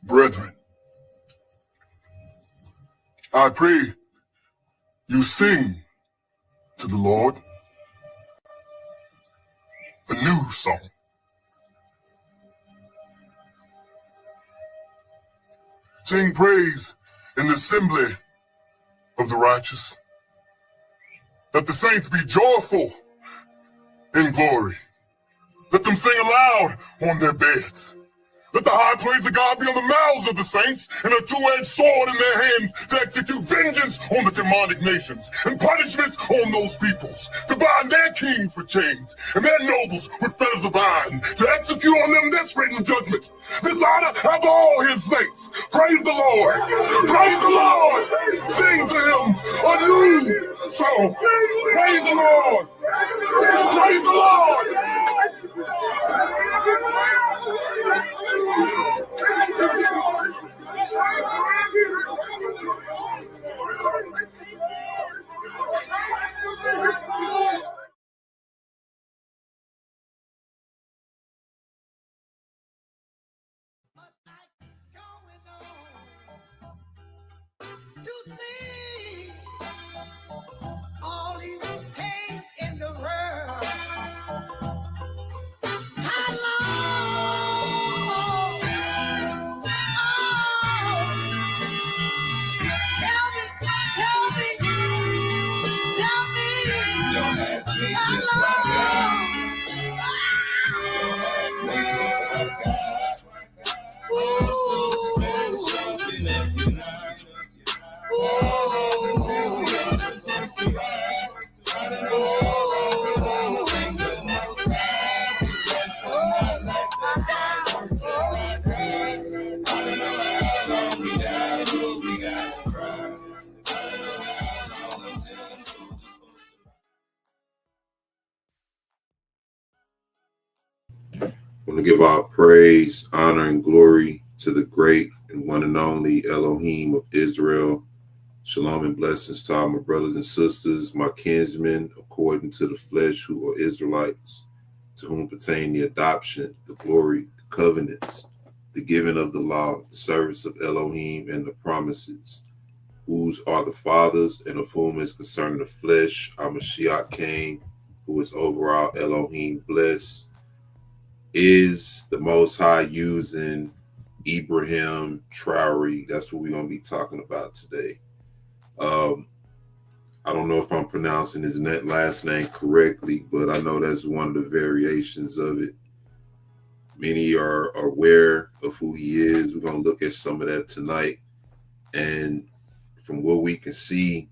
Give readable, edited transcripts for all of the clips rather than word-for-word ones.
Brethren, I pray you sing to the Lord a new song. Sing praise in the assembly of the righteous. Let the saints be joyful in glory. Let them sing aloud on their beds. Let the high praise of God be on the mouths of the saints and a two-edged sword in their hand to execute vengeance on the demonic nations and punishments on those peoples, to bind their kings with chains and their nobles with fetters of iron, to execute on them this written judgment. This honor have all his saints. Praise the Lord. Praise the Lord. Sing to him a new song. Praise the Lord. Praise the Lord. To see all these pains in the world. How long? Oh, tell me. Your ass made How this right long? Your ass made this right I want to give our praise, honor, and glory to the great and one and only Elohim of Israel. Shalom and blessings to all my brothers and sisters, my kinsmen, according to the flesh, who are Israelites, to whom pertain the adoption, the glory, the covenants, the giving of the law, the service of Elohim, and the promises, whose are the fathers, and of whom is concerning the flesh, our Mashiach came, who is over all Elohim blessed, is the Most High using Ibrahim Traore. That's what we're going to be talking about today. I don't know if I'm pronouncing his last name correctly, but I know that's one of the variations of it. Many are aware of who he is. We're going to look at some of that tonight. And from what we can see,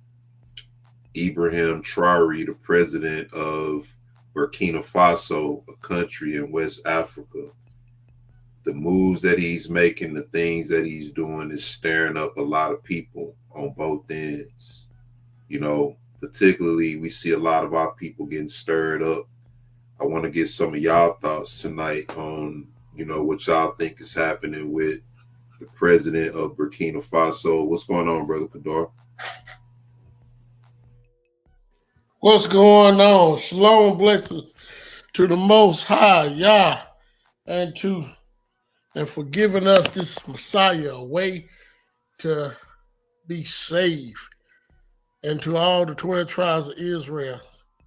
Ibrahim Traore, the president of Burkina Faso, a country in West Africa, the moves that he's making, the things that he's doing is stirring up a lot of people on both ends. You know, particularly we see a lot of our people getting stirred up. I want to get some of y'all thoughts tonight on, you know, what y'all think is happening with the president of Burkina Faso. What's going on, Brother Kadar? What's going on? Shalom, blessings to the Most High, Yah, and for giving us this Messiah, a way to be saved, and to all the 12 tribes of Israel,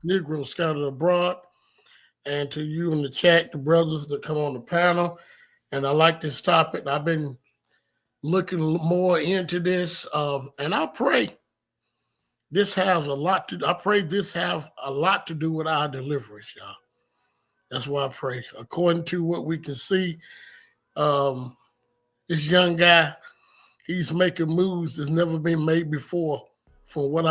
Negroes scattered abroad, and to you in the chat, the brothers that come on the panel. And I like this topic. I've been looking more into this, and I pray this has a lot to. I pray this have a lot to do with our deliverance, y'all. That's why I pray. According to what we can see, this young guy, he's making moves that's never been made before. From what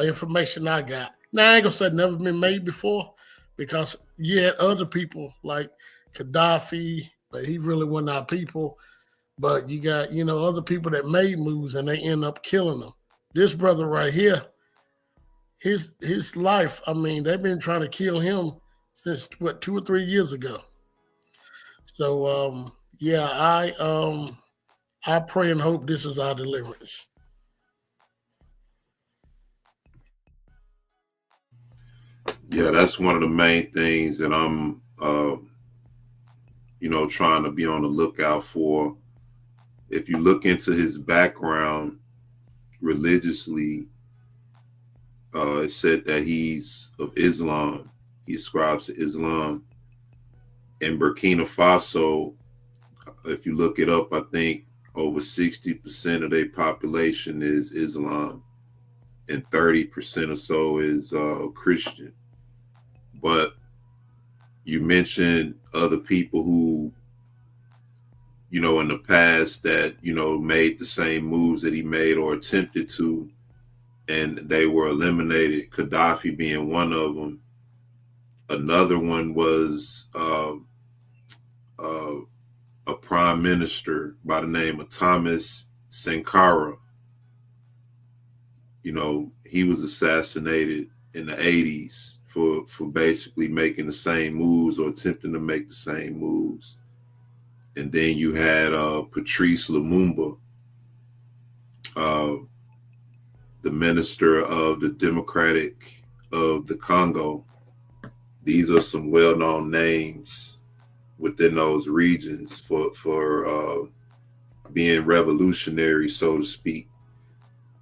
information I got. Now I ain't gonna say never been made before, because you had other people like Gaddafi, but he really wasn't our people. But you got, you know, other people that made moves and they end up killing them. This brother right here, his life, I mean, they've been trying to kill him since, 2 or 3 years ago. So, Yeah, I pray and hope this is our deliverance. Yeah, that's one of the main things that I'm, trying to be on the lookout for. If you look into his background religiously, it said that he's of Islam. He ascribes to Islam. In Burkina Faso, if you look it up, I think over 60% of their population is Islam, and 30% or so is Christian. But you mentioned other people who, in the past that, made the same moves that he made or attempted to, and they were eliminated, Gaddafi being one of them. Another one was a prime minister by the name of Thomas Sankara. He was assassinated in the 80s for basically making the same moves or attempting to make the same moves. And then you had Patrice Lumumba, the minister of the Democratic of the Congo. These are some well-known names within those regions for being revolutionary, so to speak.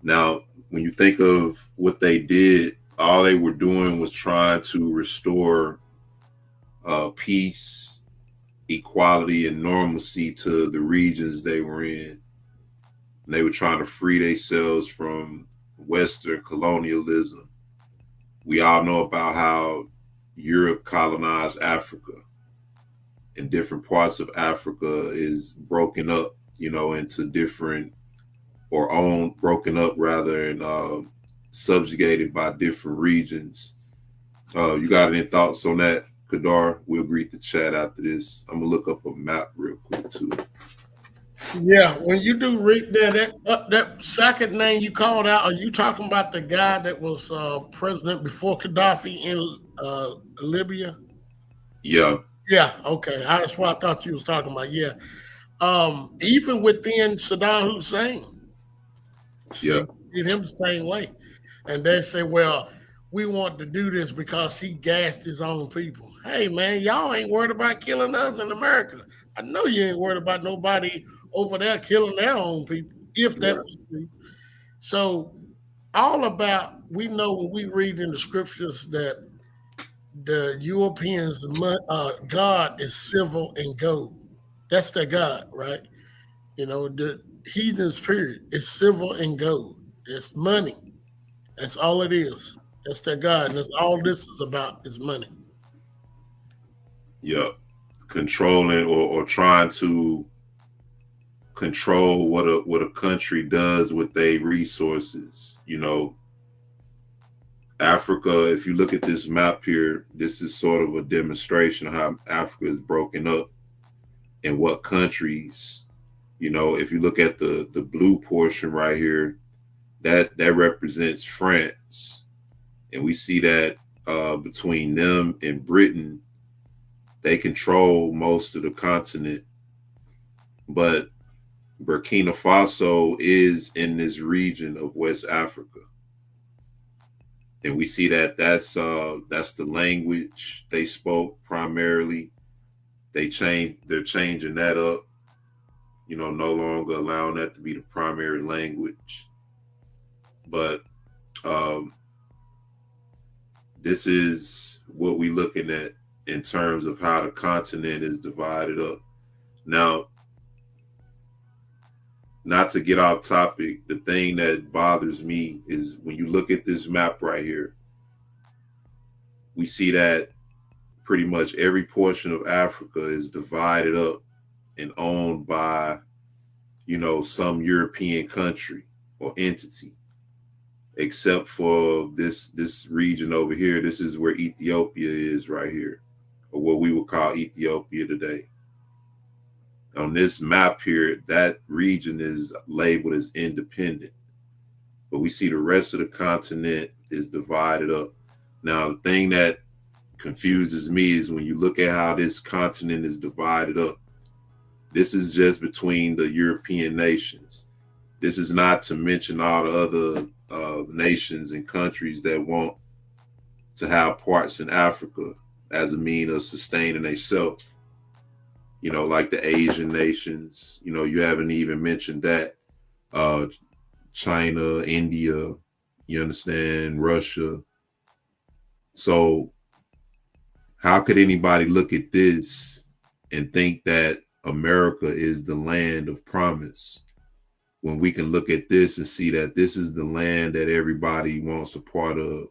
Now, when you think of what they did, all they were doing was trying to restore peace, equality, and normalcy to the regions they were in. And they were trying to free themselves from Western colonialism. We all know about how Europe colonized Africa, and different parts of Africa is broken up, into different broken up rather, and subjugated by different regions. You got any thoughts on that, Kadar? We'll greet the chat after this. I'm gonna look up a map real quick too. Yeah, when you do read that second name you called out, are you talking about the guy that was president before Gaddafi in Libya? Yeah. Yeah, okay. That's what I thought you was talking about. Yeah. Even within Saddam Hussein, Yeah. they did him the same way. And they say, well, we want to do this because he gassed his own people. Hey, man, y'all ain't worried about killing us in America. I know you ain't worried about nobody over there killing their own people, if that was true. So, all about, we know when we read in the scriptures that the Europeans' God is silver and gold. That's their God, right? The heathen spirit is silver and gold. It's money. That's all it is. That's their God. And that's all this is about is money. Yeah. Controlling or trying to control what a country does with their resources. Africa, if you look at this map here, this is sort of a demonstration of how Africa is broken up and what countries. If you look at the blue portion right here, that represents France. And we see that between them and Britain, they control most of the continent. But Burkina Faso is in this region of West Africa. And we see that that's the language they spoke primarily. They're changing that up, no longer allowing that to be the primary language. But this is what we're looking at in terms of how the continent is divided up. Now, not to get off topic, the thing that bothers me is when you look at this map right here, we see that pretty much every portion of Africa is divided up and owned by, some European country or entity, except for this region over here. This is where Ethiopia is right here, or what we would call Ethiopia today. On this map here, that region is labeled as independent, but we see the rest of the continent is divided up. Now, the thing that confuses me is when you look at how this continent is divided up, This is just between the European nations. This is not to mention all the other nations and countries that want to have parts in Africa as a mean of sustaining themselves. You know, like the Asian nations. You know, you haven't even mentioned that. China, India, you understand, Russia. So how could anybody look at this and think that America is the land of promise when we can look at this and see that this is the land that everybody wants a part of?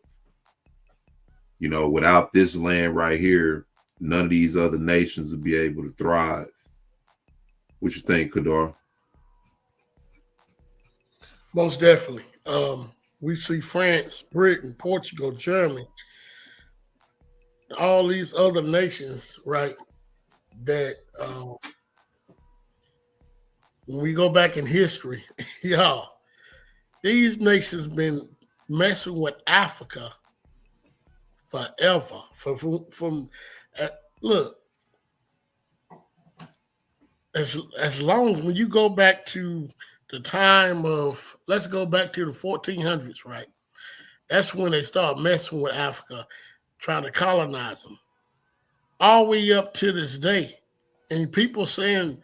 You know, without this land right here, none of these other nations would be able to thrive. What you think, Kadar? Most definitely. We see France, Britain, Portugal, Germany, all these other nations, right? That when we go back in history, y'all, these nations been messing with Africa forever. Look, as long as when you go back to the time of, let's go back to the 1400s, right? That's when they start messing with Africa, trying to colonize them. All the way up to this day. And people saying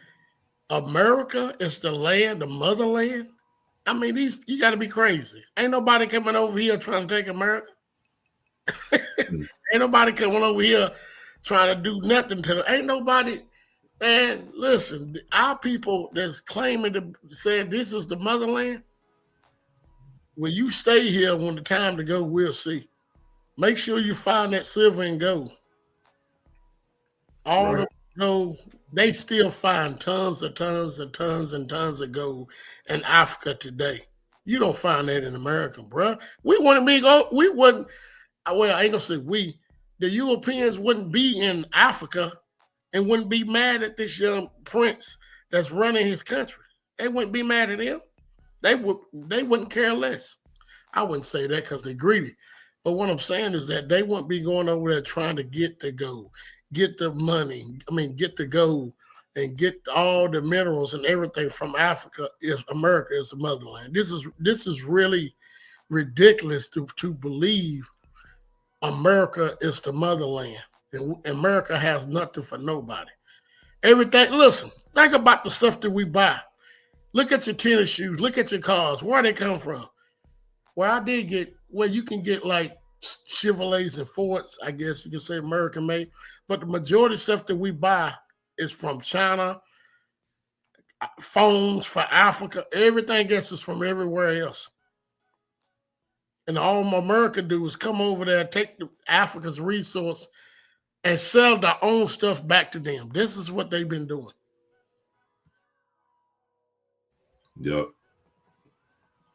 America is the land, the motherland. I mean, you got to be crazy. Ain't nobody coming over here trying to take America. Ain't nobody coming over here trying to do nothing to it. Ain't nobody, man, listen, our people that's claiming to say this is the motherland, when you stay here when the time to go, we'll see. Make sure you find that silver and gold. All Right. the gold, they still find tons and tons and tons and tons of gold in Africa today. You don't find that in America, bro. We wouldn't, well, I ain't gonna say we, the Europeans wouldn't be in Africa and wouldn't be mad at this young prince that's running his country. They wouldn't be mad at him. They wouldn't care less. I wouldn't say that because they're greedy. But what I'm saying is that they wouldn't be going over there trying to get the gold, get the money, get the gold and get all the minerals and everything from Africa. If America is the motherland. This is really ridiculous to believe America is the motherland. And America has nothing for nobody. Everything, listen, think about the stuff that we buy. Look at your tennis shoes. Look at your cars. Where they come from? Well, you can get like Chevrolets and Fords, I guess you can say American made. But the majority of stuff that we buy is from China, phones for Africa. Everything else is from everywhere else. And all America do is come over there, take Africa's resource and sell their own stuff back to them. This is what they've been doing. Yep.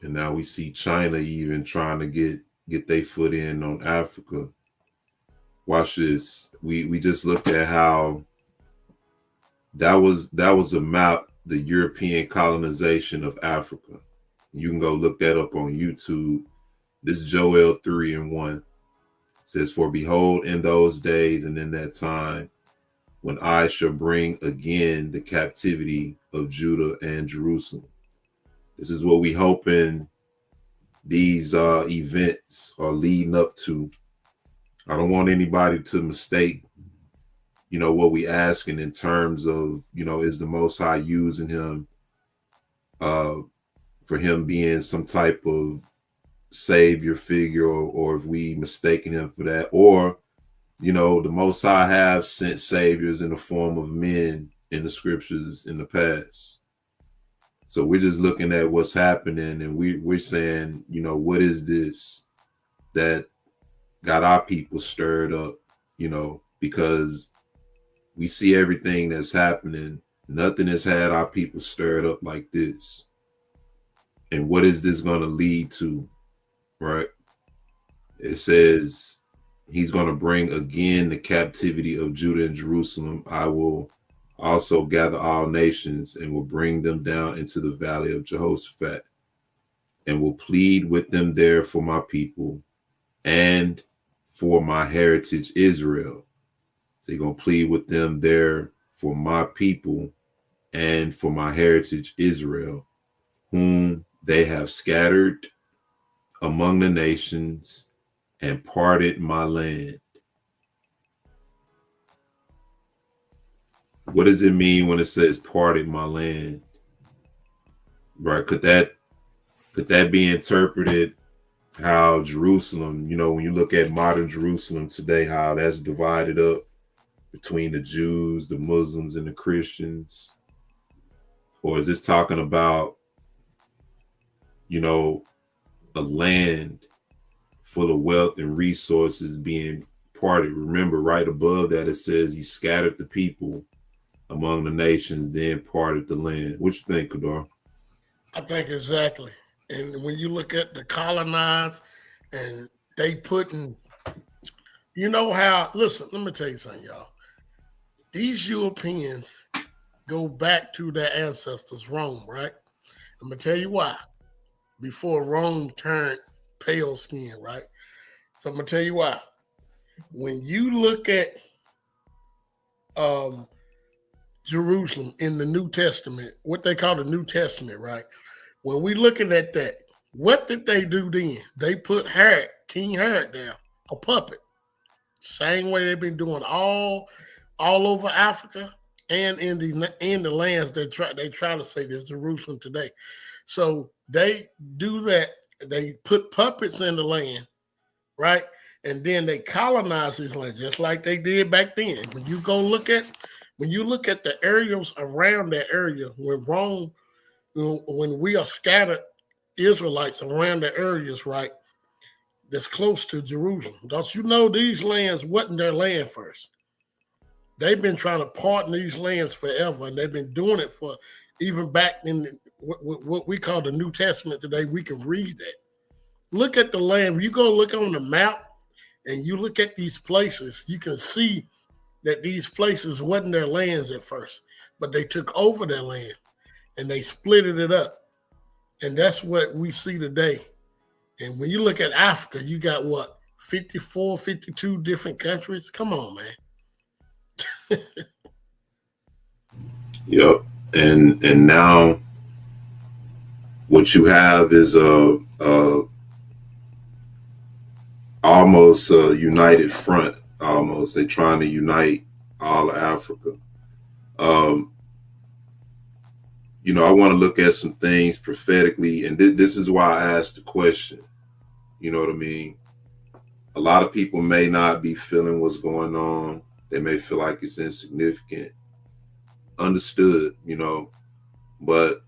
And now we see China even trying to get their foot in on Africa. Watch this. We just looked at how that was a map, the European colonization of Africa. You can go look that up on YouTube. This is Joel 3:1. It says, "For behold, in those days and in that time, when I shall bring again the captivity of Judah and Jerusalem." This is what we hoping these events are leading up to. I don't want anybody to mistake, what we asking in terms of, is the Most High using him for him being some type of savior figure, or if we mistaken him for that, or, the Most High have sent saviors in the form of men in the scriptures in the past. So we're just looking at what's happening, and we're saying, what is this that got our people stirred up, because we see everything that's happening. Nothing has had our people stirred up like this. And what is this going to lead to, right? It says he's going to bring again the captivity of Judah and Jerusalem. I will also gather all nations and will bring them down into the valley of Jehoshaphat and will plead with them there for my people and for my heritage Israel. So you're going to plead with them there for my people and for my heritage Israel, whom they have scattered among the nations and parted my land. What does it mean when it says parted my land? Right? Could that be interpreted how Jerusalem, when you look at modern Jerusalem today, how that's divided up between the Jews, the Muslims, and the Christians? Or is this talking about, a land full of wealth and resources being parted? Remember, right above that, it says he scattered the people among the nations, then parted the land. What you think, Kadar? I think exactly. And when you look at the colonized and they putting, listen, let me tell you something, y'all. These Europeans go back to their ancestors, Rome, right? I'm going to tell you why. Before Rome turned pale skin, right? So I'm going to tell you why. When you look at Jerusalem in the New Testament, what they call the New Testament, right? When we looking at that, what did they do then? They put King Herod down, a puppet. Same way they've been doing all over Africa and in the lands they try to say there's Jerusalem today. So they do that. They put puppets in the land, right? And then they colonize this land just like they did back then. When you look at the areas around that area, when Rome, when we are scattered Israelites around the areas, right, that's close to Jerusalem. Don't you know these lands wasn't their land first? They've been trying to pardon these lands forever, and they've been doing it for even back in what we call the New Testament today. We can read that. Look at the land. When you go look on the map and you look at these places, you can see that these places wasn't their lands at first, but they took over their land and they split it up. And that's what we see today. And when you look at Africa, you got what, 54, 52 different countries? Come on, man. Yep. And now what you have is almost a united front. Almost they're trying to unite all of Africa. I want to look at some things prophetically, and this is why I asked the question. You know what I mean? A lot of people may not be feeling what's going on. They may feel like it's insignificant. Understood, but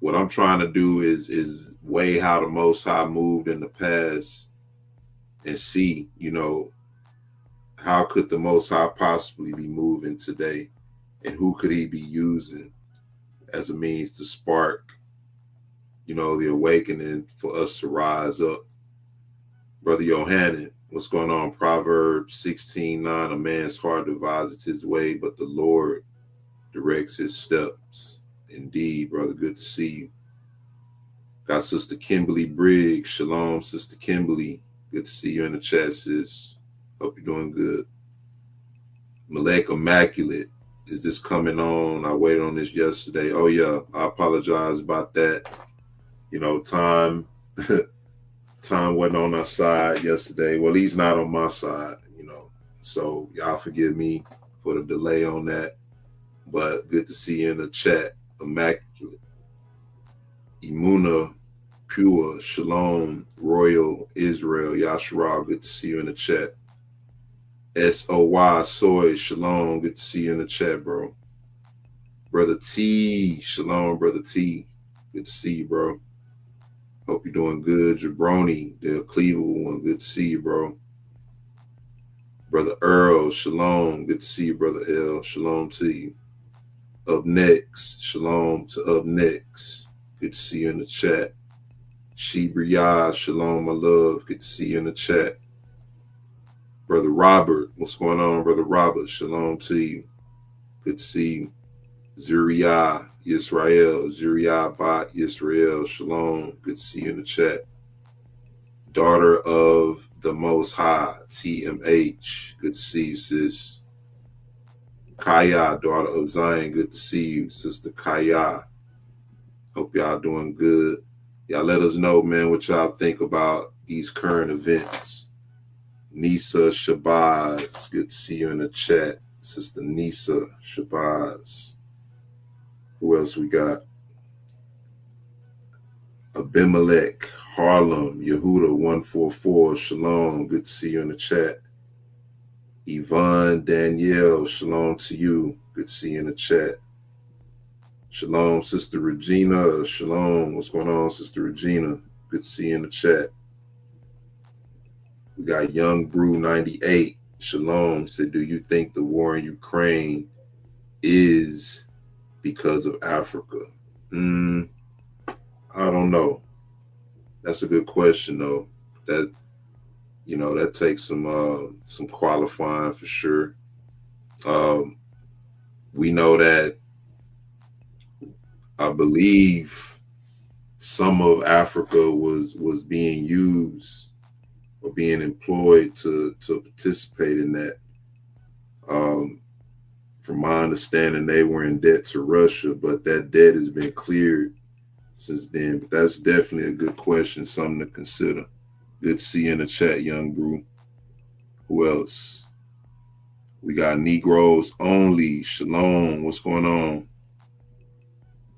what I'm trying to do is weigh how the Most High moved in the past and see, how could the Most High possibly be moving today, and who could he be using as a means to spark, the awakening for us to rise up. Brother Yohanan, what's going on? Proverbs 16:9, a man's heart deviseth his way, but the Lord directs his steps. Indeed, brother, good to see you. Got Sister Kimberly Briggs. Shalom, Sister Kimberly. Good to see you in the chat, sis. Hope you're doing good. Malek Immaculate, is this coming on? I waited on this yesterday. Oh, yeah, I apologize about that. Time wasn't on our side yesterday. Well, he's not on my side, So y'all forgive me for the delay on that. But good to see you in the chat. Immaculate. Imuna, Pure, Shalom, Royal, Israel, Yashara, good to see you in the chat. SOY, Soy, Shalom, good to see you in the chat, bro. Brother T, Shalom, Brother T, good to see you, bro. Hope you're doing good. Jabroni, the Cleveland one, good to see you, bro. Brother Earl, Shalom, good to see you, Brother L. Shalom to you. Up next, Shalom to Up Next. Good to see you in the chat. Shibriya, Shalom, my love. Good to see you in the chat. Brother Robert, what's going on, Brother Robert? Shalom to you. Good to see you. Zuriya, Yisrael, Zuriya Bat, Yisrael, Shalom. Good to see you in the chat. Daughter of the Most High, TMH. Good to see you, sis. Kaya, daughter of Zion, good to see you, Sister Kaya. Hope y'all doing good. Y'all let us know, man, what y'all think about these current events. Nisa Shabazz, good to see you in the chat. Sister Nisa Shabazz. Who else we got? Abimelech, Harlem, Yehuda 144, Shalom, good to see you in the chat. Yvonne Danielle, shalom to you, good to see you in the chat. Shalom, Sister Regina, shalom, what's going on, Sister Regina? Good to see you in the chat. We got Young Brew 98, shalom, said, do you think the war in Ukraine is because of Africa? I don't know. That's a good question, though. That, you know, that takes some qualifying for sure. We know that I believe some of Africa was being used or being employed to participate in that. From my understanding, they were in debt to Russia, but that debt has been cleared since then. But that's definitely a good question, something to consider. Good to see you in the chat, Young Brew. Who else? We got Negroes Only. Shalom. What's going on?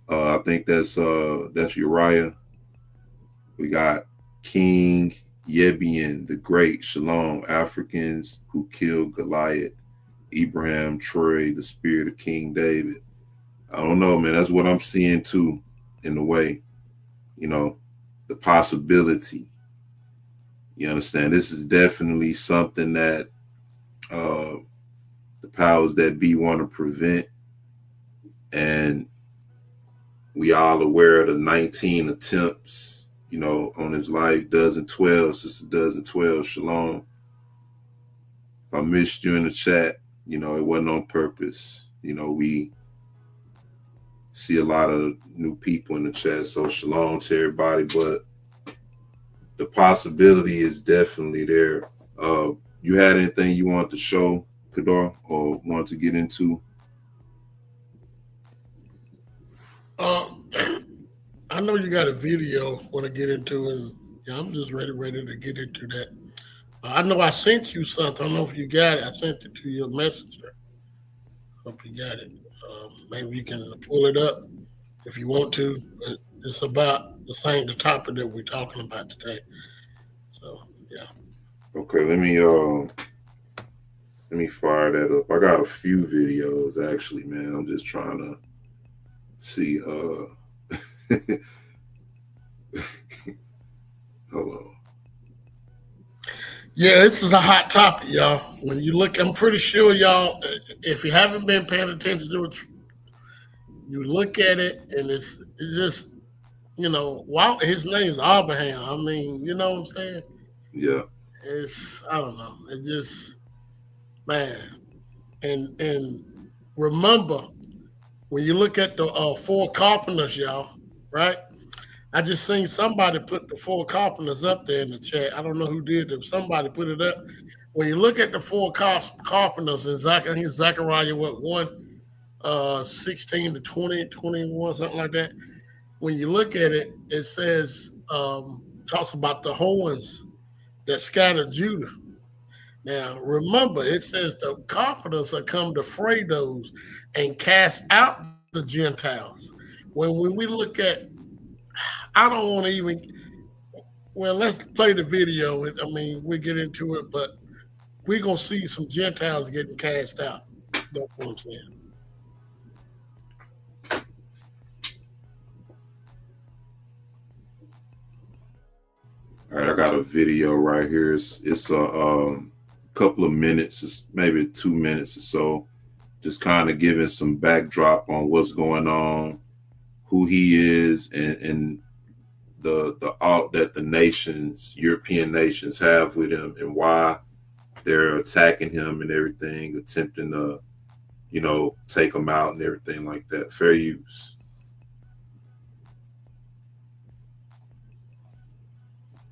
I think that's Uriah. We got King Yebian the Great. Shalom. Africans who killed Goliath. Ibrahim Traore, the spirit of King David. I don't know, man. That's what I'm seeing too, in a way. You know, the possibility. You understand? This is definitely something that the powers that be want to prevent. And we all aware of the 19 attempts, you know, on his life. Dozen 12, Sister Dozen 12, shalom. If I missed you in the chat, you know, it wasn't on purpose. You know, we see a lot of new people in the chat, so shalom to everybody. But the possibility is definitely there. You had anything you wanted to show, Kadar, or wanted to get into? I know you got a video want to get into, and yeah, I'm just ready to get into that. I know I sent you something. I don't know if you got it. I sent it to your messenger. Hope you got it. Maybe you can pull it up if you want to. It's about the topic that we're talking about today. So yeah. Okay, let me fire that up. I got a few videos actually, man. I'm just trying to see. Hold on. Yeah, this is a hot topic, y'all. When you look, I'm pretty sure y'all, if you haven't been paying attention to it, you look at it and it's just, you know, wow, his name's Abraham. I mean, you know what I'm saying? Yeah. I don't know. It just, man. And remember, when you look at the four carpenters, y'all, right? I just seen somebody put the four carpenters up there in the chat. I don't know who did them. Somebody put it up. When you look at the four carpenters in Zechariah, what, 16 to 20, 21, something like that. When you look at it, it says, talks about the horns that scattered Judah. Now, remember, it says the carpenters are come to fray those and cast out the Gentiles. When we look at, I don't want to even, well, let's play the video. I mean, we get into it, but we're going to see some Gentiles getting cast out. That's what I'm saying. All right, I got a video right here. It's a couple of minutes, it's maybe 2 minutes or so, just kind of giving some backdrop on what's going on, who he is, and the alt that the nations, European nations, have with him, and why they're attacking him and everything, attempting to, you know, take him out and everything like that. Fair use.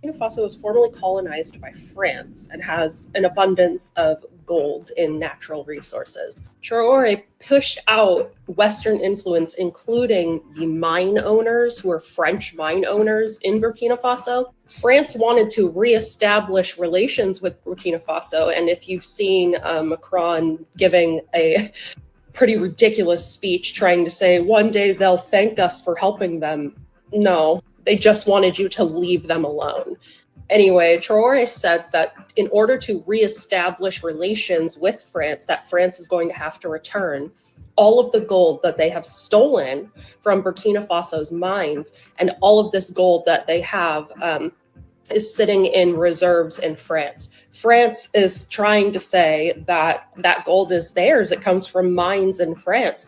Burkina Faso was formerly colonized by France and has an abundance of gold in natural resources. Traore pushed out Western influence, including the mine owners, who are French mine owners in Burkina Faso. France wanted to reestablish relations with Burkina Faso, and if you've seen Macron giving a pretty ridiculous speech trying to say one day they'll thank us for helping them, no, they just wanted you to leave them alone. Anyway, Traore said that in order to reestablish relations with France, that France is going to have to return all of the gold that they have stolen from Burkina Faso's mines, and all of this gold that they have is sitting in reserves in France. France is trying to say that that gold is theirs. It comes from mines in France.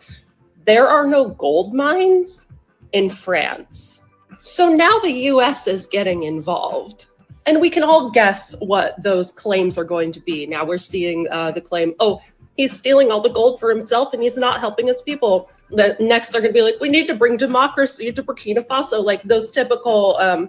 There are no gold mines in France. So now the US is getting involved. And we can all guess what those claims are going to be. Now we're seeing the claim, oh, he's stealing all the gold for himself and he's not helping his people. Next, they're going to be like, we need to bring democracy to Burkina Faso, like those typical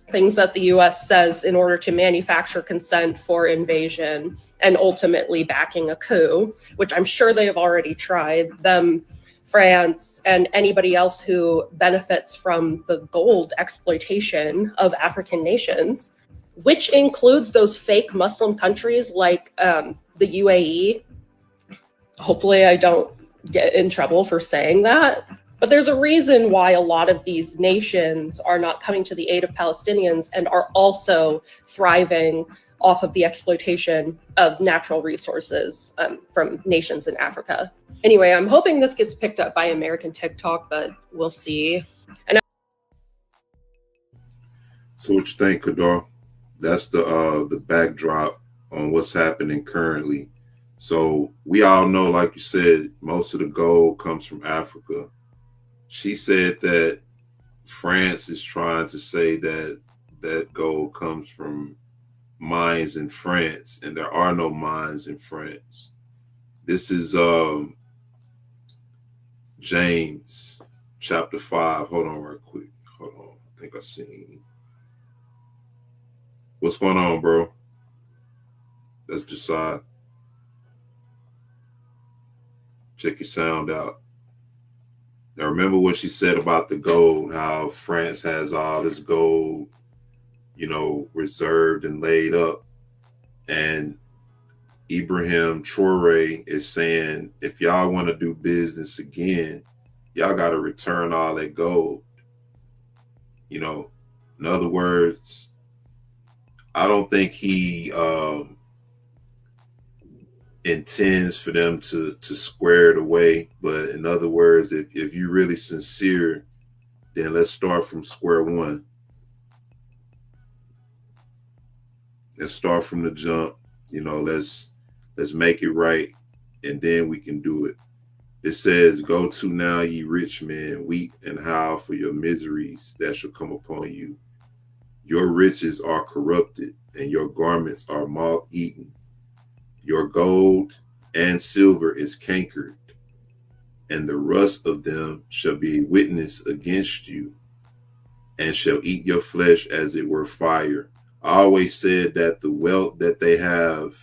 things that the US says in order to manufacture consent for invasion and ultimately backing a coup, which I'm sure they have already tried. Them, France, and anybody else who benefits from the gold exploitation of African nations, which includes those fake Muslim countries like the UAE. Hopefully I don't get in trouble for saying that. But there's a reason why a lot of these nations are not coming to the aid of Palestinians and are also thriving off of the exploitation of natural resources from nations in Africa. Anyway, I'm hoping this gets picked up by American TikTok, but we'll see. So what you think, Kadar? That's the backdrop on what's happening currently. So we all know, like you said, most of the gold comes from Africa. She said that France is trying to say that that gold comes from mines in France, and there are no mines in France. This is James chapter 5. Hold on right quick. Hold on. I think I seen. What's going on, bro? Let's decide. Check your sound out. Now remember what she said about the gold, how France has all this gold, you know, reserved and laid up. And Ibrahim Traore is saying, if y'all want to do business again, y'all got to return all that gold. You know, in other words, I don't think he intends for them to square it away. But in other words, if you're really sincere, then let's start from square one. Let's start from the jump. You know, let's make it right, and then we can do it. It says, go to now, ye rich men, weep and howl for your miseries that shall come upon you. Your riches are corrupted, and your garments are moth-eaten. Your gold and silver is cankered, and the rust of them shall be a witness against you, and shall eat your flesh as it were fire. I always said that the wealth that they have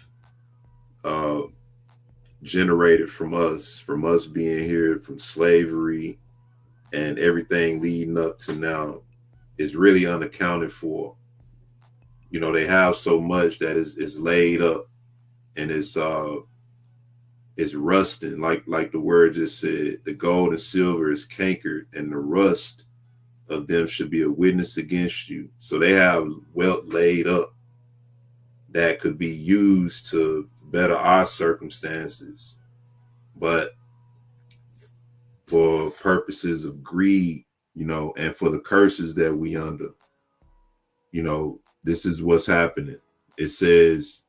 generated from us being here, from slavery and everything leading up to now, is really unaccounted for. You know, they have so much that is laid up, and it's rusting, like the word just said. The gold and silver is cankered, and the rust of them should be a witness against you. So they have wealth laid up that could be used to better our circumstances, but for purposes of greed, you know, and for the curses that we under, you know, this is what's happening. It says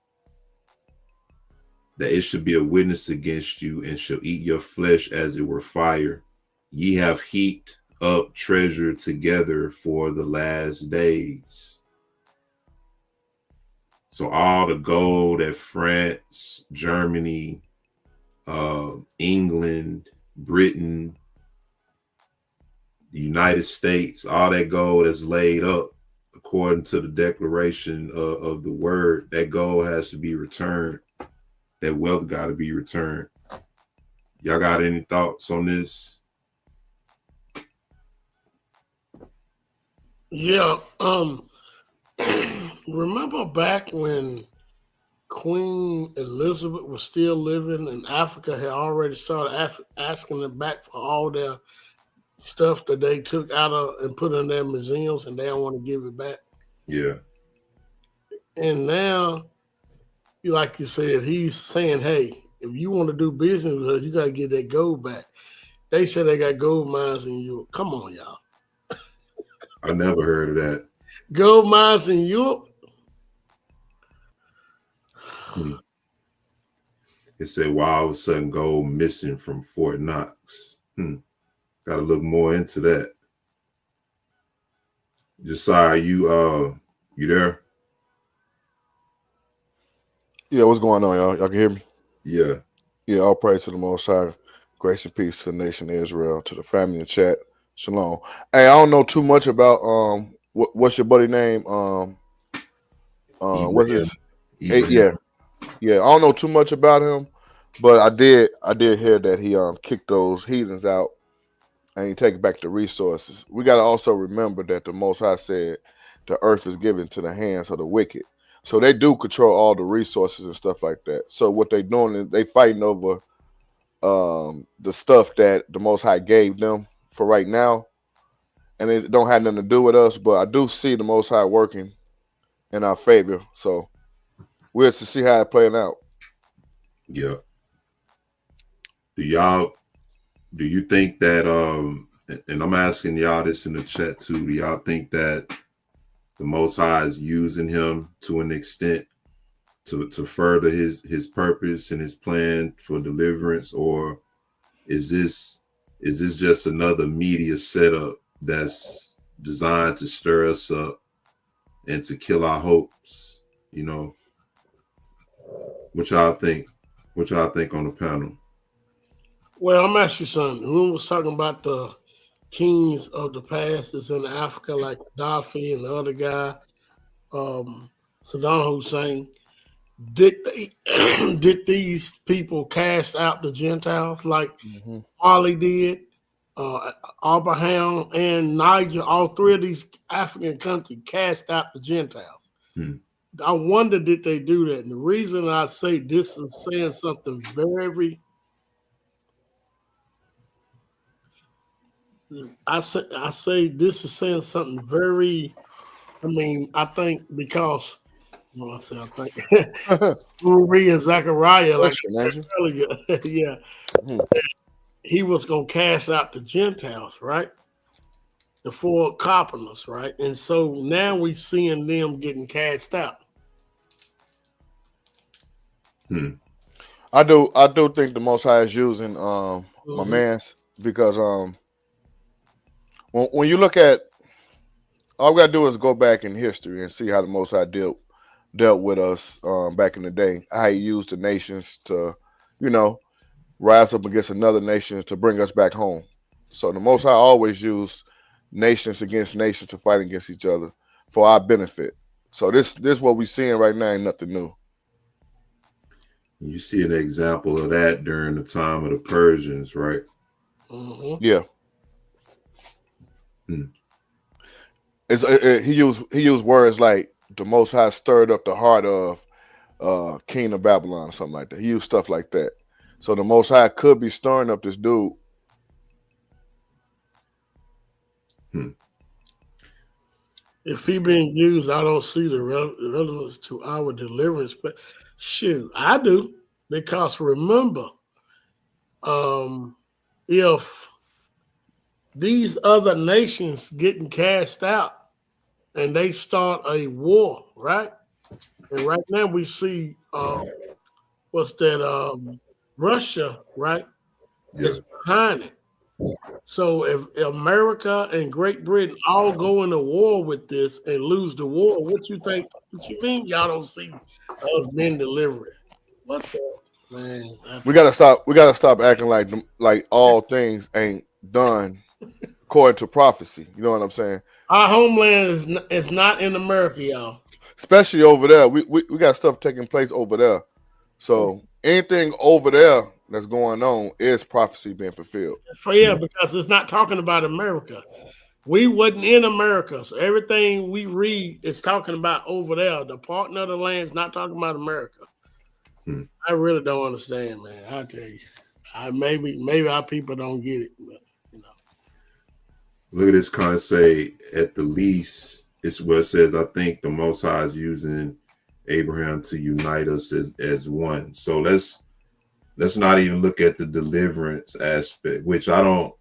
that it should be a witness against you, and shall eat your flesh as it were fire. Ye have heaped up treasure together for the last days. So all the gold that France, Germany, England, Britain, the United States, all that gold is laid up, according to the declaration of the word, that gold has to be returned. That wealth got to be returned. Y'all got any thoughts on this? Yeah. Remember back when Queen Elizabeth was still living and Africa had already started asking them back for all their stuff that they took out of and put in their museums, and they don't want to give it back. Yeah. And now, like you said, he's saying, hey, if you want to do business with us, you got to get that gold back. They said they got gold mines in Europe. Come on, y'all. I never heard of that. Gold mines in Europe? It said, why all of a sudden gold missing from Fort Knox? Got to look more into that. Josiah, you there? Yeah, what's going on, y'all? Y'all can hear me? Yeah. Yeah, all praise to the Most High. Grace and peace to the nation of Israel, to the family in chat. Shalom. Hey, I don't know too much about what's your buddy name? What's his? Ibrahim. Yeah. I don't know too much about him, but I did hear that he kicked those heathens out and he take back the resources. We got to also remember that the Most High said the earth is given to the hands of the wicked. So they do control all the resources and stuff like that. So what they doing is they fighting over the stuff that the Most High gave them for right now, and it don't have nothing to do with us. But I do see the Most High working in our favor. So we'll have to see how it playing out. Yeah. Do you think that and I'm asking y'all this in the chat too, do y'all think that the Most High is using him to an extent to further his purpose and his plan for deliverance, or is this just another media setup that's designed to stir us up and to kill our hopes? You know, what y'all think? What y'all think on the panel? Well, I'm asking you something. Who was talking about the kings of the past that's in Africa, like Gaddafi and the other guy, Saddam Hussein? Did these people cast out the Gentiles like Mali did, Abraham and Niger? All three of these African countries cast out the Gentiles. I wonder, did they do that? And the reason I say this is saying something I say this is saying something very. I mean, I think because I think Uri and Zechariah, like I said earlier, yeah, he was gonna cast out the Gentiles, right? The four carpenters, right? And so now we seeing them getting cast out. I do think the Most High is using my man's, because when you look at, all we gotta do is go back in history and see how the Most High dealt with us back in the day. How he used the nations to, rise up against another nation to bring us back home. So the Most High always used nations against nations to fight against each other for our benefit. So this what we're seeing right now ain't nothing new. You see an example of that during the time of the Persians, right? Yeah. He used words like the Most High stirred up the heart of King of Babylon or something like that. He used stuff like that. So the Most High could be stirring up this dude. If he being used, I don't see the relevance to our deliverance. But shoot, I do, because remember, if these other nations getting cast out and they start a war, right? And right now we see Russia, right? Yeah. It's behind it. So if America and Great Britain all go into war with this and lose the war, what you think? What you mean y'all don't see us being delivered? What the man? We gotta stop acting like all things ain't done according to prophecy. You know what I'm saying? Our homeland is not in America, y'all. Especially over there, we got stuff taking place over there. So anything over there that's going on is prophecy being fulfilled. Yeah, because it's not talking about America. We wasn't in America, so everything we read is talking about over there. The part of the land's not talking about America. I really don't understand, man. I tell you, maybe our people don't get it, but you know. Look at this concept. At the least, it's where it says, I think the Most High is using Abraham to unite us as one. So let's not even look at the deliverance aspect, which I don't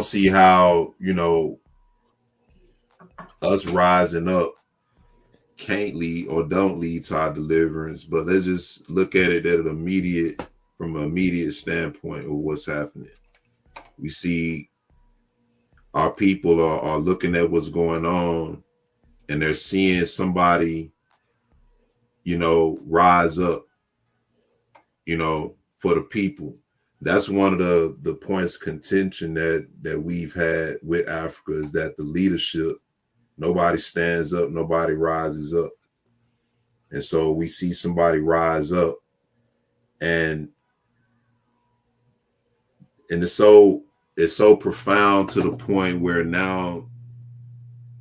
see how, you know, us rising up can't lead or don't lead to our deliverance. But let's just look at it from an immediate standpoint of what's happening. We see our people are looking at what's going on, and they're seeing somebody, you know, rise up, you know, for the people. That's one of the points of contention that we've had with Africa, is that the leadership, nobody stands up, nobody rises up. And so we see somebody rise up, and it's so profound to the point where now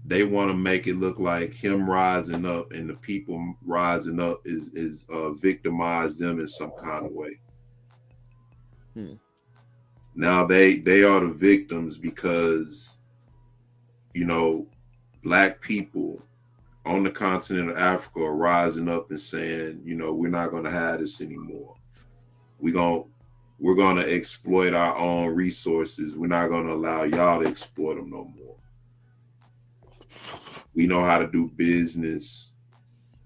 they want to make it look like him rising up and the people rising up is victimize them in some kind of way. Now they are the victims because, you know, Black people on the continent of Africa are rising up and saying, you know, we're not going to have this anymore. We're going to exploit our own resources. We're not going to allow y'all to exploit them no more. We know how to do business.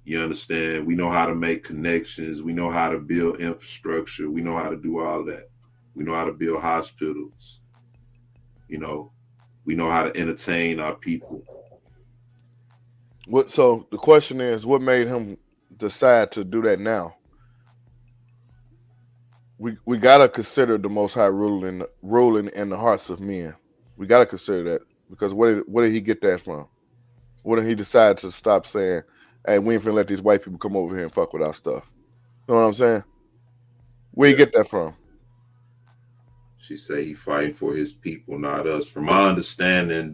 You understand? We know how to make connections. We know how to build infrastructure. We know how to do all that. We know how to build hospitals. You know, we know how to entertain our people. So the question is, what made him decide to do that now? We gotta consider the Most High ruling in the hearts of men. We gotta consider that, because where did he get that from? What did he decide to stop saying, "Hey, we ain't finna let these white people come over here and fuck with our stuff"? You know what I'm saying? Where you get that from? She say he fighting for his people, not us. From my understanding,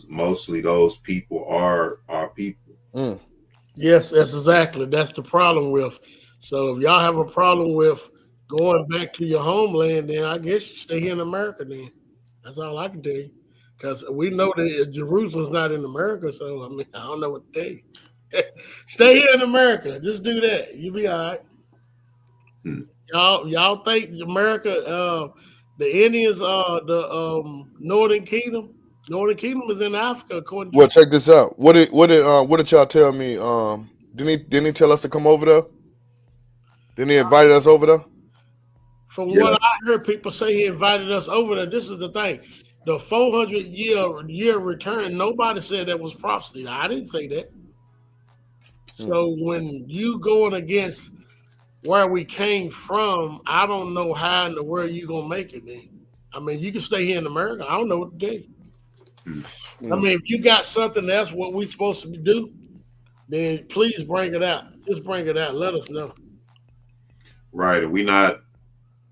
mostly those people are our people. Yes, that's the problem with. So if y'all have a problem with going back to your homeland, then I guess you stay here in America then. That's all I can tell you. Because we know that Jerusalem's not in America, so I mean, I don't know what to tell you. Stay here in America. Just do that. You'll be all right. Y'all think America, the Indians are the Northern Kingdom? Northern Kingdom is in Africa, according to. Well, check this out. What did y'all tell me? Didn't he tell us to come over there? Didn't he invite us over there? From what I heard people say, he invited us over there. This is the thing. The 400-year return, nobody said that was prophecy. I didn't say that. So when you going against where we came from, I don't know how in the world you going to make it then. I mean, you can stay here in America. I don't know what to do. I mean, if you got something that's what we supposed to do, then please bring it out. Just bring it out. Let us know. Right.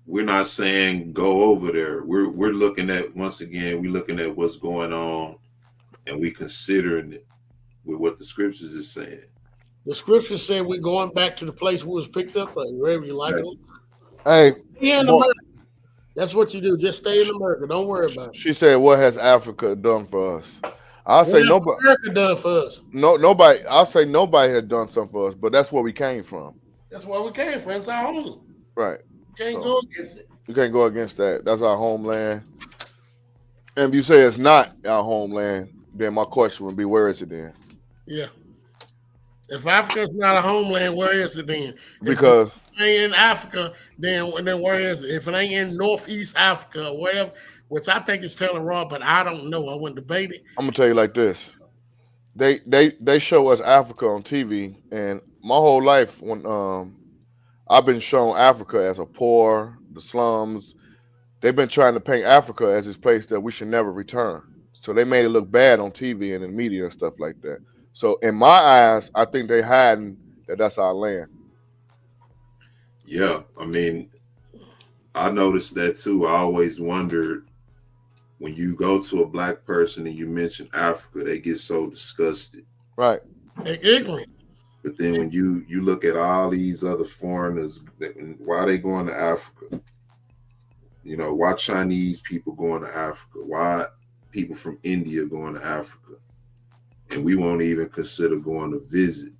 We're not saying go over there. We're looking at, once again, we're looking at what's going on, and we considering it with what the scriptures is saying. The scriptures say we're going back to the place we was picked up at, wherever you like it. Hey, in America. That's what you do. Just stay in America. Don't worry about it. She said, "What has Africa done for us?" I'll say nobody. America done for us. Nobody. I'll say nobody has done something for us, but that's where we came from. That's where we came from. It's our home. Right. You can't go against it. You can't go against that. That's our homeland. And if you say it's not our homeland, then my question would be, where is it then? Yeah. If Africa's not a homeland, where is it then? Because if it ain't in Africa, then where is it? If it ain't in Northeast Africa or whatever, which I think is telling wrong, but I don't know. I wouldn't debate it. I'm gonna tell you like this. They show us Africa on TV, and my whole life when I've been shown Africa as a poor, the slums, they've been trying to paint Africa as this place that we should never return. So they made it look bad on TV and in media and stuff like that. So in my eyes, I think they hiding that that's our land. Yeah, I mean, I noticed that too. I always wondered when you go to a black person and you mention Africa, they get so disgusted. Right. They're ignorant. But then when you look at all these other foreigners, why are they going to Africa? You know, why Chinese people going to Africa? Why people from India going to Africa? And we won't even consider going to visit.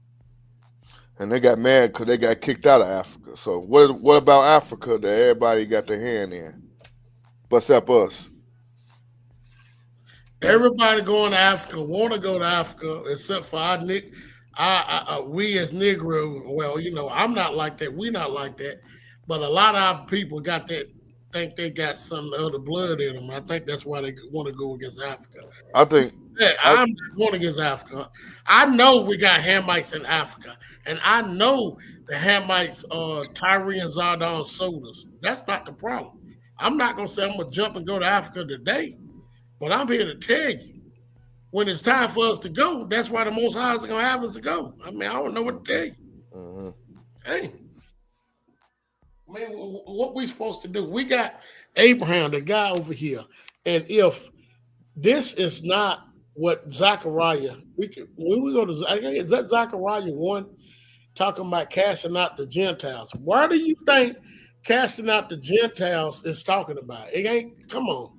And they got mad because they got kicked out of Africa. So what about Africa that everybody got their hand in? What's up us? Everybody going to Africa want to go to Africa, except for we as Negro. Well, you know, I'm not like that. We not like that. But a lot of our people got that. Think they got some other blood in them. I think that's why they want to go against Africa. I think. Yeah, I'm not going against Africa. I know we got Hamites in Africa, and I know the Hamites are Tyree and Zardon sold us. That's not the problem. I'm not going to say I'm going to jump and go to Africa today, but I'm here to tell you, when it's time for us to go, that's why the Most High is going to have us to go. I mean, I don't know what to tell you. Mm-hmm. Hey, I mean, what we supposed to do? We got Abraham, the guy over here, and if this is not what Zechariah, when we go to, is that Zechariah 1 talking about casting out the Gentiles? Why do you think casting out the Gentiles is talking about? It ain't, come on.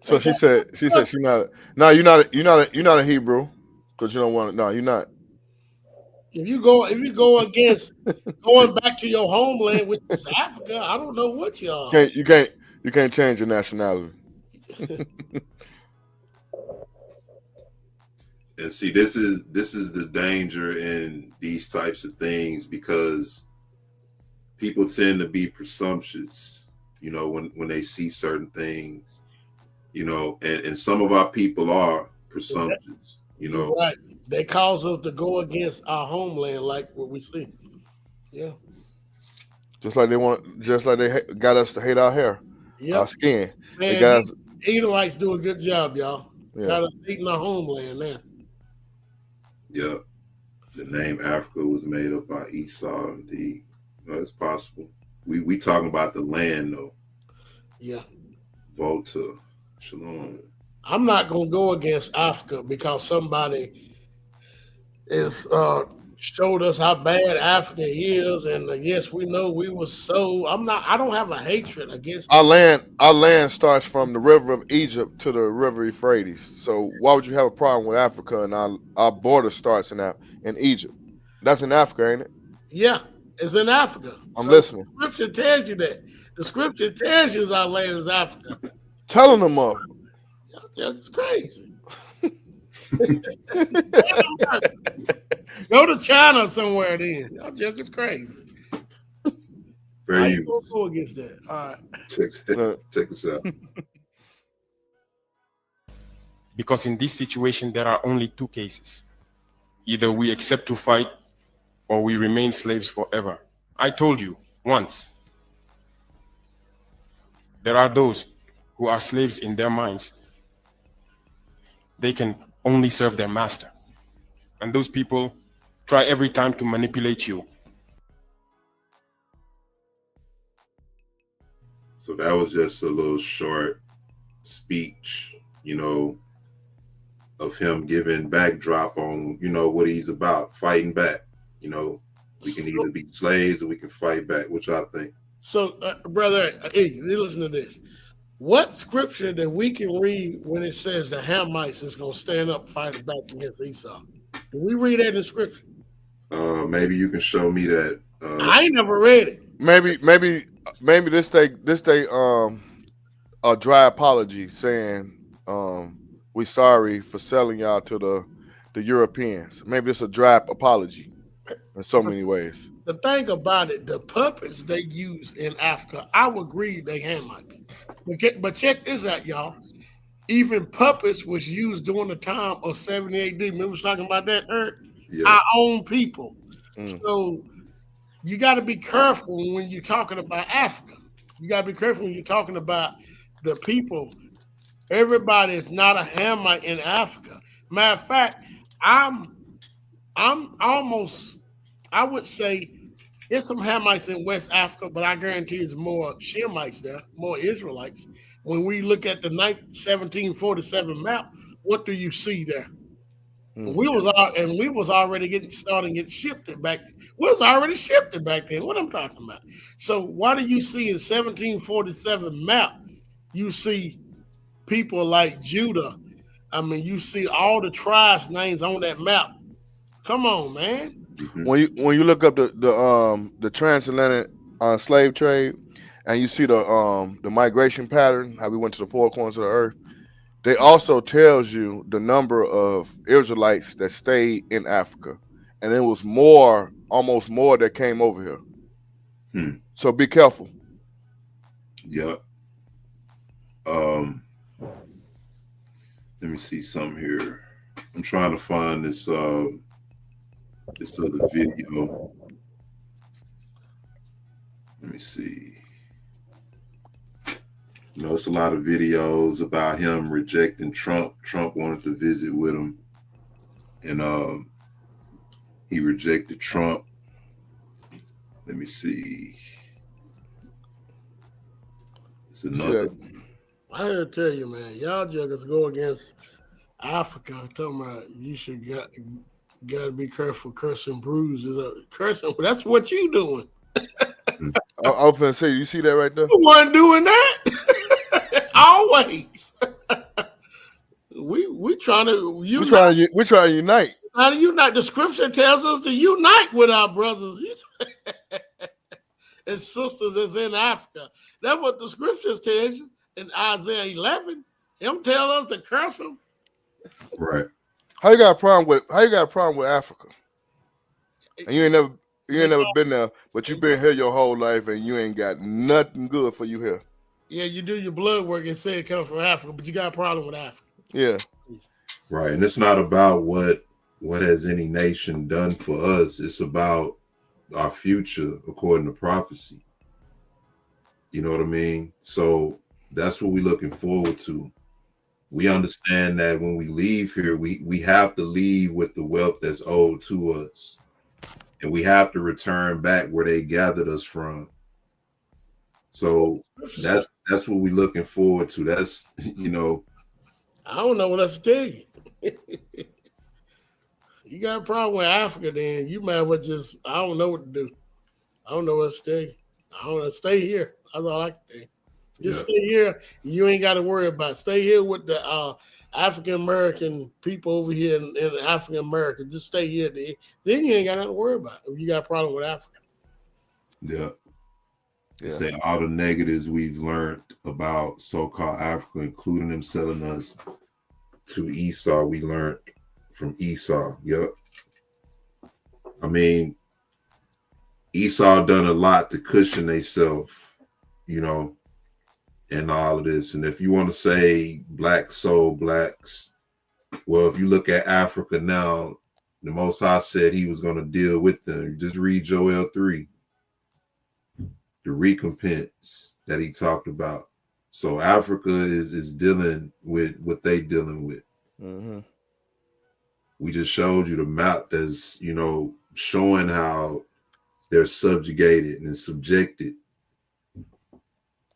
So she said she's not. No, you're not a Hebrew because you don't want to. No, you're not. If you go against going back to your homeland, which is Africa, I don't know what you are. You can't change your nationality. And see, this is the danger in these types of things, because people tend to be presumptuous, you know, when they see certain things, you know, and some of our people are presumptuous, you know. Right. They cause us to go against our homeland, like what we see. Yeah. Just like they got us to hate our hair, our skin. Man, they got us. Edomites do a good job, y'all. Yeah. Got us hating our homeland now. Yeah. The name Africa was made up by Esau, indeed. No, it's possible. We talking about the land, though. Yeah. Volta. Shalom. I'm not going to go against Africa because somebody is showed us how bad Africa is, and yes, we know we were so. I don't have a hatred against our land. Our land starts from the river of Egypt to the river Euphrates. So why would you have a problem with Africa? And our border starts in Egypt. That's in Africa, ain't it? Yeah, it's in Africa. I'm listening. The scripture tells you that. The scripture tells you our land is Africa. Telling them up. It's crazy. Go to China somewhere then. Y'all joke is crazy. How you gonna go against that? All right. Check this out. Because in this situation, there are only two cases. Either we accept to fight or we remain slaves forever. I told you once. There are those who are slaves in their minds. They can only serve their master. And those people try every time to manipulate you. So that was just a little short speech, you know, of him giving backdrop on, you know, what he's about, fighting back. You know, we can either be slaves or we can fight back, which I think. So, brother, hey, listen to this. What scripture that we can read when it says the Hamites is going to stand up fighting back against Esau? Can we read that in scripture? Maybe you can show me that. I ain't never read it. Maybe this a dry apology saying we sorry for selling y'all to the Europeans. Maybe it's a dry apology in so many ways. The thing about it, the puppets they use in Africa, I would agree they Hamites. But check this out, y'all. Even puppets was used during the time of 70 AD. Remember we was talking about that, Eric? Yeah. Our own people. So you got to be careful when you're talking about Africa. You got to be careful when you're talking about the people, everybody is not a Hamite in Africa. Matter of fact, I'm almost, I would say there's some Hamites in West Africa, but I guarantee there's more Shemites there, more Israelites. When we look at the 1747 map, what do you see there? We was already getting shipped it back. We was already shipped it back then. What I'm talking about. So why do you see in 1747 map? You see people like Judah. I mean, you see all the tribes names on that map. Come on, man. When you look up the transatlantic slave trade, and you see the migration pattern, how we went to the four corners of the earth, they also tells you the number of Israelites that stayed in Africa, and it was almost more that came over here. So be careful. Yep. Let me see something here. I'm trying to find this this other video. Let me see. You know, it's a lot of videos about him rejecting Trump. Trump wanted to visit with him, and he rejected Trump. Let me see. It's another. I had to tell you, man, y'all juggers go against Africa. Talking about you should got to be careful cursing bruises. Cursing, that's what you doing. I was gonna say, you see that right there? You weren't doing that. Always. we trying to unite. We're trying to unite. How do unite? The scripture tells us to unite with our brothers and sisters that's in Africa. That's what the scriptures tells you in Isaiah 11. Them tell us to curse them. Right. How you got a problem with Africa? And you ain't never been there, but you've been here your whole life and you ain't got nothing good for you here. Yeah, you do your blood work and say it comes from Africa, but you got a problem with Africa. Yeah. Right. And it's not about what has any nation done for us. It's about our future according to prophecy. You know what I mean? So that's what we're looking forward to. We understand that when we leave here, we have to leave with the wealth that's owed to us. And we have to return back where they gathered us from. So that's what we're looking forward to. That's, you know. I don't know what else to tell you. You got a problem with Africa, then you might well just, I don't know what to do. I don't know what to tell you. I don't know. Stay here. That's all I can tell you. Just stay here. You ain't got to worry about it. Stay here with the African American people over here in African America. Just stay here. Then you ain't got nothing to worry about if you got a problem with Africa. Yeah. They say all the negatives we've learned about so-called Africa, including them selling us to Esau, we learned from Esau. Yep. I mean, Esau done a lot to cushion themselves, you know, and all of this. And if you want to say black soul blacks, well, if you look at Africa now, the Most High said he was going to deal with them. Just read Joel 3. The recompense that he talked about. So Africa is dealing with what they dealing with. Mm-hmm. We just showed you the map that's, you know, showing how they're subjugated and subjected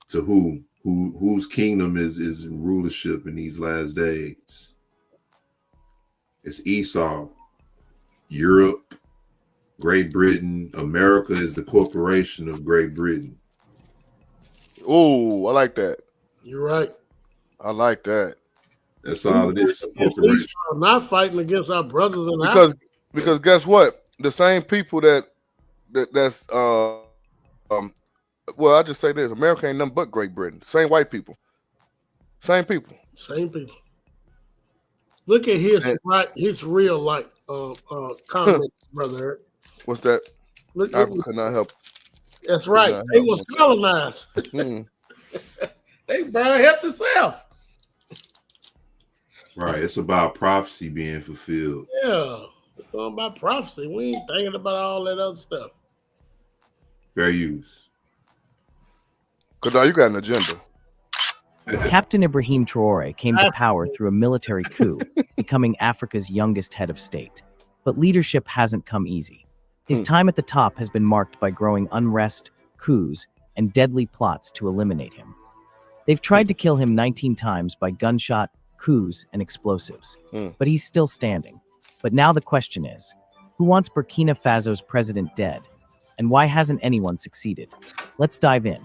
to whose kingdom is in rulership in these last days. It's Esau, Europe, Great Britain. America is the corporation of Great Britain. Oh, I like that. You're right. I like that. That's all it is. Corporation. We're not fighting against our brothers in Africa. Because guess what? The same people that's well, I just say this: America ain't nothing but Great Britain. Same white people. Same people. Same people. Look at his real life comment, brother. What's that? Look, Africa could not help. That's right. They was colonized. They barely helped themselves. Right. It's about prophecy being fulfilled. Yeah. It's all about prophecy. We ain't thinking about all that other stuff. Fair use. Because now you got an agenda. Captain Ibrahim Traore came to power through a military coup, becoming Africa's youngest head of state. But leadership hasn't come easy. His time at the top has been marked by growing unrest, coups, and deadly plots to eliminate him. They've tried to kill him 19 times by gunshot, coups, and explosives. But he's still standing. But now the question is, who wants Burkina Faso's president dead? And why hasn't anyone succeeded? Let's dive in.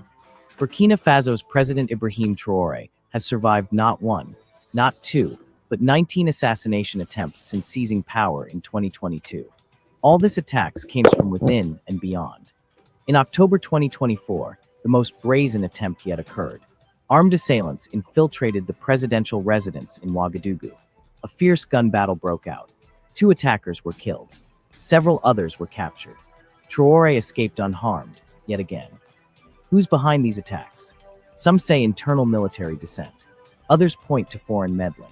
Burkina Faso's President Ibrahim Traore has survived not one, not two, but 19 assassination attempts since seizing power in 2022. All this attacks came from within and beyond. In October 2024, the most brazen attempt yet occurred. Armed assailants infiltrated the presidential residence in Ouagadougou. A fierce gun battle broke out. 2 attackers were killed. Several others were captured. Traore escaped unharmed, yet again. Who's behind these attacks? Some say internal military dissent. Others point to foreign meddling.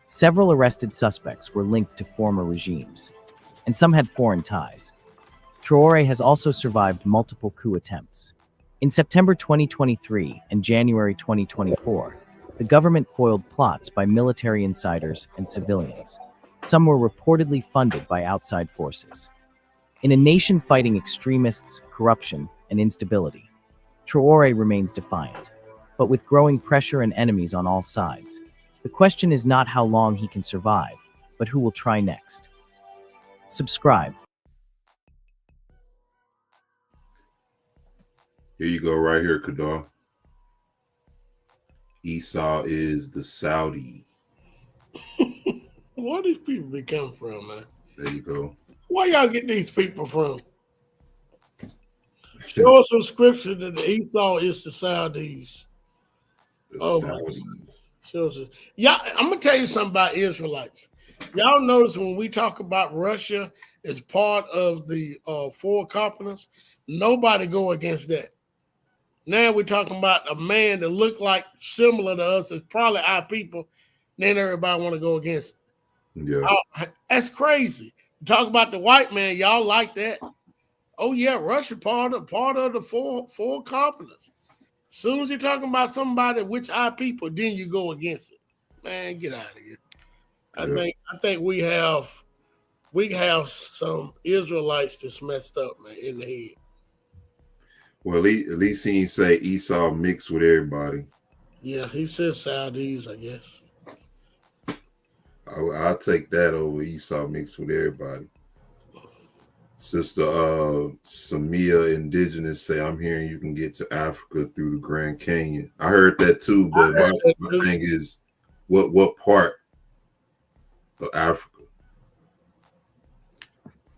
Several arrested suspects were linked to former regimes, and some had foreign ties. Traore has also survived multiple coup attempts. In September 2023 and January 2024, the government foiled plots by military insiders and civilians. Some were reportedly funded by outside forces. In a nation fighting extremists, corruption, and instability, Traore remains defiant. But with growing pressure and enemies on all sides, the question is not how long he can survive, but who will try next. Subscribe. Here you go, right here, Kadar. Esau is the Saudi. Where these people be coming from, man? There you go. Where y'all get these people from? Show us some scripture that the Esau is the Saudis. The Saudis. Saudis. Show us. Yeah, I'm gonna tell you something about Israelites. Y'all notice when we talk about Russia as part of the 4 continents, nobody go against that. Now we're talking about a man that look like similar to us, it's probably our people. Then everybody want to go against it. Yeah. That's crazy. Talk about the white man, y'all like that. Oh yeah, Russia part of the four continents. As soon as you're talking about somebody which our people, then you go against it. Man, get out of here. I think we have some Israelites that's messed up, man, in the head. Well, at least he didn't say Esau mixed with everybody. Yeah, he says Saudis, I guess. I'll take that over Esau mixed with everybody. Sister Samia Indigenous say, I'm hearing you can get to Africa through the Grand Canyon. I heard that too, but my thing is, what part of Africa?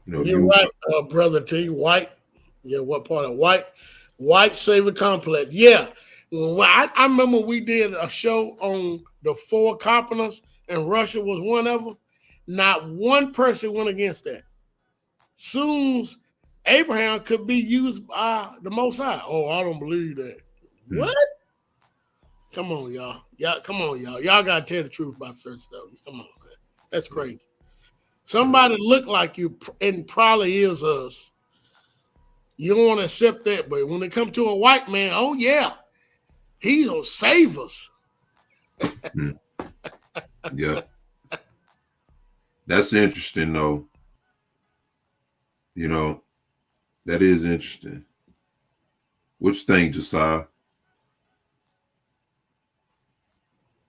You know, you're right, brother T. White. Yeah, what part of white savior complex? Yeah, I remember we did a show on the 4 continents, and Russia was one of them. Not one person went against that. Soon Abraham could be used by the Most High. Oh, I don't believe that. What? Come on, y'all. Come on, y'all. Y'all gotta tell the truth about certain stuff. Come on, man. That's crazy. Somebody look like you and probably is us. You don't want to accept that, but when it comes to a white man, oh yeah, he'll save us. Yeah. That's interesting though. You know, that is interesting. What you think, Josiah?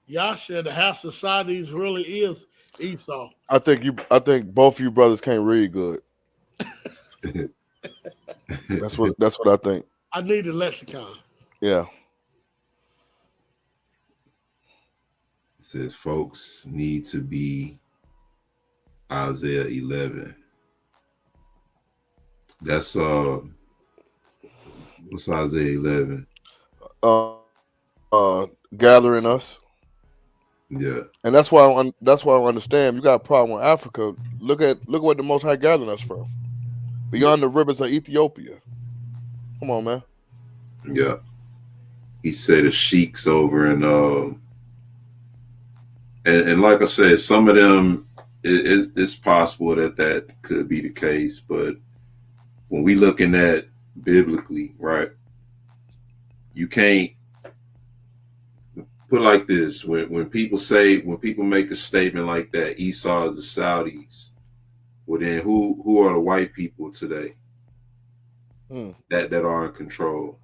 Y'all said the house of Saudis really is Esau. I think both of you brothers can't read good. That's what I think. I need a lexicon. Yeah. It says folks need to be Isaiah 11. That's what's Isaiah 11? Gathering us. Yeah. And that's why I understand. You got a problem with Africa. Look what the Most High gathering us from. Beyond the rivers of Ethiopia. Come on, man. Yeah. He said the sheiks over and like I said, some of them it's possible that could be the case, but when we looking at biblically, right, you can't put it like this: when people make a statement like that, Esau is the Saudis. Well, then who are the white people today that are in control?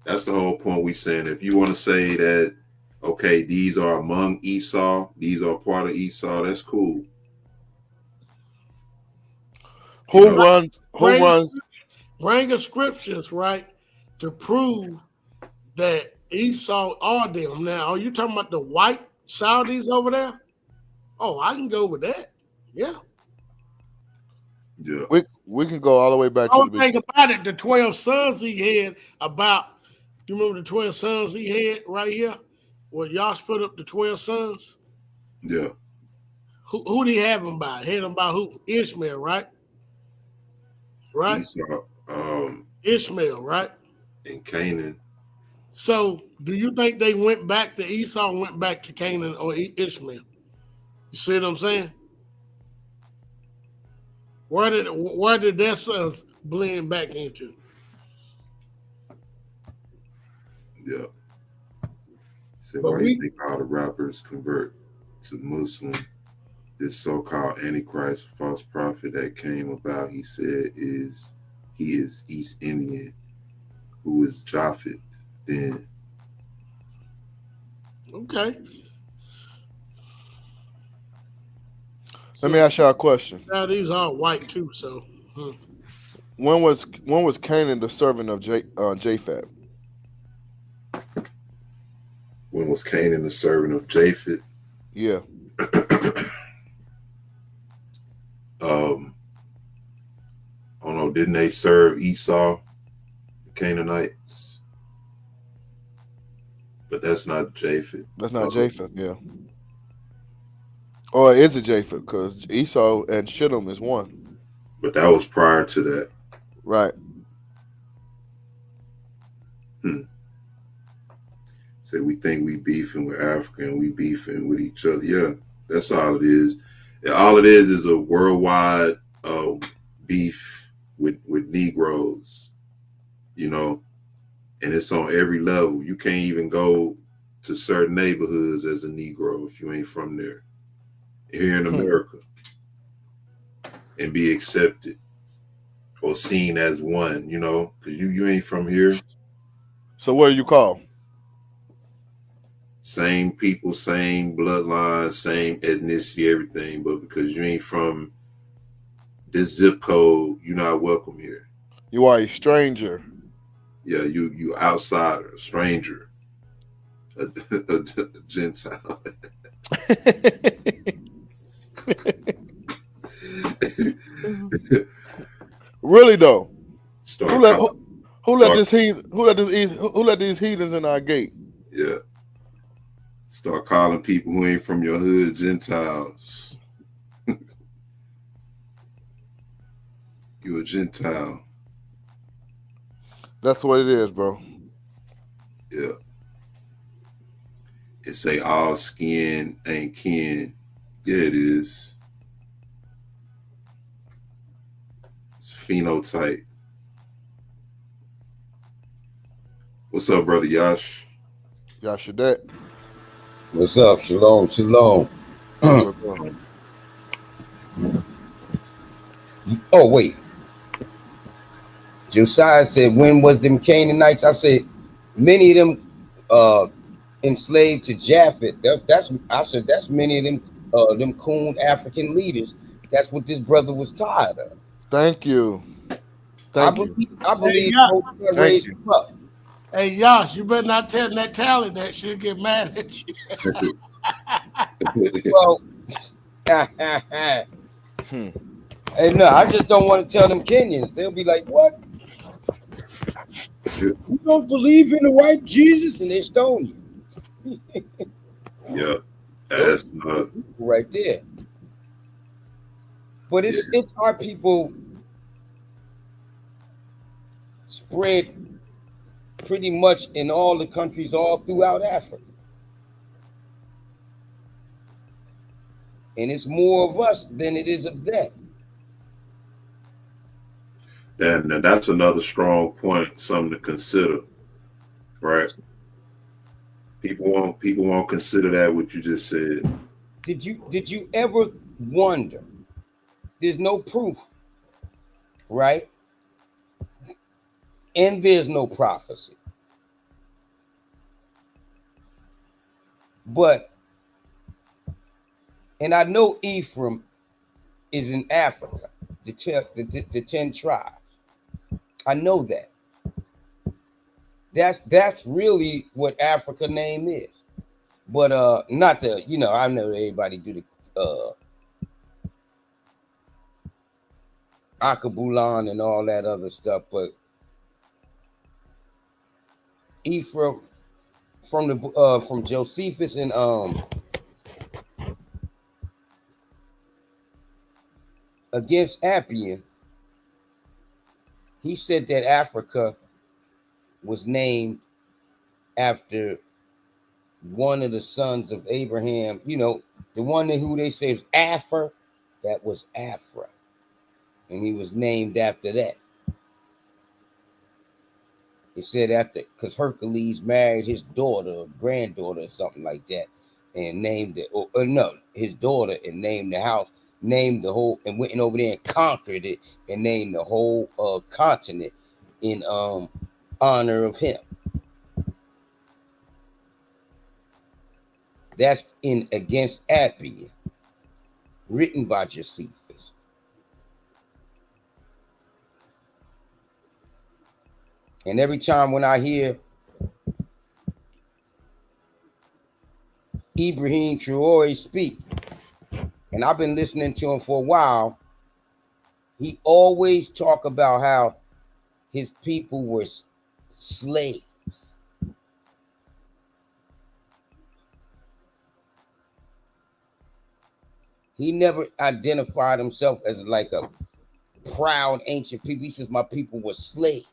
That's the whole point we saying. If you want to say that, okay, these are among Esau, these are part of Esau, that's cool. Who runs? Bring the scriptures, right, to prove that Esau are them. Now, are you talking about the white Saudis over there? Oh, I can go with that. Yeah. Yeah. We can go all the way back to the beginning. About it, the 12 sons he had about, you remember the 12 sons he had right here? Where y'all split up the 12 sons? Yeah. Who did he have them by? Had them by who? Ishmael, right? Right? Esau, Ishmael, right? And Canaan. So, do you think they went back to Esau, went back to Canaan or Ishmael? You see what I'm saying? Where did their sons blend back into? Yeah. So why you think all the rappers convert to Muslim? This so-called Antichrist, false prophet that came about, he said he is East Indian, who is Japhet then. Okay. Let me ask y'all a question. Now these are white too, so. When was Canaan the servant of Japheth? When was Canaan the servant of Japheth? Yeah. I don't know, didn't they serve Esau, the Canaanites? But that's not Japheth. That's not Japheth, yeah. Or is it Japheth? Because Esau and Shittim is one. But that was prior to that. Right. Say we think we beefing with Africa and we beefing with each other. Yeah, that's all it is. All it is a worldwide beef with Negroes, you know, and it's on every level. You can't even go to certain neighborhoods as a Negro if you ain't from there here in America and be accepted or seen as one, you know, because you ain't from here. So what do you call? Same people, same bloodline, same ethnicity, everything, but because you ain't from this zip code, you're not welcome here. You are a stranger. Yeah, you outsider, a stranger, a Gentile. Really though, who let these heathens in our gate? Yeah, start calling people who ain't from your hood Gentiles. You a Gentile. That's what it is, bro. Yeah. It say all skin ain't kin. Yeah, it is. It's phenotype. What's up, brother Yash? Yashadet. What's up? Shalom, shalom. Oh, wait. Josiah said, when was them Canaanites? I said, many of them enslaved to Japhet. I said that's many of them coon African leaders. That's what this brother was tired of. Thank you. I believe Hey, raised him up. Hey, Yash, you better not tell that tally that she'll get mad at you. Well, hey, no, I just don't want to tell them Kenyans. They'll be like, what? You don't believe in the white Jesus? And they stone you. Yeah, that's not right there. But it's our people spread pretty much in all the countries all throughout Africa. And it's more of us than it is of them. And that's another strong point, something to consider, right? People won't consider that what you just said. Did you ever wonder? There's no proof, right? And there's no prophecy. But, and I know Ephraim is in Africa, the 10 tribes. I know that. That's really what Africa name is. But not the, I know everybody do the Akabulan and all that other stuff, but Ephraim from Josephus and against Appian, he said that Africa was named after one of the sons of Abraham, the one who they say is Afar, that was Afra. And he was named after that. It said after, because Hercules married his daughter or granddaughter or something like that, and named it, or no, his daughter, and named the house, named the whole, and went over there and conquered it, and named the whole continent in honor of him. That's in Against Appian, written by Josephus. And every time when I hear Ibrahim Traore speak, and I've been listening to him for a while, he always talk about how his people were slaves. He never identified himself as like a proud ancient people. He says my people were slaves.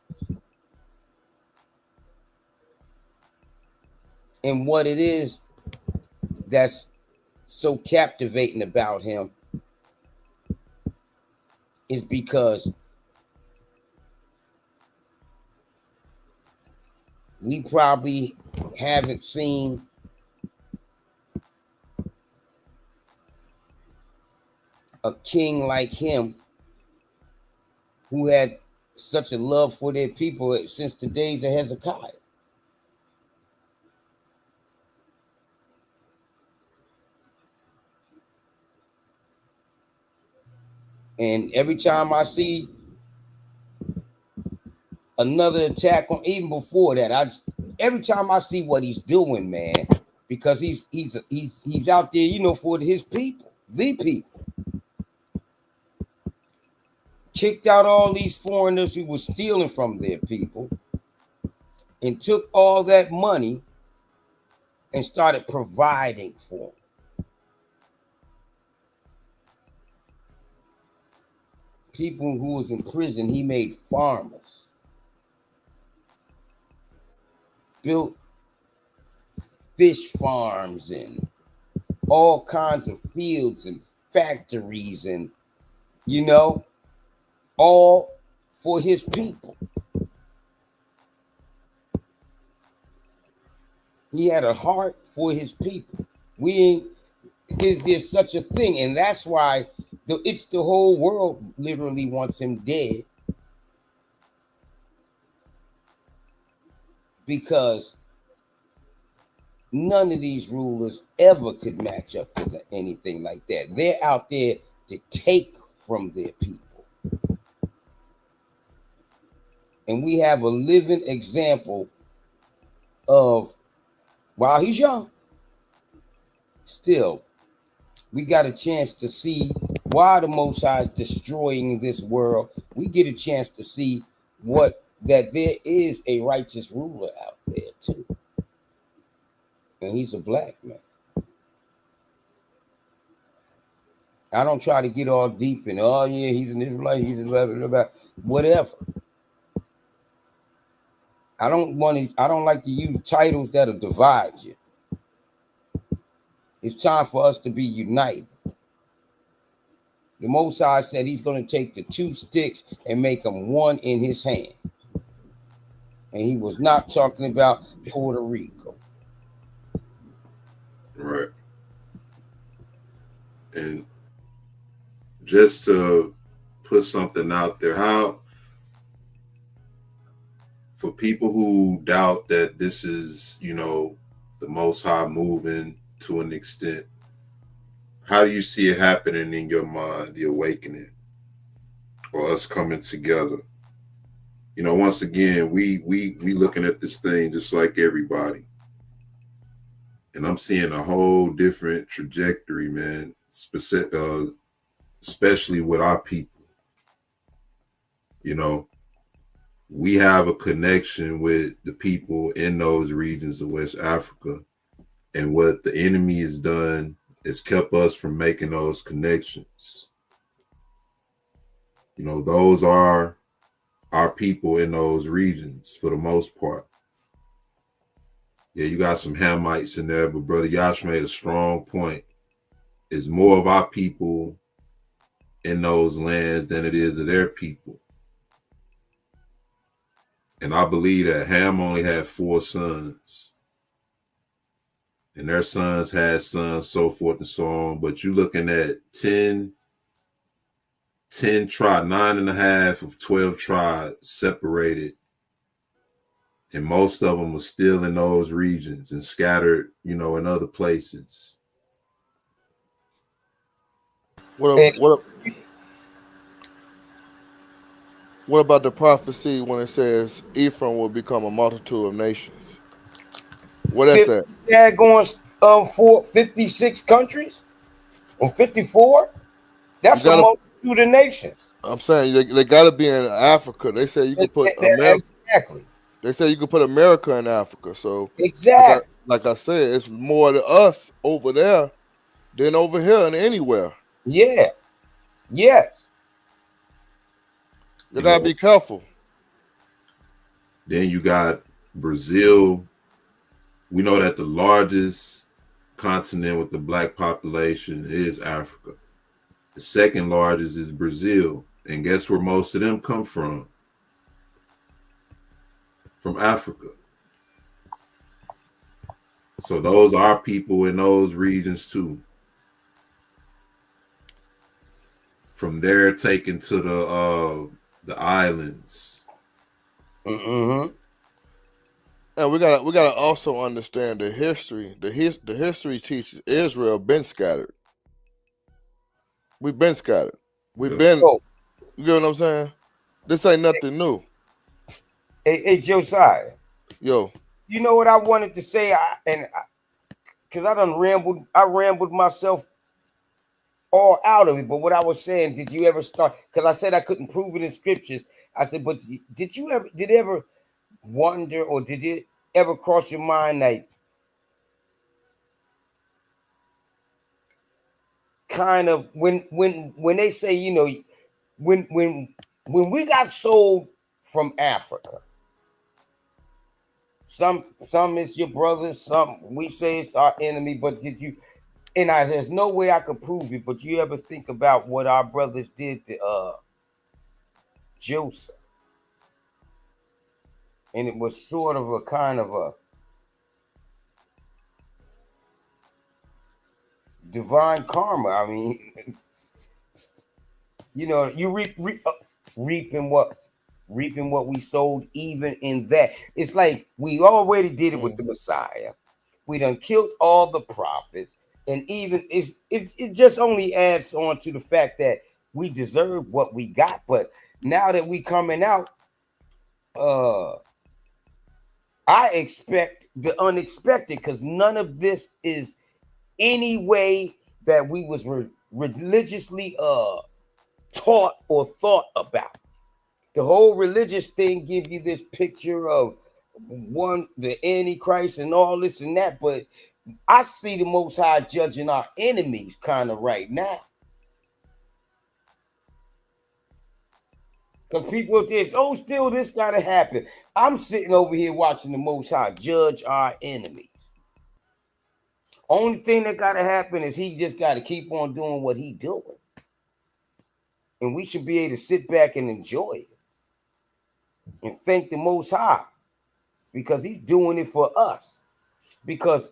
And what it is that's so captivating about him is because we probably haven't seen a king like him who had such a love for their people since the days of Hezekiah. And every time I see another attack on, even before that, every time I see what he's doing, man, because he's out there, for his people, the people. Kicked out all these foreigners who were stealing from their people and took all that money and started providing for them. People who was in prison, he made farmers. Built fish farms and all kinds of fields and factories and, all for his people. He had a heart for his people. There's such a thing, and that's why it's the whole world literally wants him dead, because none of these rulers ever could match up to anything like that. They're out there to take from their people. And we have a living example of, while he's young, still, we got a chance to see why the Most High is destroying this world. We get a chance to see that there is a righteous ruler out there too. And he's a black man. I don't try to get all deep in, oh yeah, he's an Israelite, he's a blah, blah, blah, whatever. I don't like to use titles that'll divide you. It's time for us to be united. The Most High said he's going to take the two sticks and make them one in his hand. And he was not talking about Puerto Rico. Right. And just to put something out there, how for people who doubt that this is, the Most High moving to an extent, how do you see it happening in your mind, the awakening, or us coming together? Once again, we looking at this thing just like everybody. And I'm seeing a whole different trajectory, man, especially with our people. We have a connection with the people in those regions of West Africa. And what the enemy has done is kept us from making those connections. Those are our people in those regions for the most part. Yeah, you got some Hamites in there, but Brother Yash made a strong point. It's more of our people in those lands than it is of their people. And I believe that Ham only had 4 sons. And their sons had sons, so forth and so on. But you're looking at 10 tribes, 9.5 of 12 tribes separated. And most of them are still in those regions and scattered, in other places. What about the prophecy when it says Ephraim will become a multitude of nations? What that's at? Yeah, going for 56 countries or 54. That's a multitude of nations. I'm saying they got to be in Africa. They say you can put America. Exactly. They say you can put America in Africa. So exactly, like I said, it's more to us over there than over here and anywhere. Yeah. Yes. You gotta be careful. Then you got Brazil. We know that the largest continent with the black population is Africa. The second largest is Brazil. And guess where most of them come from? From Africa. So those are people in those regions too. From there, taken to the islands. Mm-hmm. And we gotta also understand the history. The history teaches Israel been scattered. We've been scattered. We've been. You know what I'm saying? This ain't nothing new. Hey, Josiah. Yo. You know what I wanted to say? Because I rambled myself all out of it. But what I was saying, did you ever start? Because I said I couldn't prove it in scriptures. I said, but did you ever wonder, or did it ever cross your mind that kind of when they say, when we got sold from Africa, some is your brother, some we say it's our enemy, but did you, and there's no way I could prove it, but you ever think about what our brothers did to Joseph? And it was sort of a kind of a divine karma. I mean, you reaping what we sowed. Even in that, it's like we already did it with the Messiah. We done killed all the prophets, and even it just only adds on to the fact that we deserve what we got. But now that we coming out, I expect the unexpected, because none of this is any way that we was religiously taught or thought about. The whole religious thing give you this picture of the Antichrist and all this and that, but I see the Most High judging our enemies kind of right now. Because people think, still this gotta happen. I'm sitting over here watching the Most High judge our enemies. Only thing that gotta happen is he just gotta keep on doing what he doing. And we should be able to sit back and enjoy it. And thank the Most High. Because he's doing it for us. Because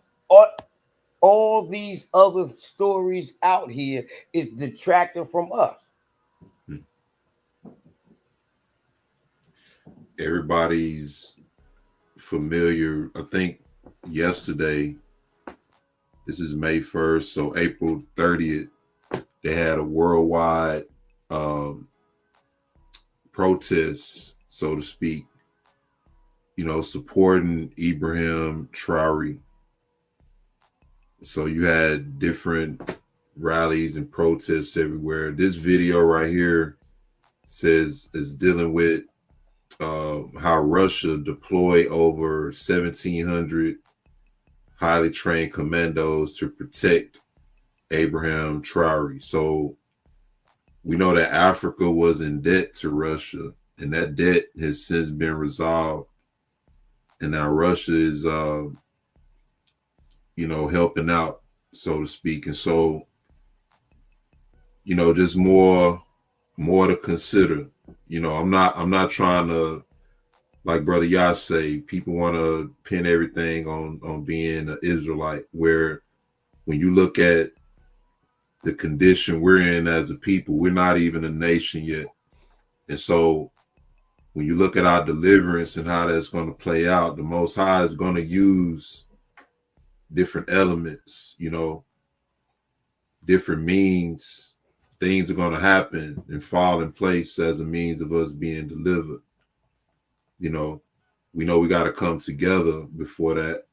All these other stories out here is detracting from us. Everybody's familiar. I think yesterday, this is May 1st, so April 30th, they had a worldwide protest, so to speak, supporting Ibrahim Traore. So you had different rallies and protests everywhere. This video right here is dealing with how Russia deployed over 1,700 highly trained commandos to protect Ibrahim Traore. So we know that Africa was in debt to Russia, and that debt has since been resolved. And now Russia is, helping out, so to speak. And so, just more to consider. I'm not trying to, like Brother Yash say, people want to pin everything on being an Israelite, where when you look at the condition we're in as a people, we're not even a nation yet. And so when you look at our deliverance and how that's going to play out, the Most High is going to use different elements, different means. Things are going to happen and fall in place as a means of us being delivered. We know we got to come together before that.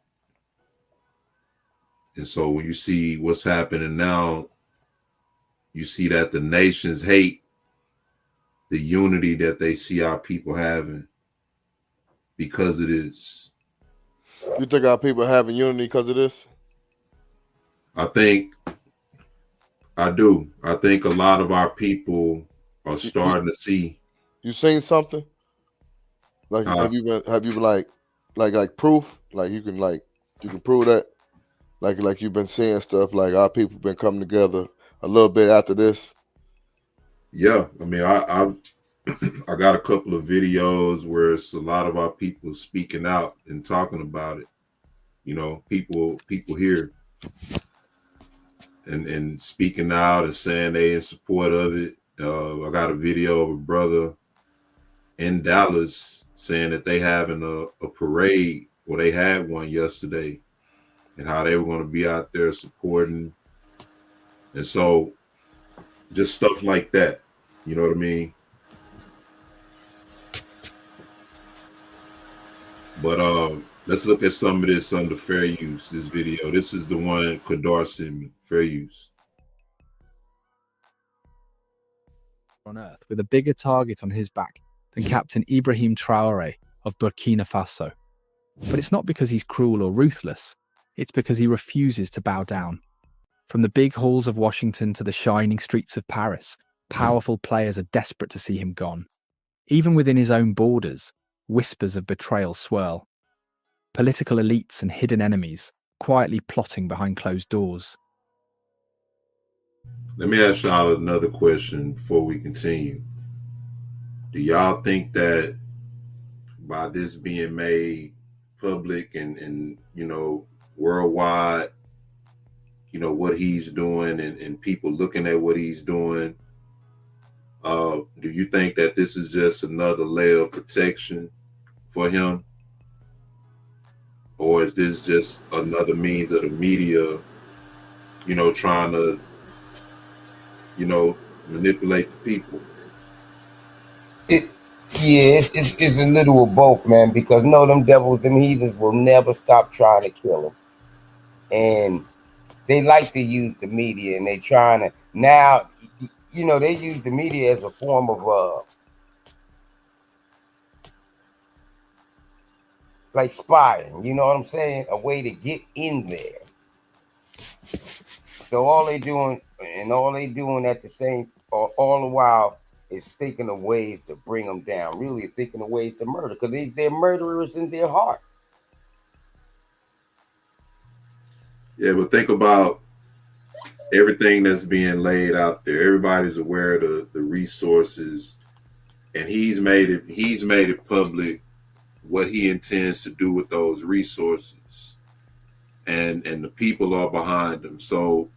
And so when you see what's happening now, you see that the nations hate the unity that they see our people having because of this. You think our people having unity because of this? I do. I think a lot of our people are starting to see. You seen something? Like have you been like proof? Like you can prove that? Like you've been seeing stuff, like our people been coming together a little bit after this? Yeah. I mean, I got a couple of videos where it's a lot of our people speaking out and talking about it. People here and speaking out and saying they in support of it. I got a video of a brother in Dallas saying that they having a parade, or they had one yesterday, and how they were going to be out there supporting. And so just stuff like that, you know what I mean? But let's look at some of this under fair use, this video. This is the one Kadar sent me, fair use. On earth with a bigger target on his back than Captain Ibrahim Traore of Burkina Faso. But it's not because he's cruel or ruthless, it's because he refuses to bow down. From the big halls of Washington to the shining streets of Paris, powerful players are desperate to see him gone. Even within his own borders, whispers of betrayal swirl. Political elites and hidden enemies quietly plotting behind closed doors. Let me ask y'all another question before we continue. Do y'all think that by this being made public and worldwide, what he's doing and people looking at what he's doing, do you think that this is just another layer of protection for him? Or is this just another means of the media, trying to, manipulate the people? It's a little of both, man, because them devils, them heathens will never stop trying to kill him. And they like to use the media, and they trying to, now, they use the media as a form of, like spying, you know what I'm saying? A way to get in there. So all they doing at the same, all the while, is thinking of ways to bring them down. Really thinking of ways to murder, because they're murderers in their heart. Yeah, but think about everything that's being laid out there. Everybody's aware of the resources, and he's made it public what he intends to do with those resources. and the people are behind them. So,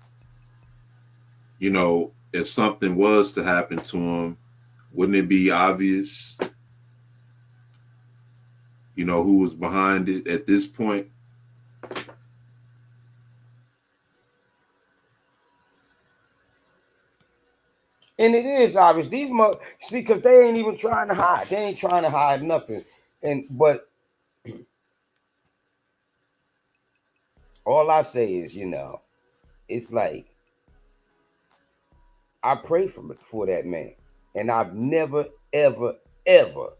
you know, if something was to happen to him, wouldn't it be obvious, you know, who was behind it at this point? And it is obvious. These see, because they ain't even trying to hide. They ain't trying to hide nothing. But all I say is, you know, it's like I pray for that man, and I've never, ever, ever,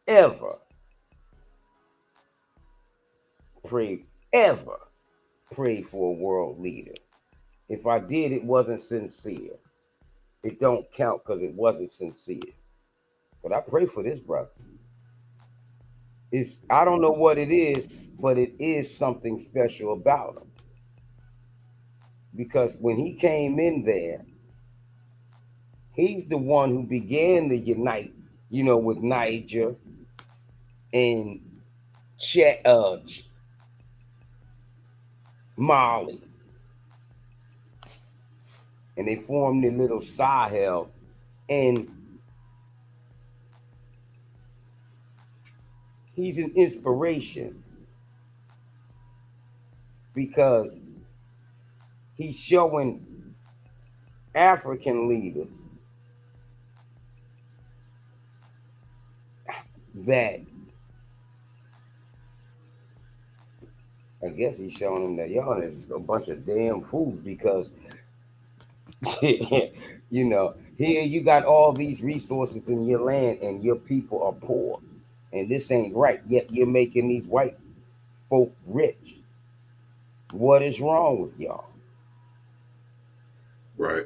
ever prayed for a world leader. If I did, it wasn't sincere. It don't count because it wasn't sincere. But I pray for this brother. I don't know what it is, but it is something special about him. Because when he came in there, he's the one who began the unite, you know, with Niger and Mali. And they formed the little Sahel. And he's an inspiration because he's showing African leaders that, I guess he's showing them that y'all is a bunch of damn fools because, you know, here you got all these resources in your land and your people are poor. And this ain't right. Yet you're making these white folk rich. What is wrong with y'all? Right.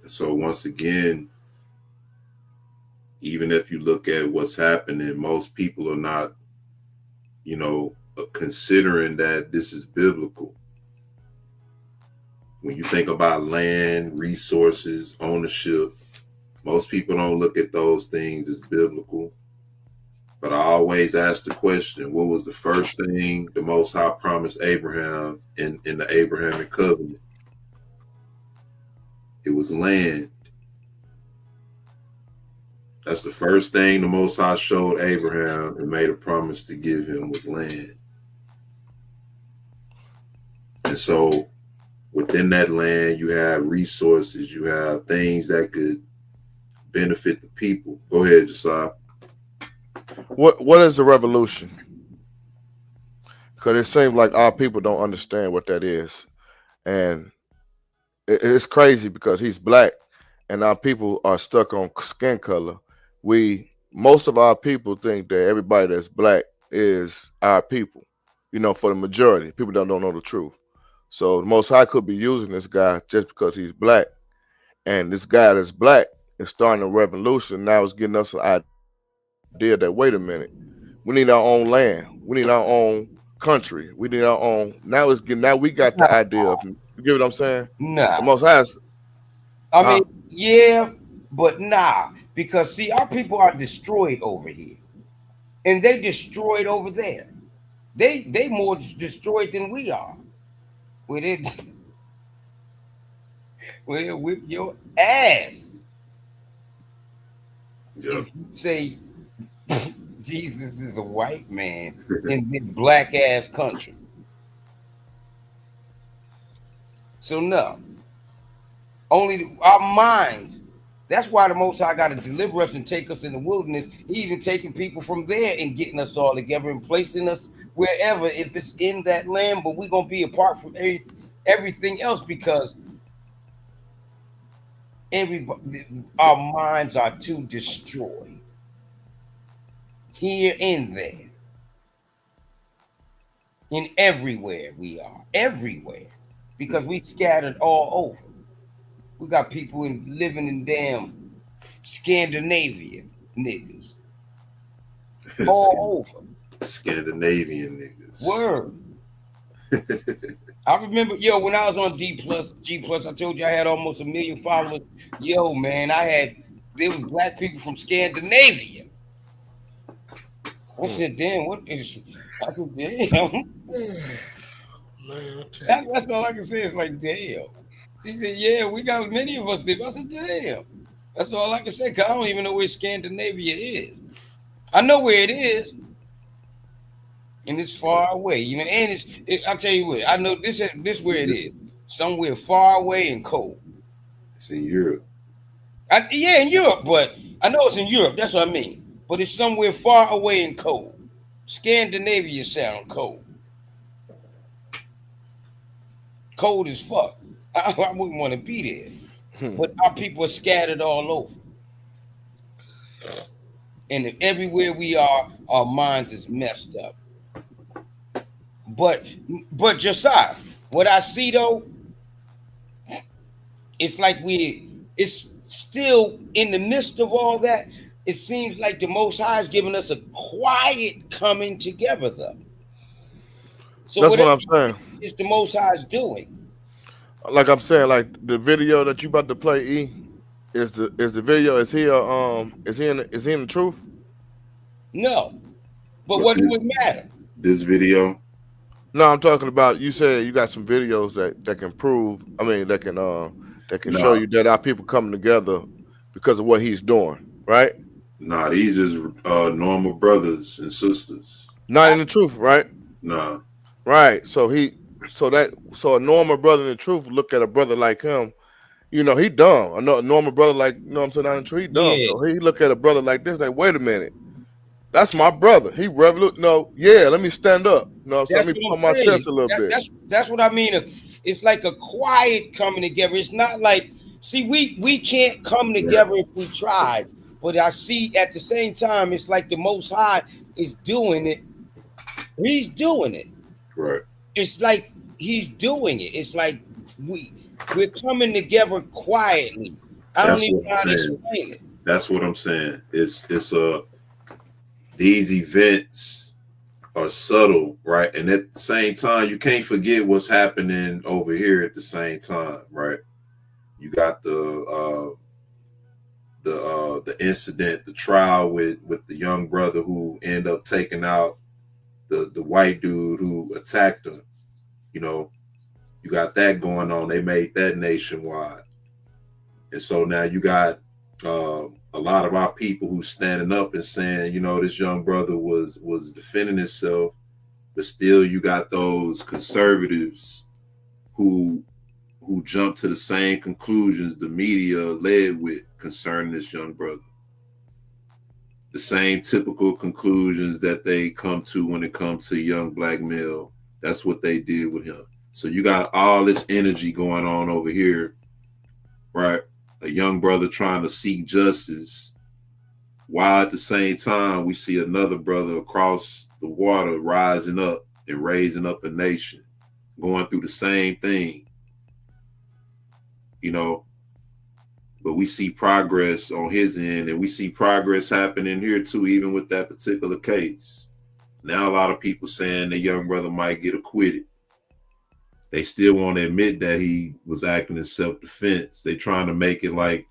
So once again, even if you look at what's happening, most people are not, you know, considering that this is biblical. When you think about land, resources, ownership, most people don't look at those things as biblical. But I always ask the question, what was the first thing the Most High promised Abraham in the Abrahamic covenant? It was land. That's the first thing the Most High showed Abraham and made a promise to give him was land. And so within that land, you have resources, you have things that could benefit the people. Go ahead, Josiah. What is the revolution? Because it seems like our people don't understand what that is. And it's crazy because he's black and our people are stuck on skin color. Most of our people think that everybody that's black is our people, you know, for the majority. People don't know the truth. So the Most High could be using this guy just because he's black. And this guy that's black is starting a revolution. Now it's getting us an idea that, wait a minute, we need our own land. We need our own country. We need our own. Now we got the idea of, you get what I'm saying? Nah. The Most High. I mean, yeah, but nah. Because see, our people are destroyed over here. And they destroyed over there. They more destroyed than we are. With it whip your ass. Yep. If you say Jesus is a white man in this black ass country. So no. Only our minds. That's why the Most High got to deliver us and take us in the wilderness. He even taking people from there and getting us all together and placing us wherever, if it's in that land, but we're going to be apart from everything else because our minds are too destroyed. Here and there. In everywhere we are. Everywhere. Because we scattered all over. We got people living in damn Scandinavian niggas. All over. Scandinavian niggas. Word. I remember, when I was on G plus, I told you I had almost 1 million followers. Man, there was black people from Scandinavia I said, damn, what is? I said, damn. Man, I tell you. That's all I can say. It's like, damn. She said, yeah, we got many of us live. I said, damn. That's all I can say. Cause I don't even know where Scandinavia is. I know where it is, and it's far away. You know, and I'll tell you what. I know this where it is. Somewhere far away and cold. It's in Europe. Yeah, in Europe, but I know it's in Europe. That's what I mean. But it's somewhere far away and cold. Scandinavia sound cold. Cold as fuck. I wouldn't want to be there. But our people are scattered all over. And everywhere we are, our minds is messed up. But Josiah, what I see though, it's like it's still in the midst of all that. It seems like the Most High is giving us a quiet coming together, though. So That's what I'm saying. It's the Most High is doing. Like I'm saying, like the video that you about to play, E, is the video. Is he in the truth? No, but what does it matter? This video. No, I'm talking about. You said you got some videos that can prove. I mean, that can show you that our people coming together because of what he's doing, right? Nah, these is normal brothers and sisters. Not in the truth, right? Nah. Right. So a normal brother in the truth look at a brother like him. You know, he dumb. A normal brother like, you know what I'm saying, not in the truth, he dumb. Yeah. So he look at a brother like this, like, wait a minute. That's my brother. He let me stand up. No, so let me pump my chest a little bit. That's what I mean. It's like a quiet coming together. It's not like, see, we can't come together if we try. But I see at the same time, it's like the Most High is doing it. He's doing it. Right. It's like he's doing it. It's like we're coming together quietly. I don't even know how to explain it. That's what I'm saying. It's these events are subtle, right? And at the same time, you can't forget what's happening over here at the same time, right? You got the incident, the trial with the young brother who ended up taking out the white dude who attacked him. You know, you got that going on. They made that nationwide. And so now you got a lot of our people who standing up and saying, you know, this young brother was defending himself, but still you got those conservatives who jump to the same conclusions the media led with concerning this young brother. The same typical conclusions that they come to when it comes to a young black male. That's what they did with him. So you got all this energy going on over here, right? A young brother trying to seek justice, while at the same time we see another brother across the water rising up and raising up a nation, going through the same thing, you know. But we see progress on his end, and we see progress happening here too, even with that particular case. Now a lot of people saying the young brother might get acquitted. They still won't admit that he was acting in self-defense. They trying to make it like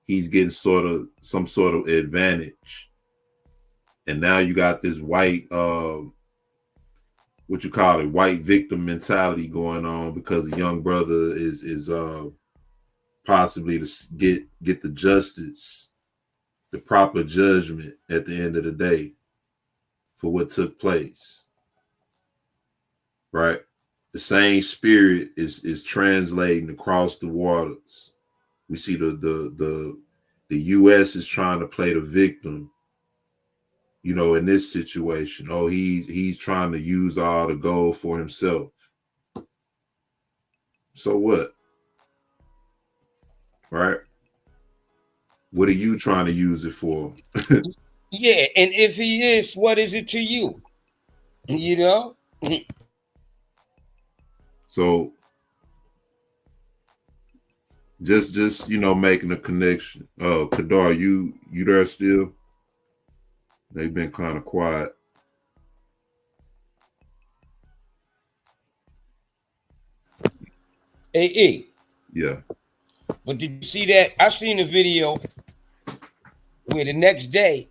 he's getting some sort of advantage. And now you got this white, white victim mentality going on because the young brother is possibly to get the justice, the proper judgment at the end of the day for what took place. Right? The same spirit is translating across the waters. We see the U.S. is trying to play the victim, you know, in this situation. Oh, he's trying to use all the gold for himself. So what? Right? What are you trying to use it for? Yeah, and if he is, what is it to you? You know? So just you know, making a connection. Kadar, you there still? They've been kind of quiet. Hey. Yeah. But did you see that? I seen a video where the next day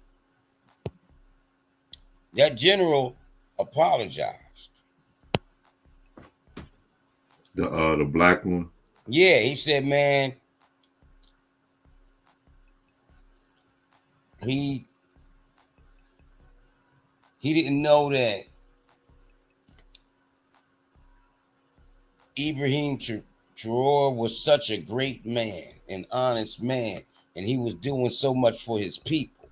That general apologized. The black one. Yeah, he said, man, he didn't know that Ibrahim Traore was such a great man, an honest man, and he was doing so much for his people.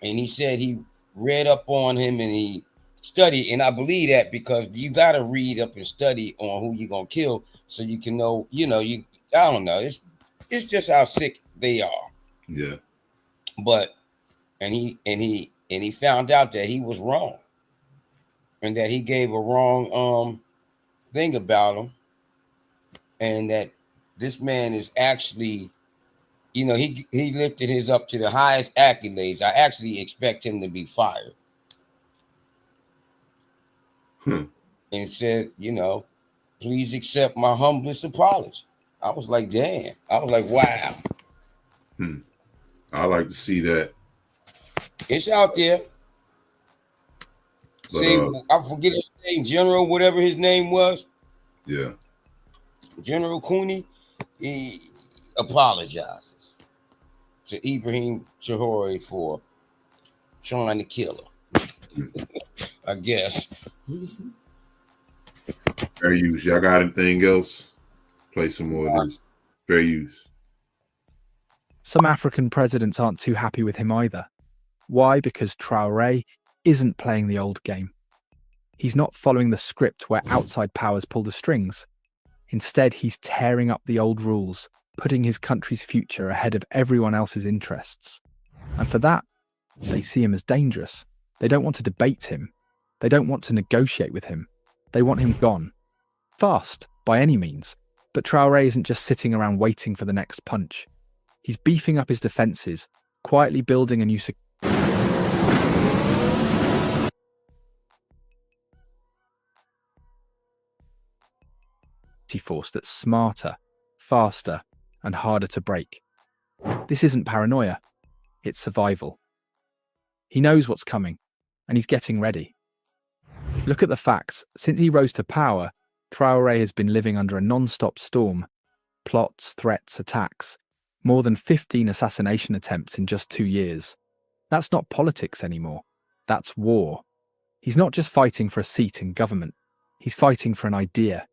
And he said he read up on him and he studied, and I believe that because you got to read up and study on who you're gonna kill so you can know. I don't know. It's just how sick they are. Yeah. But and he found out that he was wrong, and that he gave a wrong thing about him, and that this man is actually, he lifted his up to the highest accolades. I actually expect him to be fired. And said, please accept my humblest apology. I was like, damn. I was like, wow. I like to see that. It's out there. But, See, I forget his name, General, whatever his name was. Yeah. General Cooney, he apologizes to Ibrahim Traore for trying to kill him. I guess. Fair use. Y'all got anything else? Play some more of this. Fair use. Some African presidents aren't too happy with him either. Why? Because Traore isn't playing the old game. He's not following the script where outside powers pull the strings. Instead, he's tearing up the old rules, putting his country's future ahead of everyone else's interests. And for that, they see him as dangerous. They don't want to debate him. They don't want to negotiate with him. They want him gone. Fast, by any means. But Traore isn't just sitting around waiting for the next punch. He's beefing up his defences, quietly building a new force that's smarter, faster, and harder to break. This isn't paranoia, it's survival. He knows what's coming, and he's getting ready. Look at the facts. Since he rose to power, Traore has been living under a non-stop storm. Plots, threats, attacks. More than 15 assassination attempts in just 2 years. That's not politics anymore. That's war. He's not just fighting for a seat in government. He's fighting for an idea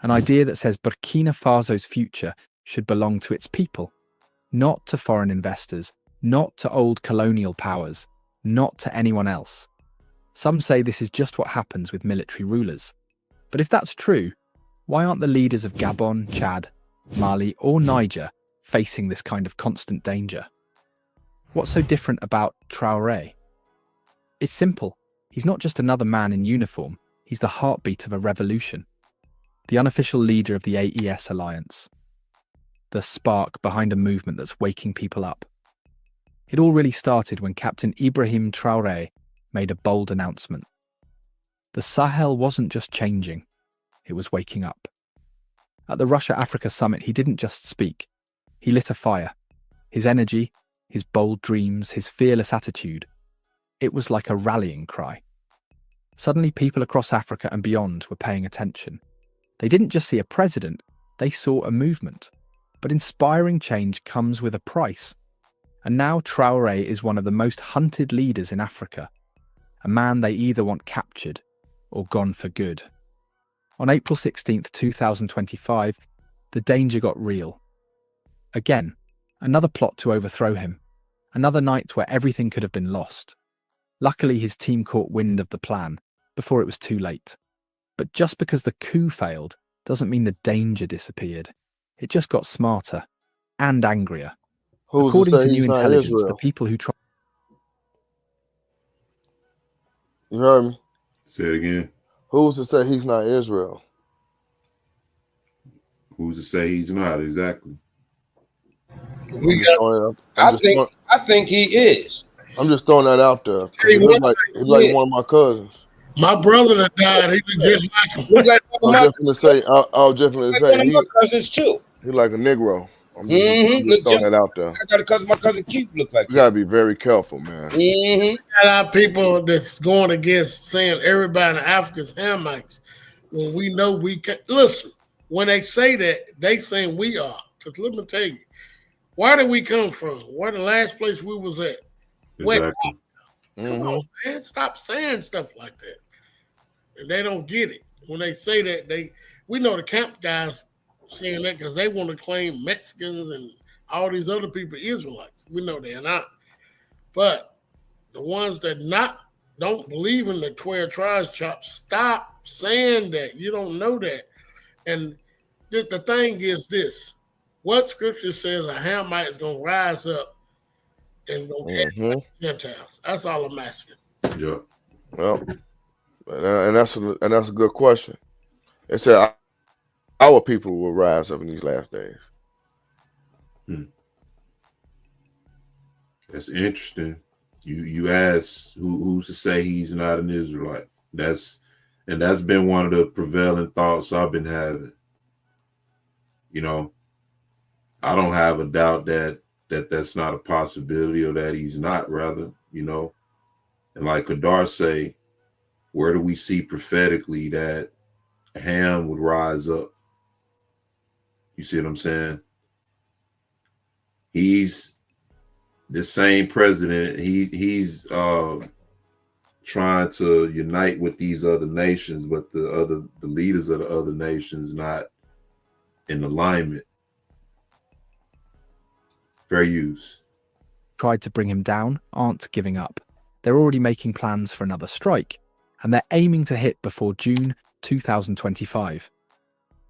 that says Burkina Faso's future should belong to its people, not to foreign investors, not to old colonial powers, not to anyone else. Some say this is just what happens with military rulers. But if that's true, why aren't the leaders of Gabon, Chad, Mali, or Niger facing this kind of constant danger? What's so different about Traore? It's simple. He's not just another man in uniform. He's the heartbeat of a revolution. The unofficial leader of the AES alliance. The spark behind a movement that's waking people up. It all really started when Captain Ibrahim Traore made a bold announcement. The Sahel wasn't just changing, it was waking up. At the Russia-Africa summit, he didn't just speak. He lit a fire. His energy, his bold dreams, his fearless attitude. It was like a rallying cry. Suddenly, people across Africa and beyond were paying attention. They didn't just see a president, they saw a movement. But inspiring change comes with a price. And now Traore is one of the most hunted leaders in Africa. A man they either want captured or gone for good. On April 16th, 2025, the danger got real. Again, another plot to overthrow him. Another night where everything could have been lost. Luckily, his team caught wind of the plan before it was too late. But just because the coup failed doesn't mean the danger disappeared. It just got smarter and angrier. According to new intelligence, the people who tried... You heard me? Say it again. Who's to say he's not Israel? Who's to say he's not? Exactly. I think he is. I'm just throwing that out there. He's like one of my cousins. My brother that died, he was just like him. I was definitely say my cousins too. He's like a Negro. I'm just throwing that out there. I got a cousin. My cousin Keith look like You gotta be very careful, man. Got our people that's going against saying everybody in Africa is Hamites when we know we can. Listen, when they say that, they saying we are. Because let me tell you, where did we come from? Where the last place we was at? Exactly. Come on, man. Stop saying stuff like that. And they don't get it. When they say that, we know the camp guys saying that because they want to claim Mexicans and all these other people Israelites. We know they're not. But the ones that don't believe in the 12 tribes chop, stop saying that. You don't know that. And the thing is this. What scripture says a Hamite is going to rise up and go cast Gentiles? That's all I'm asking. Yeah. Well, and that's a good question. It said our people will rise up in these last days. That's interesting. You ask who's to say he's not an Israelite. That's been one of the prevailing thoughts I've been having. You know, I don't have a doubt that that's not a possibility, or that he's not, rather, you know. And like Kadar say, where do we see prophetically that Ham would rise up? You see what I'm saying? He's the same president. He's trying to unite with these other nations, but the leaders of the other nations not in alignment. Fair use. Tried to bring him down aren't giving up. They're already making plans for another strike, and they're aiming to hit before June 2025.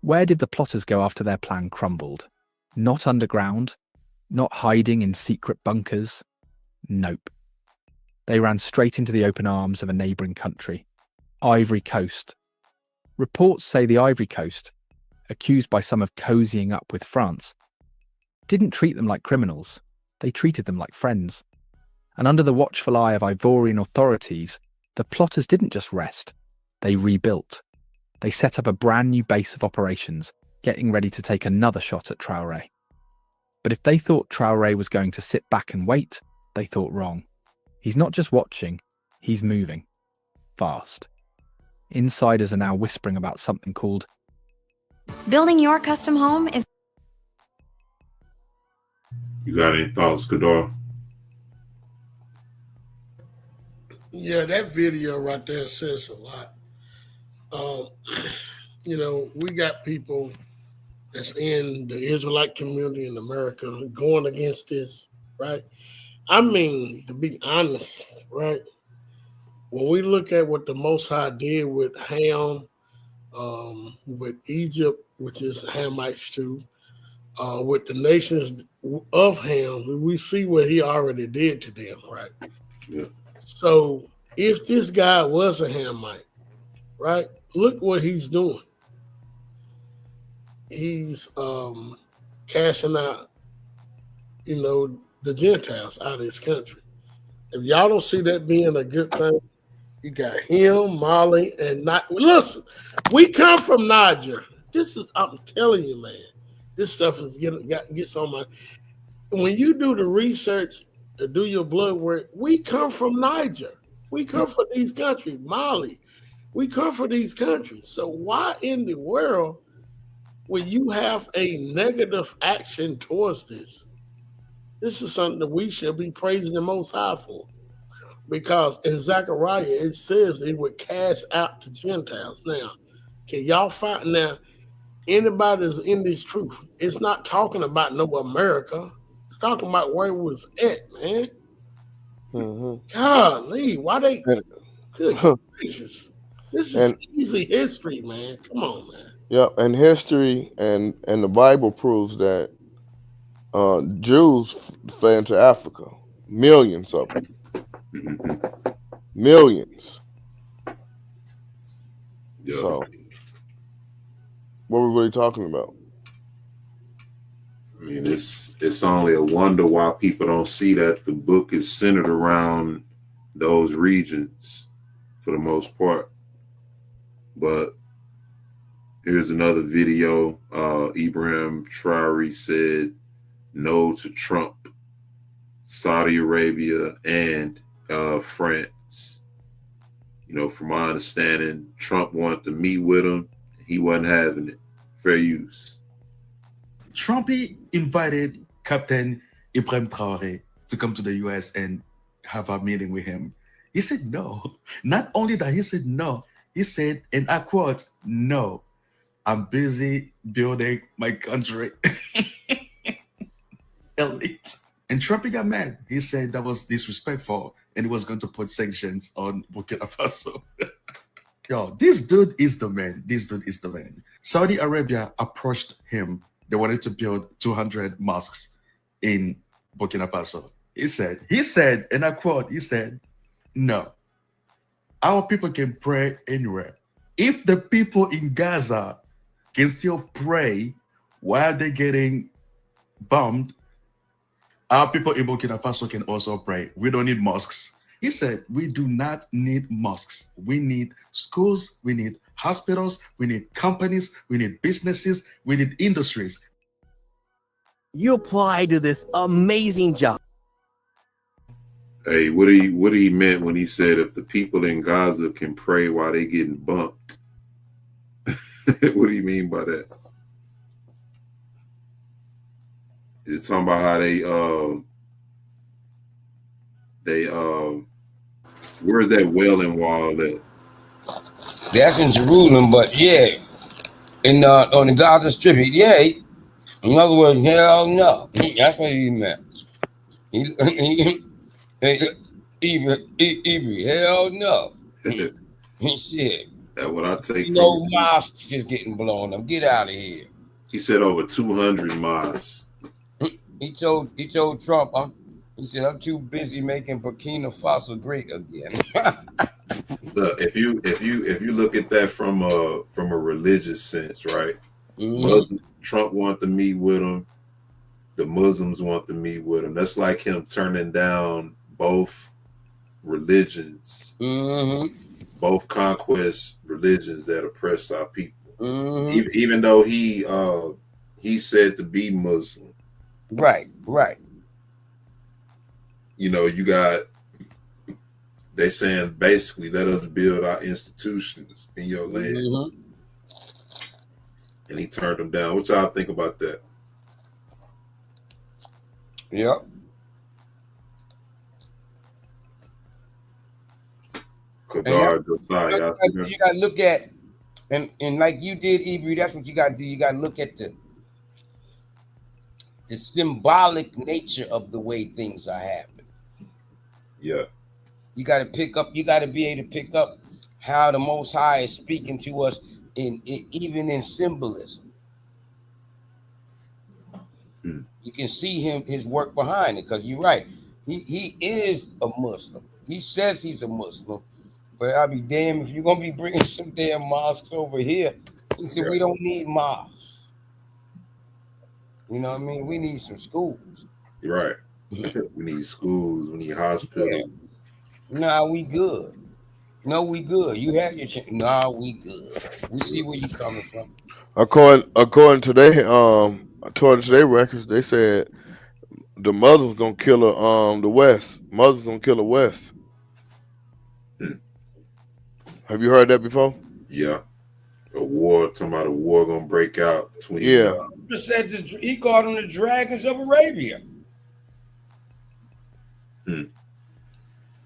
Where did the plotters go after their plan crumbled? Not underground, not hiding in secret bunkers. Nope. They ran straight into the open arms of a neighbouring country, Ivory Coast. Reports say the Ivory Coast, accused by some of cozying up with France, didn't treat them like criminals. They treated them like friends. And under the watchful eye of Ivorian authorities, the plotters didn't just rest. They rebuilt. They set up a brand new base of operations, getting ready to take another shot at Traore. But if they thought Traore was going to sit back and wait, they thought wrong. He's not just watching, he's moving. Fast. Insiders are now whispering about something called building your custom home is. You got any thoughts, Kadar? Yeah, that video right there says a lot. You know, we got people that's in the Israelite community in America going against this, right? I mean, to be honest, right? When we look at what the Most High did with Ham, with Egypt, which is Hamites too, with the nations of Ham, we see what he already did to them, right? Yeah. So if this guy was a Hamite, right, look what he's doing. He's casting out, you know, the Gentiles out of his country. If y'all don't see that being a good thing, you got him, Molly, and not. Listen, we come from Niger. This is, I'm telling you, man, this stuff is gets on my. When you do the research to do your blood work, we come from Niger. We come from these countries, Mali. We come from these countries. So why in the world would you have a negative action towards this? This is something that we should be praising the Most High for. Because in Zechariah, it says they would cast out the Gentiles. Now, can y'all find now anybody that's in this truth? It's not talking about no America. It's talking about where it was at, man. Golly, why they good gracious. This is easy history, man. Come on, man. Yeah, and history and the Bible proves that Jews fled into Africa. Millions of them. Millions. Yeah. So, what were we really talking about? I mean, it's only a wonder why people don't see that the book is centered around those regions for the most part. But here's another video. Ibrahim Traore said no to Trump, Saudi Arabia, and France. You know, from my understanding, Trump wanted to meet with him. He wasn't having it. Fair use. Trump invited Captain Ibrahim Traore to come to the US and have a meeting with him. He said no. Not only that, he said no. He said, and I quote, "No, I'm busy building my country." Elite. And Trump got mad. He said that was disrespectful and he was going to put sanctions on Burkina Faso. Yo, this dude is the man. This dude is the man. Saudi Arabia approached him. They wanted to build 200 mosques in Burkina Faso. He said, and I quote, he said, "No, our people can pray anywhere. If the people in Gaza can still pray while they're getting bombed, our people in Burkina Faso can also pray. We don't need mosques." He said, "We do not need mosques. We need schools, we need hospitals, we need companies, we need businesses, we need industries." You apply to this amazing job. Hey, what he meant when he said if the people in Gaza can pray while they getting bumped? What do you mean by that? It's talking about how they where's that Wailing Wall at? That's in Jerusalem, but yeah, in on the Gaza Strip, yeah. In other words, hell no. That's what he meant. Hell no. Shit. That's what I take no from mosques just getting blown up. Get out of here. He said over 200 mosques. He told Trump, he said, "I'm too busy making Burkina Faso great again." Look, if you look at that from a religious sense, right? Trump wanted to meet with him. The Muslims want to meet with him. That's like him turning down both religions, both conquest religions that oppress our people. Even though he said to be Muslim. Right. You know, you got they saying basically let us build our institutions in your land. And he turned them down. What y'all think about that? Yep. You got to look at, and like you did, Ibrahim, that's what you got to do. You got to look at the symbolic nature of the way things are happening. Yeah. You got to pick up. You got to be able to pick up how the Most High is speaking to us even in symbolism. You can see his work behind it, because you're right. He is a Muslim. He says he's a Muslim, but I'll be damned if you're gonna be bringing some damn mosques over here. He said we don't need mosques. You know what I mean? We need some schools. You're right. We need schools. We need hospitals. Yeah. Nah, we good. No, we good. You have your chance. Nah, we good. We see where you coming from. According to their records, they said the Muslims gonna kill the West. Muslims gonna kill the West. Have you heard that before? Yeah. Talking about a war gonna break out between. Yeah. He called them the dragons of Arabia.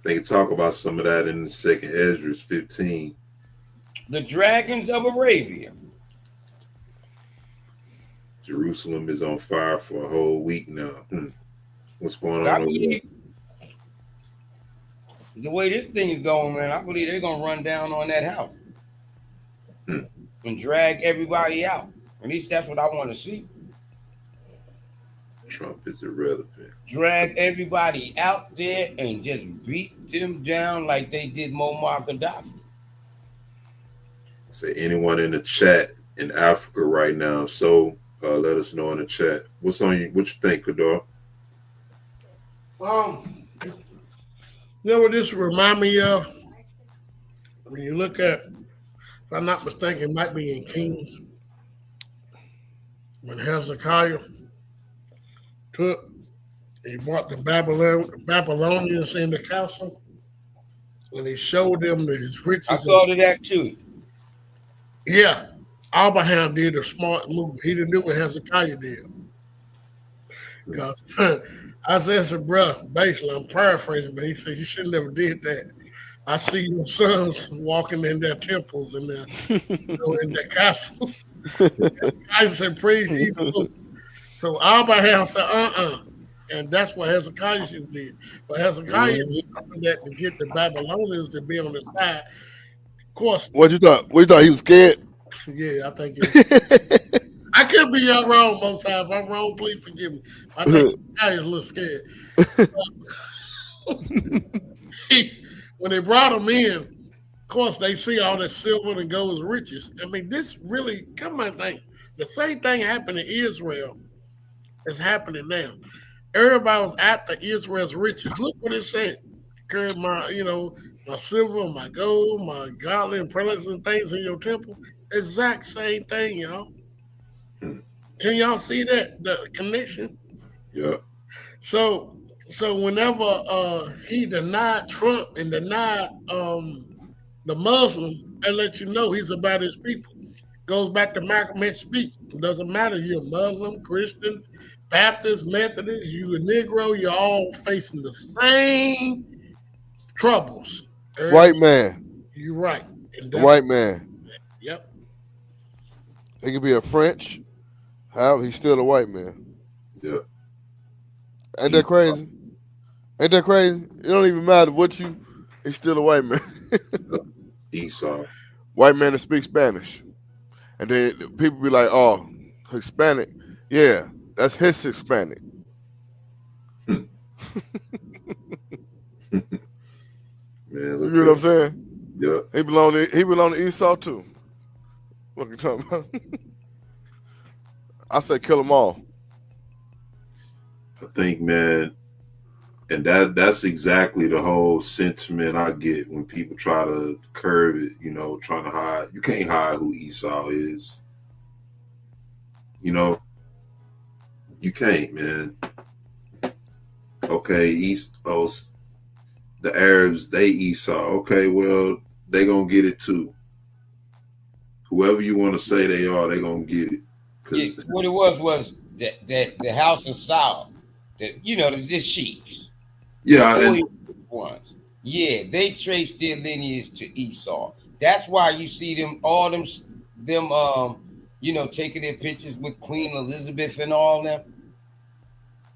They can talk about some of that in the second Ezra 15. The dragons of Arabia. Jerusalem is on fire for a whole week now. What's going on over there? The way this thing is going, man, I believe they're gonna run down on that house and drag everybody out. At least that's what I want to see. Trump is irrelevant. Drag everybody out there and just beat them down like they did Muammar Gaddafi. Say anyone in the chat in Africa right now, so let us know in the chat. What's on you? What you think, Kadar? You know what this remind me of? When you look at, if I'm not mistaken, it might be in Kings, when Hezekiah he brought the Babylonians in the castle, and he showed them his riches. I thought of that too. Yeah, Abraham did a smart move. He didn't do what Hezekiah did. Because Isaiah said, bro, basically, I'm paraphrasing, but he said, you should never did that. I see your sons walking in their temples and their, in their castles. I said, praise ye the Lord. So Abraham said, and that's what Hezekiah should have did. But Hezekiah did that to get the Babylonians to be on the side. Of course. What you thought? What you thought he was scared? Yeah, I think it. I could be wrong most times. If I'm wrong, please forgive me. I think Hezekiah is a little scared. When they brought him in, of course, they see all that silver and gold riches. I mean, this really, come on, think. The same thing happened in Israel is happening now. Everybody was after Israel's riches. Look what it said. Carry my, my silver, my gold, my godly and prelates and things in your temple. Exact same thing, y'all. Can y'all see that the connection? Yeah. So whenever he denied Trump and denied the Muslim, they let you know he's about his people. Goes back to Malcolm X speech. It doesn't matter you're Muslim, Christian, Baptist, Methodist, you a Negro, you're all facing the same troubles. White man. You're right. The white man. Yep. He could be a French. However, he's still a white man. Yeah. Ain't that crazy? Ain't that crazy? It don't even matter what he's still a white man. Esau. White man that speaks Spanish. And then people be like, oh, Hispanic. Yeah, that's his Hispanic. Man, you know what I'm saying? Yeah. He belong to Esau too. What are you talking about? I say kill them all. I think, man, and that's exactly the whole sentiment I get when people try to curve it, trying to hide. You can't hide who Esau is. You can't, man. Okay, the Arabs, they Esau. Okay, well, they gonna get it too. Whoever you want to say they are, they gonna get it. Yes, what it was that the House of Saul, the sheiks. Yeah, ones. Yeah, they traced their lineage to Esau. That's why you see them taking their pictures with Queen Elizabeth and all them.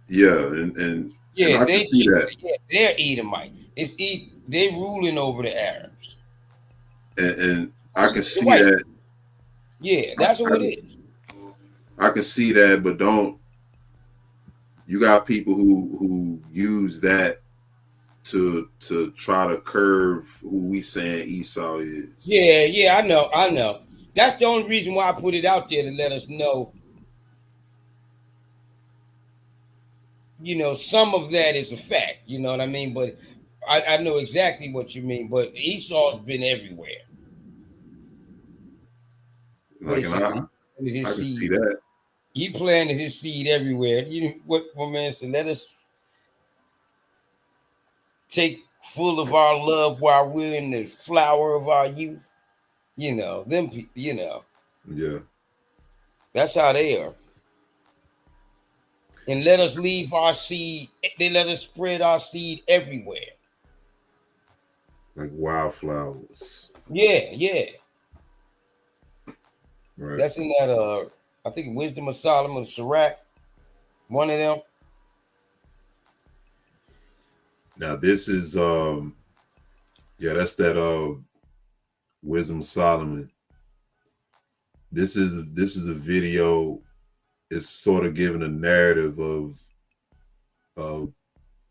Yeah, and yeah, they're Edomite. They ruling over the Arabs. And I can see that. Yeah, that's what it is. I can see that, but you got people who use that to try to curve who we saying Esau is. Yeah, I know. That's the only reason why I put it out there, to let us know. Some of that is a fact. You know what I mean? But I know exactly what you mean. But Esau's been everywhere. Like, I can see that. He planted his seed everywhere. What my man said, let us take full of our love while we're in the flower of our youth. Them people, Yeah. That's how they are. And let us leave our seed. They let us spread our seed everywhere. Like wildflowers. Yeah. Right. That's in that I think Wisdom of Solomon, Sirach, one of them. Now this is that's that Wisdom of Solomon. This is a video. It's sort of giving a narrative of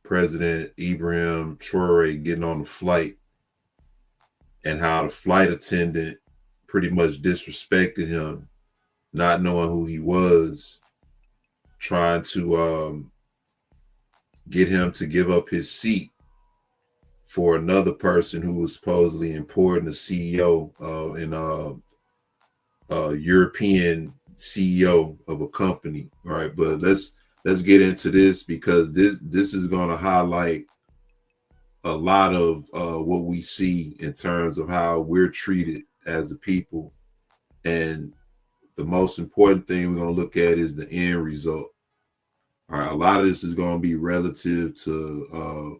President Ibrahim Traore getting on the flight and how the flight attendant pretty much disrespected him, not knowing who he was, trying to get him to give up his seat for another person who was supposedly important, a CEO and European CEO of a company. All right, but let's let's get into this, because this is going to highlight a lot of what we see in terms of how we're treated as a people. And the most important thing we're going to look at is the end result. All right, a lot of this is going to be relative to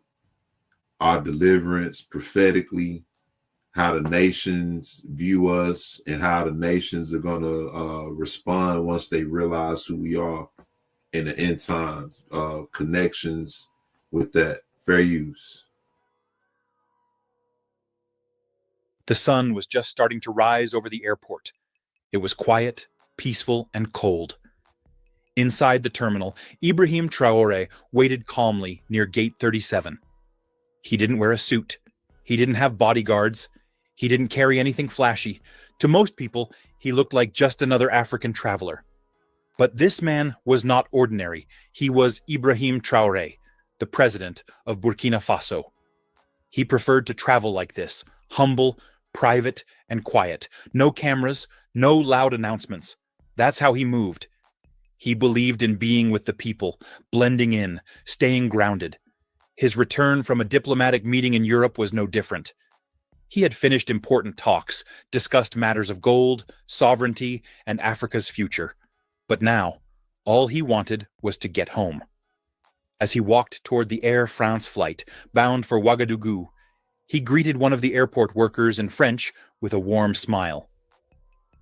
our deliverance prophetically, how the nations view us, and how the nations are going to respond once they realize who we are in the end times. Connections with that. Fair use. The sun was just starting to rise over the airport. It was quiet, peaceful, and cold. Inside the terminal, Ibrahim Traore waited calmly near gate 37. He didn't wear a suit. He didn't have bodyguards. He didn't carry anything flashy. To most people, he looked like just another African traveler. But this man was not ordinary. He was Ibrahim Traore, the president of Burkina Faso. He preferred to travel like this, humble, private, and quiet. No cameras, no loud announcements. That's how he moved. He believed in being with the people, blending in, staying grounded. His return from a diplomatic meeting in Europe was no different. He had finished important talks, discussed matters of gold, sovereignty, and Africa's future. But now, all he wanted was to get home. As he walked toward the Air France flight, bound for Ouagadougou, he greeted one of the airport workers in French with a warm smile.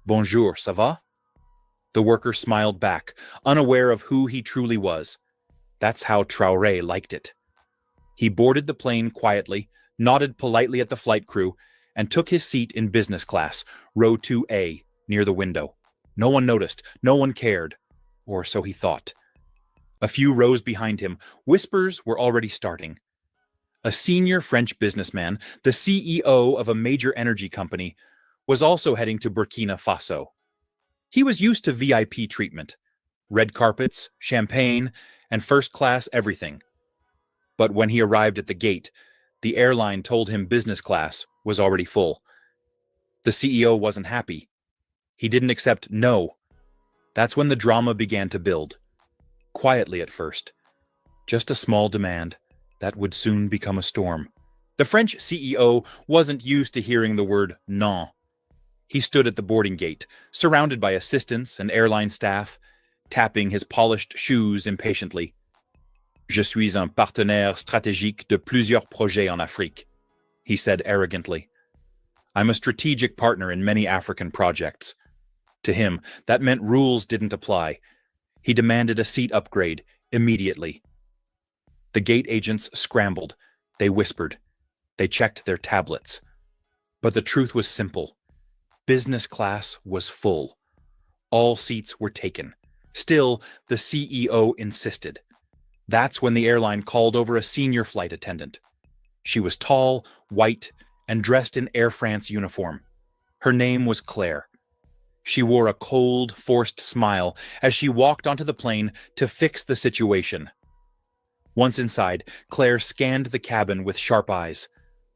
Bonjour, ça va? The worker smiled back, unaware of who he truly was. That's how Traore liked it. He boarded the plane quietly, nodded politely at the flight crew, and took his seat in business class, row 2A, near the window. No one noticed, no one cared, or so he thought. A few rows behind him, whispers were already starting. A senior French businessman, the CEO of a major energy company, was also heading to Burkina Faso. He was used to VIP treatment, red carpets, champagne, and first-class everything. But when he arrived at the gate, the airline told him business class was already full. The CEO wasn't happy. He didn't accept no. That's when the drama began to build. Quietly at first. Just a small demand that would soon become a storm. The French CEO wasn't used to hearing the word non. He stood at the boarding gate, surrounded by assistants and airline staff, tapping his polished shoes impatiently. Je suis un partenaire stratégique de plusieurs projets en Afrique, he said arrogantly. I'm a strategic partner in many African projects. To him, that meant rules didn't apply. He demanded a seat upgrade immediately. The gate agents scrambled. They whispered. They checked their tablets. But the truth was simple. Business class was full. All seats were taken. Still, the CEO insisted. That's when the airline called over a senior flight attendant. She was tall, white, and dressed in Air France uniform. Her name was Claire. She wore a cold, forced smile as she walked onto the plane to fix the situation. Once inside, Claire scanned the cabin with sharp eyes,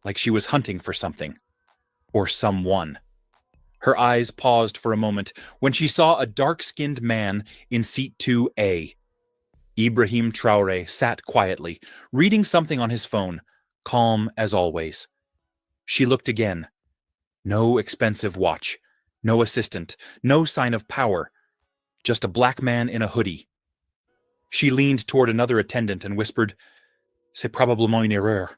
like she was hunting for something. Or someone. Her eyes paused for a moment when she saw a dark-skinned man in seat 2A. Ibrahim Traore sat quietly, reading something on his phone, calm as always. She looked again. No expensive watch, no assistant, no sign of power, just a black man in a hoodie. She leaned toward another attendant and whispered, "C'est probablement une erreur."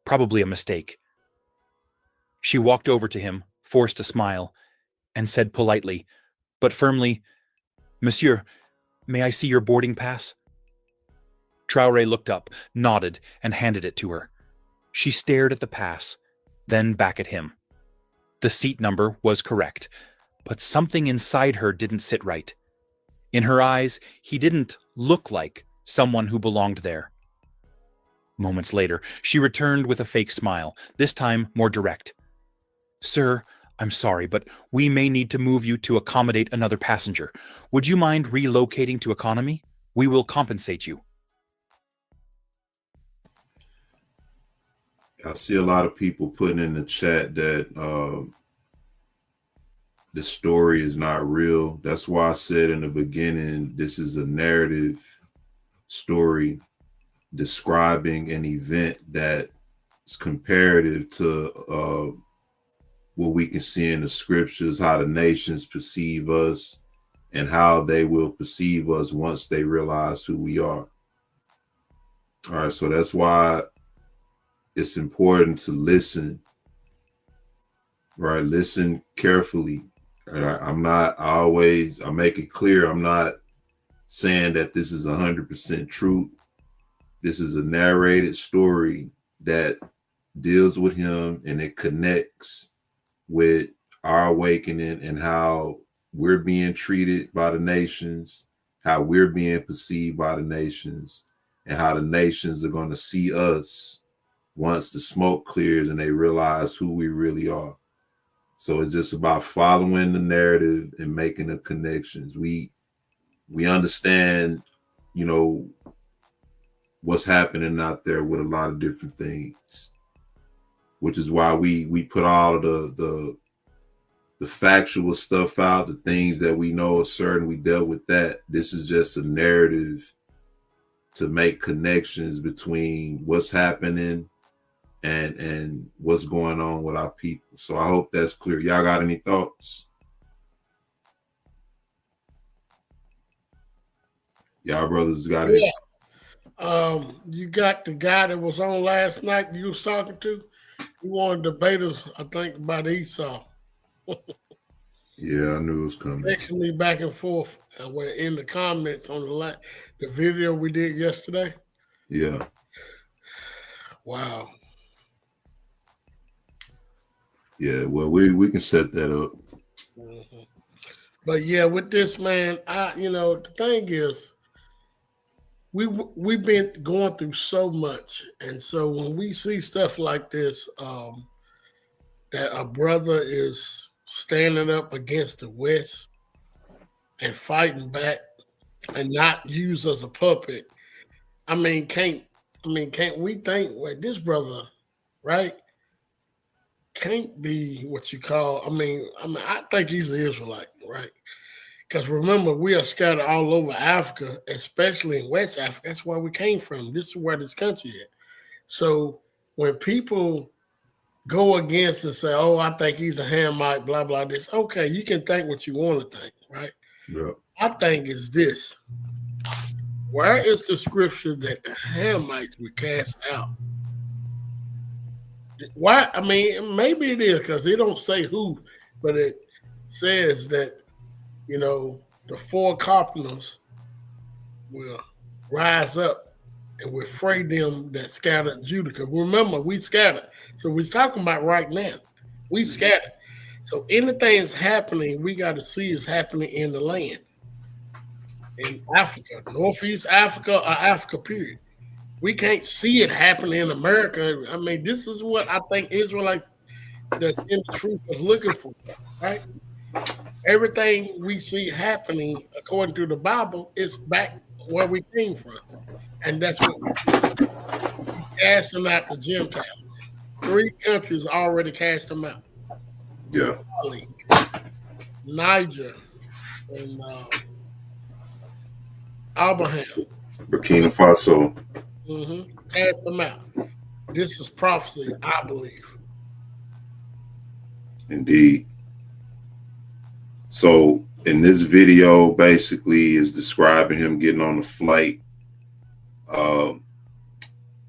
Probably a mistake. She walked over to him, forced a smile, and said politely, but firmly, "Monsieur, may I see your boarding pass?" Traore looked up, nodded, and handed it to her. She stared at the pass, then back at him. The seat number was correct, but something inside her didn't sit right. In her eyes, he didn't look like someone who belonged there. Moments later, she returned with a fake smile, this time more direct. "Sir, I'm sorry, but we may need to move you to accommodate another passenger. Would you mind relocating to economy? We will compensate you." I see a lot of people putting in the chat that the story is not real. That's why I said in the beginning, this is a narrative story describing an event that's comparative to what we can see in the scriptures, how the nations perceive us and how they will perceive us once they realize who we are. All right, so that's why it's important to listen, right? Listen carefully. Right? I make it clear, I'm not saying that this is 100% truth. This is a narrated story that deals with him, and it connects with our awakening and how we're being treated by the nations, how we're being perceived by the nations, and how the nations are going to see us once the smoke clears and they realize who we really are. So it's just about following the narrative and making the connections. We understand, you know, what's happening out there with a lot of different things, which is why we put all of the factual stuff out, the things that we know are certain. We dealt with that. This is just a narrative to make connections between what's happening and what's going on with our people. So I hope that's clear. Y'all got any thoughts? Y'all brothers got it. You got the guy that was on last night you was talking to. He wanted to debate us, I think, about Esau. Yeah, I knew it was coming. Texting me back and forth. We're in the comments on the video we did yesterday. Yeah. Wow. Yeah, well, we can set that up. Mm-hmm. But yeah, with this, man, the thing is, we've been going through so much, and so when we see stuff like this, that a brother is standing up against the West and fighting back and not used as a puppet. Can't we think, well, this brother, right, can't be what you call, I think he's an Israelite, right? Because remember, we are scattered all over Africa, especially in West Africa. That's where we came from. This is where this country is. So when people go against and say, oh, I think he's a Hamite, blah, blah, this, okay, you can think what you want to think, right? Yeah. I think it's this. Where is the scripture that the Hamites were cast out? Why? Maybe it is because they don't say who, but it says that, the four carpenters will rise up and will fray them that scattered Judah. Because remember, we scattered. So we're talking about right now. We scattered. So anything's happening, we got to see is happening in the land. In Africa, Northeast Africa, or Africa, period. We can't see it happening in America. This is what I think Israelites that's in the truth is looking for, right? Everything we see happening according to the Bible is back where we came from. And that's what we're casting out the Gentiles. 3 countries already cast them out. Yeah. Mali, Niger, and Abraham. Burkina Faso. Cast them out. This is prophecy, I believe. Indeed. So in this video, basically is describing him getting on a flight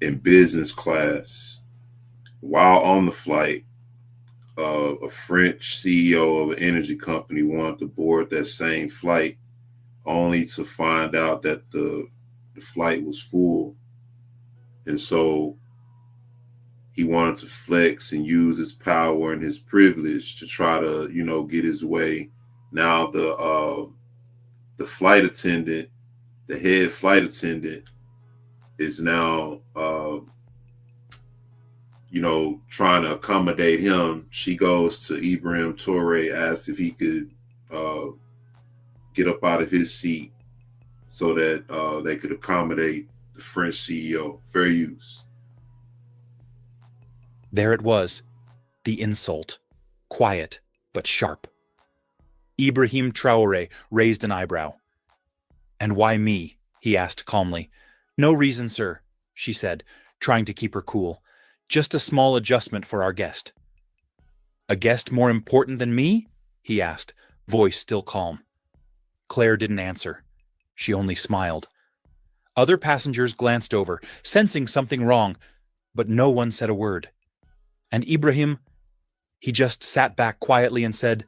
in business class. While on the flight, a French CEO of an energy company wanted to board that same flight, only to find out that the flight was full. And so he wanted to flex and use his power and his privilege to try to, get his way. Now the flight attendant, the head flight attendant, is now trying to accommodate him. She goes to Ibrahim Traore, asks if he could get up out of his seat so that they could accommodate the French CEO. Fair use. There it was, the insult, quiet but sharp. Ibrahim Traore raised an eyebrow. And why me? He asked calmly. No reason, sir, she said, trying to keep her cool. Just a small adjustment for our guest. A guest more important than me? He asked, voice still calm. Claire didn't answer. She only smiled. Other passengers glanced over, sensing something wrong, but no one said a word. And Ibrahim, he just sat back quietly and said,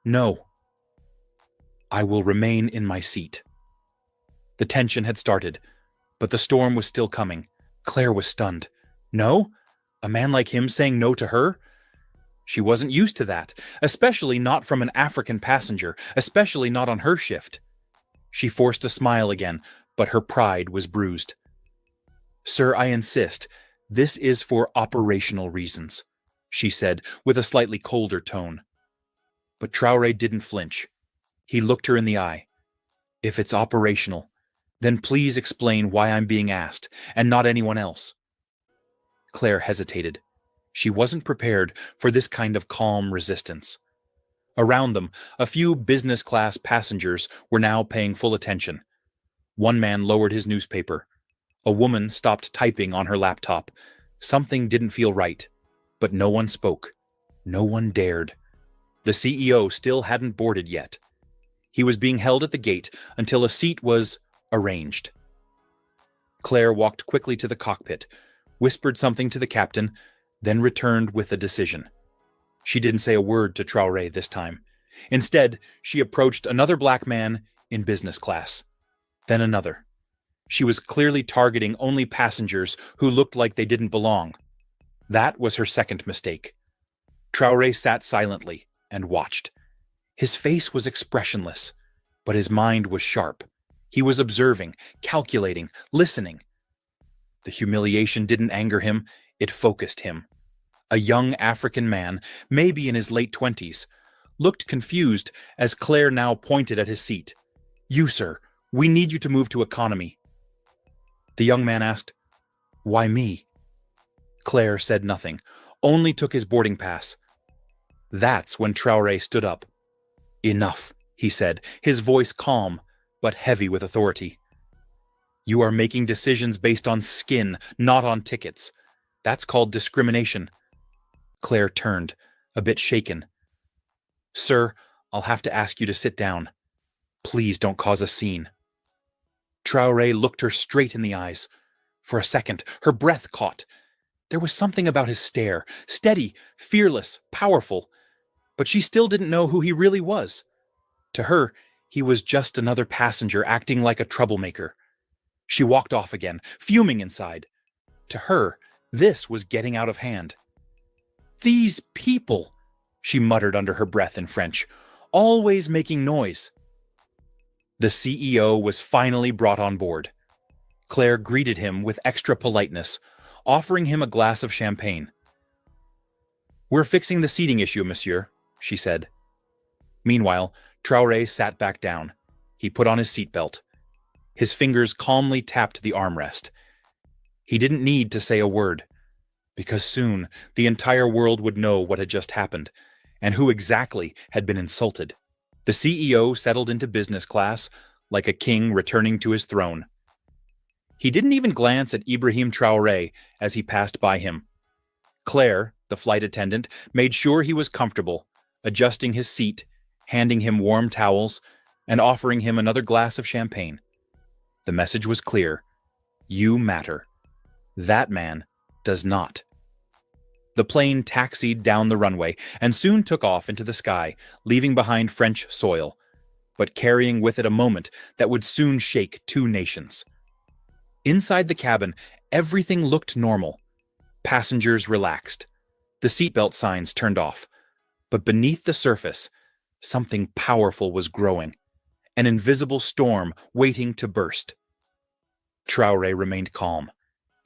"No. I will remain in my seat." The tension had started, but the storm was still coming. Claire was stunned. No? A man like him saying no to her? She wasn't used to that, especially not from an African passenger, especially not on her shift. She forced a smile again, but her pride was bruised. "Sir, I insist. This is for operational reasons," she said with a slightly colder tone. But Traore didn't flinch. He looked her in the eye. "If it's operational, then please explain why I'm being asked, and not anyone else." Claire hesitated. She wasn't prepared for this kind of calm resistance. Around them, a few business-class passengers were now paying full attention. One man lowered his newspaper. A woman stopped typing on her laptop. Something didn't feel right, but no one spoke. No one dared. The CEO still hadn't boarded yet. He was being held at the gate until a seat was arranged. Claire walked quickly to the cockpit, whispered something to the captain, then returned with a decision. She didn't say a word to Traore this time. Instead, she approached another black man in business class. Then another. She was clearly targeting only passengers who looked like they didn't belong. That was her second mistake. Traore sat silently and watched. His face was expressionless, but his mind was sharp. He was observing, calculating, listening. The humiliation didn't anger him, it focused him. A young African man, maybe in his late 20s, looked confused as Claire now pointed at his seat. "You, sir, we need you to move to economy." The young man asked, "Why me?" Claire said nothing, only took his boarding pass. That's when Traore stood up. "Enough," he said, his voice calm, but heavy with authority. "You are making decisions based on skin, not on tickets. That's called discrimination." Claire turned, a bit shaken. "Sir, I'll have to ask you to sit down. Please don't cause a scene." Traore looked her straight in the eyes. For a second, her breath caught. There was something about his stare, steady, fearless, powerful, but she still didn't know who he really was. To her, he was just another passenger acting like a troublemaker. She walked off again, fuming inside. To her, this was getting out of hand. "These people," she muttered under her breath in French, "always making noise." The CEO was finally brought on board. Claire greeted him with extra politeness, offering him a glass of champagne. "We're fixing the seating issue, monsieur," she said. Meanwhile, Traore sat back down. He put on his seatbelt. His fingers calmly tapped the armrest. He didn't need to say a word, because soon the entire world would know what had just happened, and who exactly had been insulted. The CEO settled into business class, like a king returning to his throne. He didn't even glance at Ibrahim Traore as he passed by him. Claire, the flight attendant, made sure he was comfortable, adjusting his seat, handing him warm towels, and offering him another glass of champagne. The message was clear. You matter. That man does not. The plane taxied down the runway and soon took off into the sky, leaving behind French soil, but carrying with it a moment that would soon shake two nations. Inside the cabin, everything looked normal. Passengers relaxed. The seatbelt signs turned off. But beneath the surface, something powerful was growing. An invisible storm waiting to burst. Traore remained calm.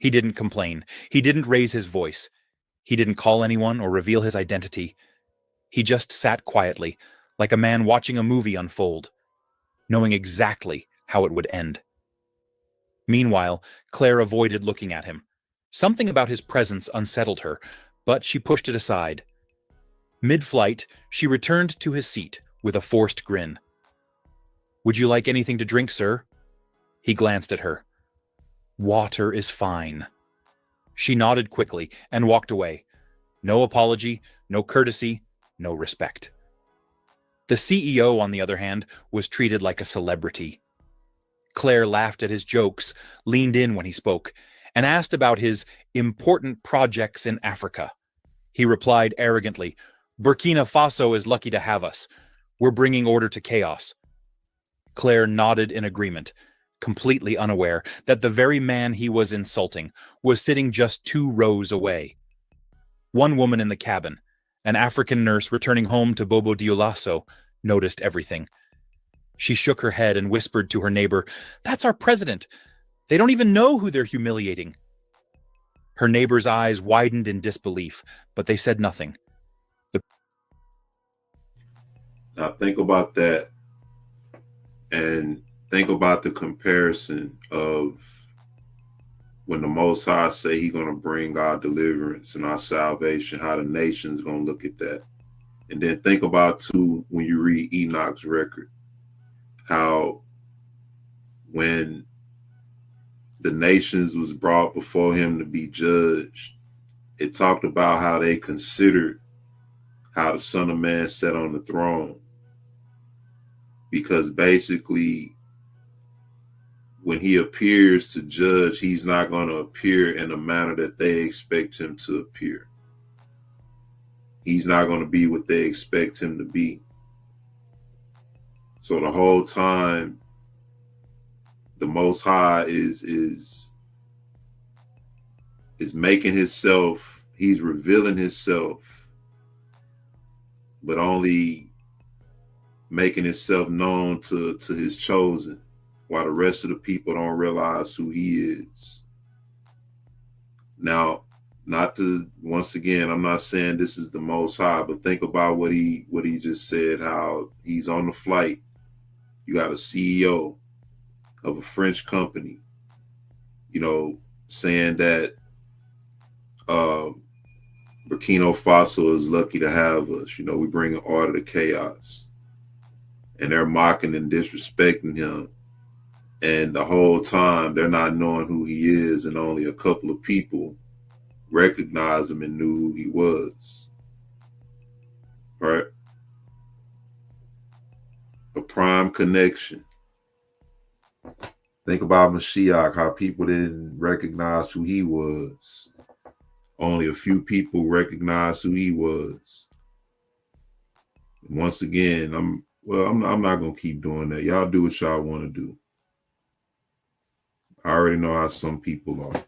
He didn't complain. He didn't raise his voice. He didn't call anyone or reveal his identity. He just sat quietly, like a man watching a movie unfold, knowing exactly how it would end. Meanwhile, Claire avoided looking at him. Something about his presence unsettled her, but she pushed it aside. Mid-flight, she returned to his seat with a forced grin. "Would you like anything to drink, sir?" He glanced at her. Water is fine. She nodded quickly and walked away. No apology, no courtesy, no respect. The CEO, on the other hand, was treated like a celebrity. Claire laughed at his jokes, leaned in when he spoke, and asked about his important projects in Africa. He replied arrogantly, "Burkina Faso is lucky to have us. We're bringing order to chaos." Claire nodded in agreement, completely unaware that the very man he was insulting was sitting just 2 rows away. One woman in the cabin, an African nurse returning home to Bobo Dioulasso, noticed everything. She shook her head and whispered to her neighbor, "That's our president. They don't even know who they're humiliating." Her neighbor's eyes widened in disbelief, but they said nothing. Now think about that, and think about the comparison of when the Most High say He's going to bring our deliverance and our salvation, how the nation's going to look at that. And then think about, too, when you read Enoch's record, how when the nations was brought before him to be judged, it talked about how they considered how the Son of Man sat on the throne. Because basically, when he appears to judge, he's not going to appear in the manner that they expect him to appear. He's not going to be what they expect him to be. So the whole time, the Most High is making himself, he's revealing himself, but only making himself known to his chosen, while the rest of the people don't realize who he is. Now, not to, once again, I'm not saying this is the Most High, but think about what he just said, how he's on the flight. You got a CEO of a French company, saying that Burkina Faso is lucky to have us. We bring order to chaos. And they're mocking and disrespecting him. And the whole time they're not knowing who he is, and only a couple of people recognized him and knew who he was. Right? A prime connection. Think about Mashiach, how people didn't recognize who he was. Only a few people recognized who he was. And once again, I'm not gonna keep doing that. Y'all do what y'all want to do. I already know how some people are.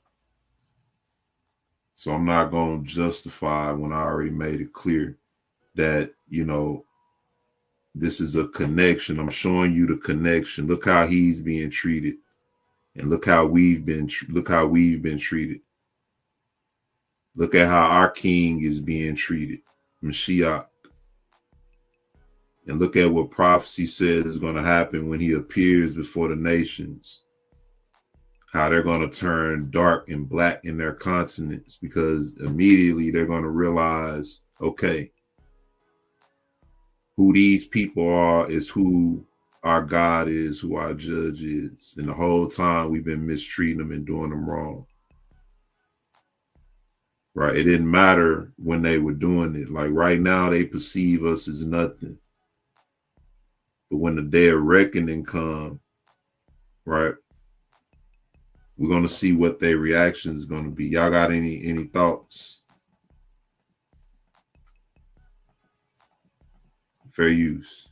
So I'm not going to justify when I already made it clear that, this is a connection. I'm showing you the connection. Look how he's being treated. And look how we've been treated. Look at how our king is being treated, Mashiach. And look at what prophecy says is going to happen when he appears before the nations. How they're going to turn dark and black in their countenance, because immediately they're going to realize, okay, who these people are is who our God is, who our judge is. And the whole time we've been mistreating them and doing them wrong. Right? It didn't matter when they were doing it. Like right now, they perceive us as nothing. But when the day of reckoning comes, right, we're going to see what their reaction is going to be. Y'all got any thoughts? Fair use.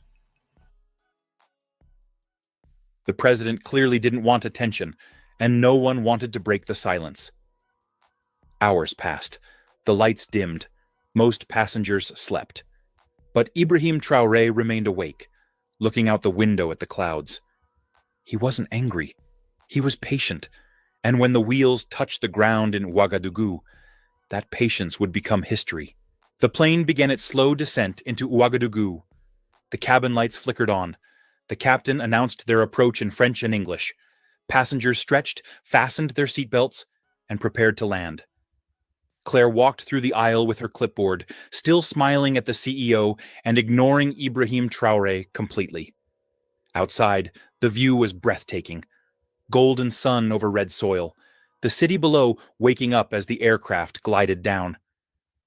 The president clearly didn't want attention, and no one wanted to break the silence. Hours passed. The lights dimmed. Most passengers slept. But Ibrahim Traore remained awake, looking out the window at the clouds. He wasn't angry. He was patient. And when the wheels touched the ground in Ouagadougou, that patience would become history. The plane began its slow descent into Ouagadougou. The cabin lights flickered on. The captain announced their approach in French and English. Passengers stretched, fastened their seatbelts, and prepared to land. Claire walked through the aisle with her clipboard, still smiling at the CEO and ignoring Ibrahim Traore completely. Outside, the view was breathtaking. Golden sun over red soil, the city below waking up as the aircraft glided down.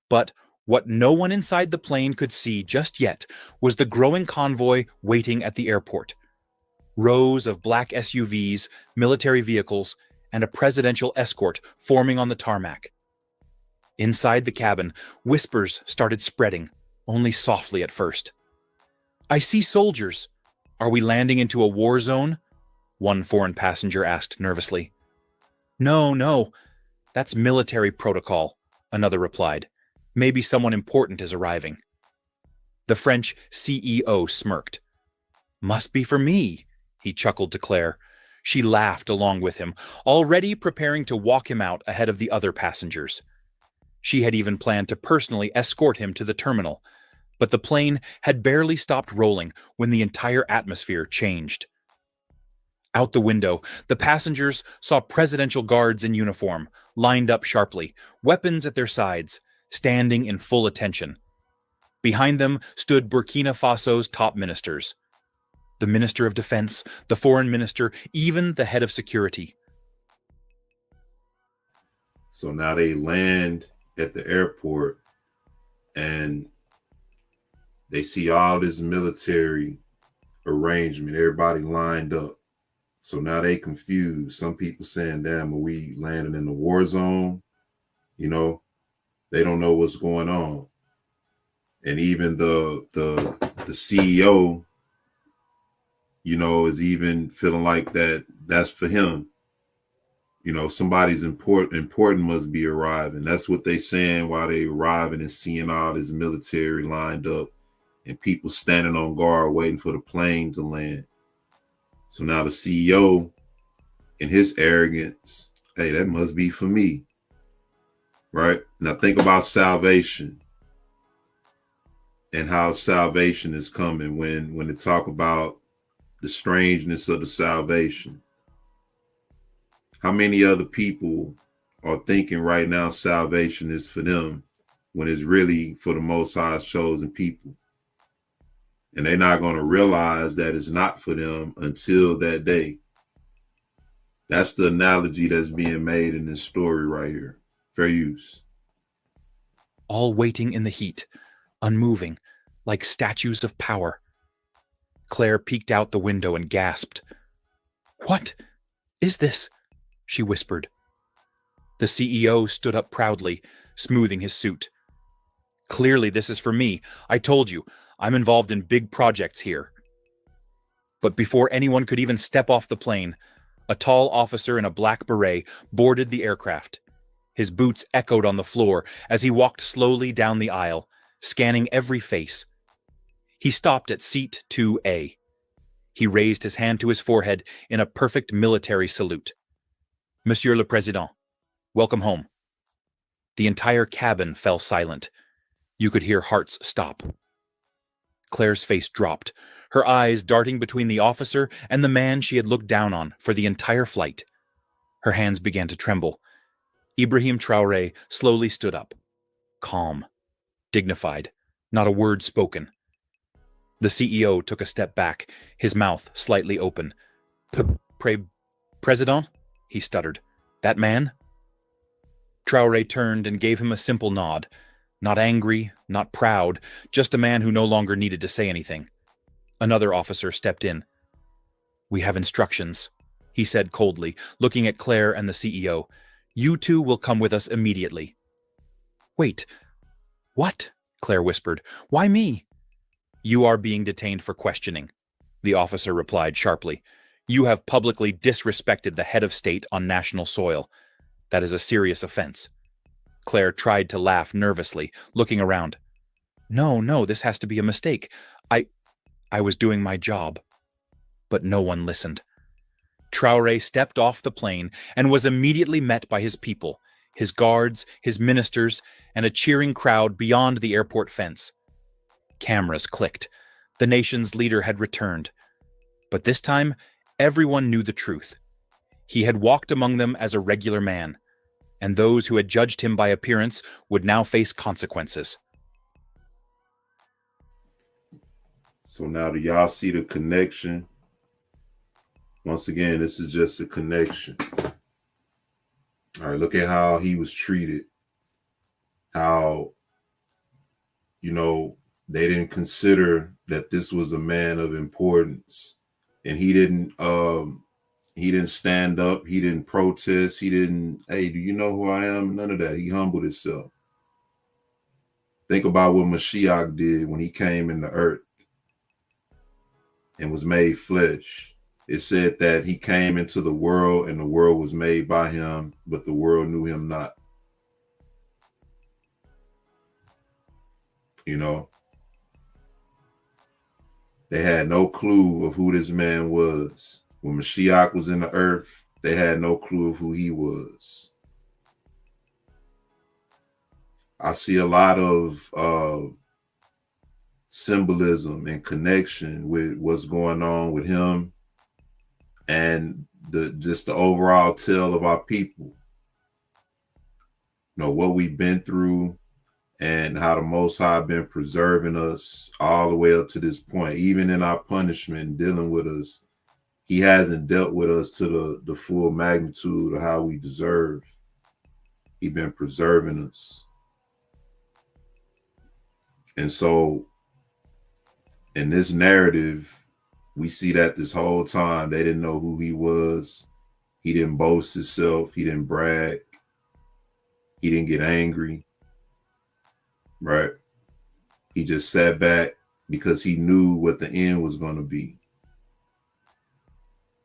But what no one inside the plane could see just yet was the growing convoy waiting at the airport. Rows of black SUVs, military vehicles, and a presidential escort forming on the tarmac. Inside the cabin, whispers started spreading, only softly at first. "I see soldiers. Are we landing into a war zone?" one foreign passenger asked nervously. "No, no, that's military protocol," another replied. "Maybe someone important is arriving." The French CEO smirked. "Must be for me," he chuckled to Claire. She laughed along with him, already preparing to walk him out ahead of the other passengers. She had even planned to personally escort him to the terminal, but the plane had barely stopped rolling when the entire atmosphere changed. Out the window, the passengers saw presidential guards in uniform, lined up sharply, weapons at their sides, standing in full attention. Behind them stood Burkina Faso's top ministers. The Minister of Defense, the Foreign Minister, even the head of security. So now they land at the airport and they see all this military arrangement, everybody lined up. So now they confused. Some people saying, damn, are we landing in the war zone? You know, they don't know what's going on. And even the CEO, you know, is even feeling like that's for him. You know, somebody's important must be arriving. That's what they saying while they arriving and seeing all this military lined up and people standing on guard waiting for the plane to land. So now the CEO, in his arrogance, hey, that must be for me, right? Now think about salvation and how salvation is coming when they talk about the strangeness of the salvation. How many other people are thinking right now salvation is for them when it's really for the Most High's chosen people? And they're not going to realize that it's not for them until that day. That's the analogy that's being made in this story right here. Fair use. All waiting in the heat, unmoving, like statues of power. Claire peeked out the window and gasped. "What is this?" she whispered. The CEO stood up proudly, smoothing his suit. "Clearly this is for me. I told you, I'm involved in big projects here." But before anyone could even step off the plane, a tall officer in a black beret boarded the aircraft. His boots echoed on the floor as he walked slowly down the aisle, scanning every face. He stopped at seat 2A. He raised his hand to his forehead in a perfect military salute. "Monsieur le Président, welcome home." The entire cabin fell silent. You could hear hearts stop. Claire's face dropped, her eyes darting between the officer and the man she had looked down on for the entire flight. Her hands began to tremble. Ibrahim Traore slowly stood up, calm, dignified, not a word spoken. The CEO took a step back, his mouth slightly open. President? He stuttered. "That man?" Traore turned and gave him a simple nod. Not angry, not proud, just a man who no longer needed to say anything. Another officer stepped in. "We have instructions," he said coldly, looking at Claire and the CEO. "You two will come with us immediately." "Wait, what?" Claire whispered. "Why me?" "You are being detained for questioning," the officer replied sharply. "You have publicly disrespected the head of state on national soil. That is a serious offense." Claire tried to laugh nervously, looking around. No, this has to be a mistake. I was doing my job." But no one listened. Traore stepped off the plane and was immediately met by his people, his guards, his ministers, and a cheering crowd beyond the airport fence. Cameras clicked. The nation's leader had returned. But this time, everyone knew the truth. He had walked among them as a regular man, and those who had judged him by appearance would now face consequences. So now do y'all see the connection? Once again, this is just a connection. All right, look at how he was treated. How, you know, they didn't consider that this was a man of importance, and he didn't stand up, he didn't protest, he didn't, hey, do you know who I am? None of that. He humbled himself. Think about what Mashiach did when he came in the earth and was made flesh. It said that he came into the world and the world was made by him, but the world knew him not. You know, they had no clue of who this man was. When Mashiach was in the earth, they had no clue of who he was. I see a lot of symbolism and connection with what's going on with him and just the overall tale of our people. You know, what we've been through and how the Most High been preserving us all the way up to this point. Even in our punishment, dealing with us, he hasn't dealt with us to the full magnitude of how we deserve. He's been preserving us. And so in this narrative, we see that this whole time they didn't know who he was. He didn't boast himself. He didn't brag. He didn't get angry. Right? He just sat back because he knew what the end was going to be.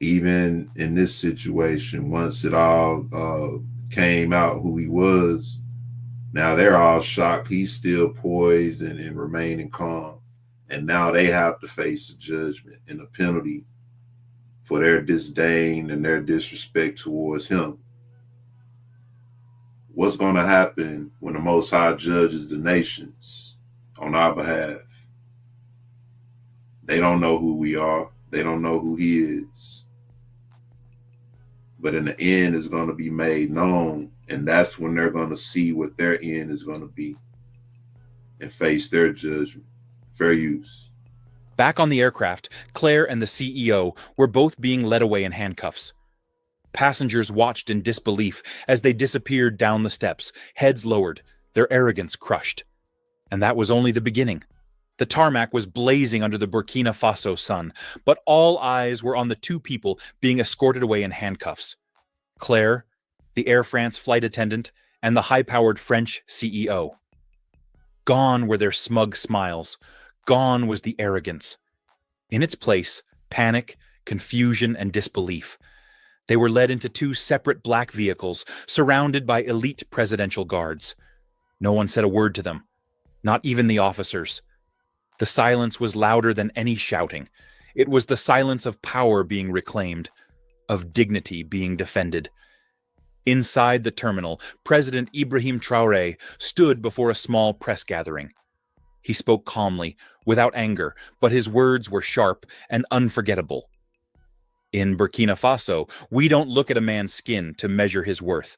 Even in this situation, once it all came out who he was, now they're all shocked. He's still poised and remaining calm. And now they have to face the judgment and the penalty for their disdain and their disrespect towards him. What's going to happen when the Most High judges the nations on our behalf? They don't know who we are. They don't know who he is. But in the end, it's going to be made known. And that's when they're going to see what their end is going to be and face their judgment. Fair use. Back on the aircraft, Claire and the CEO were both being led away in handcuffs. Passengers watched in disbelief as they disappeared down the steps, heads lowered, their arrogance crushed. And that was only the beginning. The tarmac was blazing under the Burkina Faso sun, but all eyes were on the two people being escorted away in handcuffs. Claire, the Air France flight attendant, and the high-powered French CEO. Gone were their smug smiles. Gone was the arrogance. In its place, panic, confusion, and disbelief. They were led into two separate black vehicles, surrounded by elite presidential guards. No one said a word to them, not even the officers. The silence was louder than any shouting. It was the silence of power being reclaimed, of dignity being defended. Inside the terminal, President Ibrahim Traore stood before a small press gathering. He spoke calmly, without anger, but his words were sharp and unforgettable. In Burkina Faso, we don't look at a man's skin to measure his worth.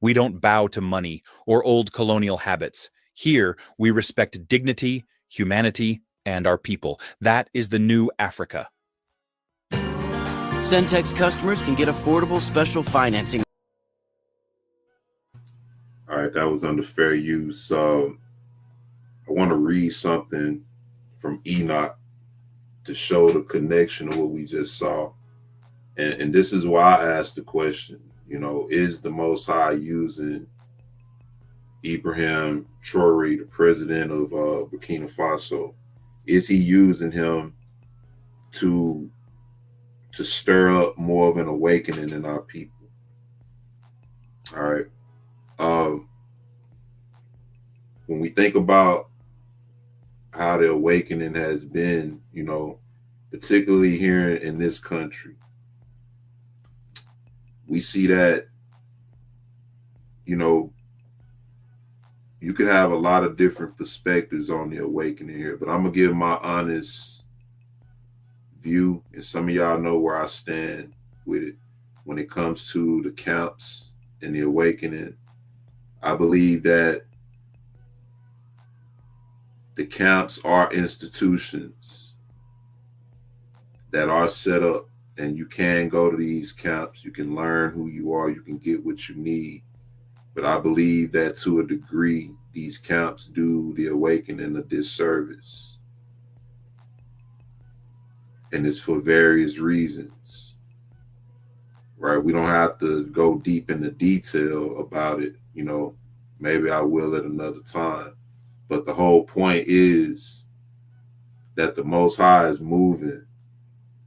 We don't bow to money or old colonial habits. Here, we respect dignity, humanity, and our people. That is the new Africa. Centex customers can get affordable special financing. All right, that was under fair use. I want to read something from Enoch to show the connection of what we just saw. And this is why I asked the question, you know, is the Most High using Ibrahim Traore, the president of Burkina Faso? Is he using him to stir up more of an awakening in our people? All right. When we think about how the awakening has been, you know, particularly here in this country, we see that, you know, you could have a lot of different perspectives on the awakening here, but I'm going to give my honest view, and some of y'all know where I stand with it when it comes to the camps and the awakening. I believe that the camps are institutions that are set up And you can go to these camps. You can learn who you are. You can get what you need. But I believe that to a degree, these camps do the awakening a disservice. And it's for various reasons, right? We don't have to go deep into detail about it. You know, maybe I will at another time. But the whole point is that the Most High is moving,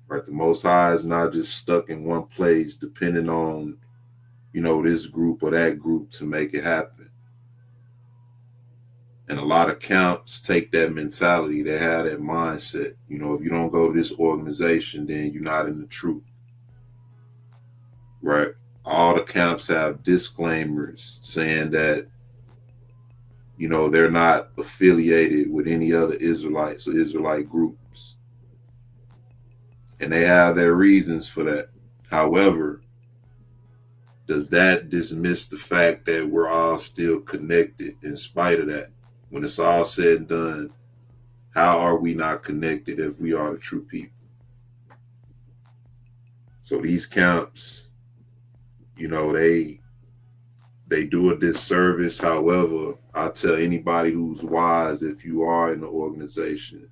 right? The Most High is not just stuck in one place, depending on, you know, this group or that group to make it happen. And a lot of camps take that mentality. They have that mindset. You know, if you don't go to this organization, then you're not in the truth, right? All the camps have disclaimers saying that, you know, they're not affiliated with any other Israelites or Israelite groups. And they have their reasons for that. However, does that dismiss the fact that we're all still connected in spite of that? When it's all said and done, how are we not connected if we are the true people? So these camps, you know, they do a disservice. However, I tell anybody who's wise, if you are in the organization,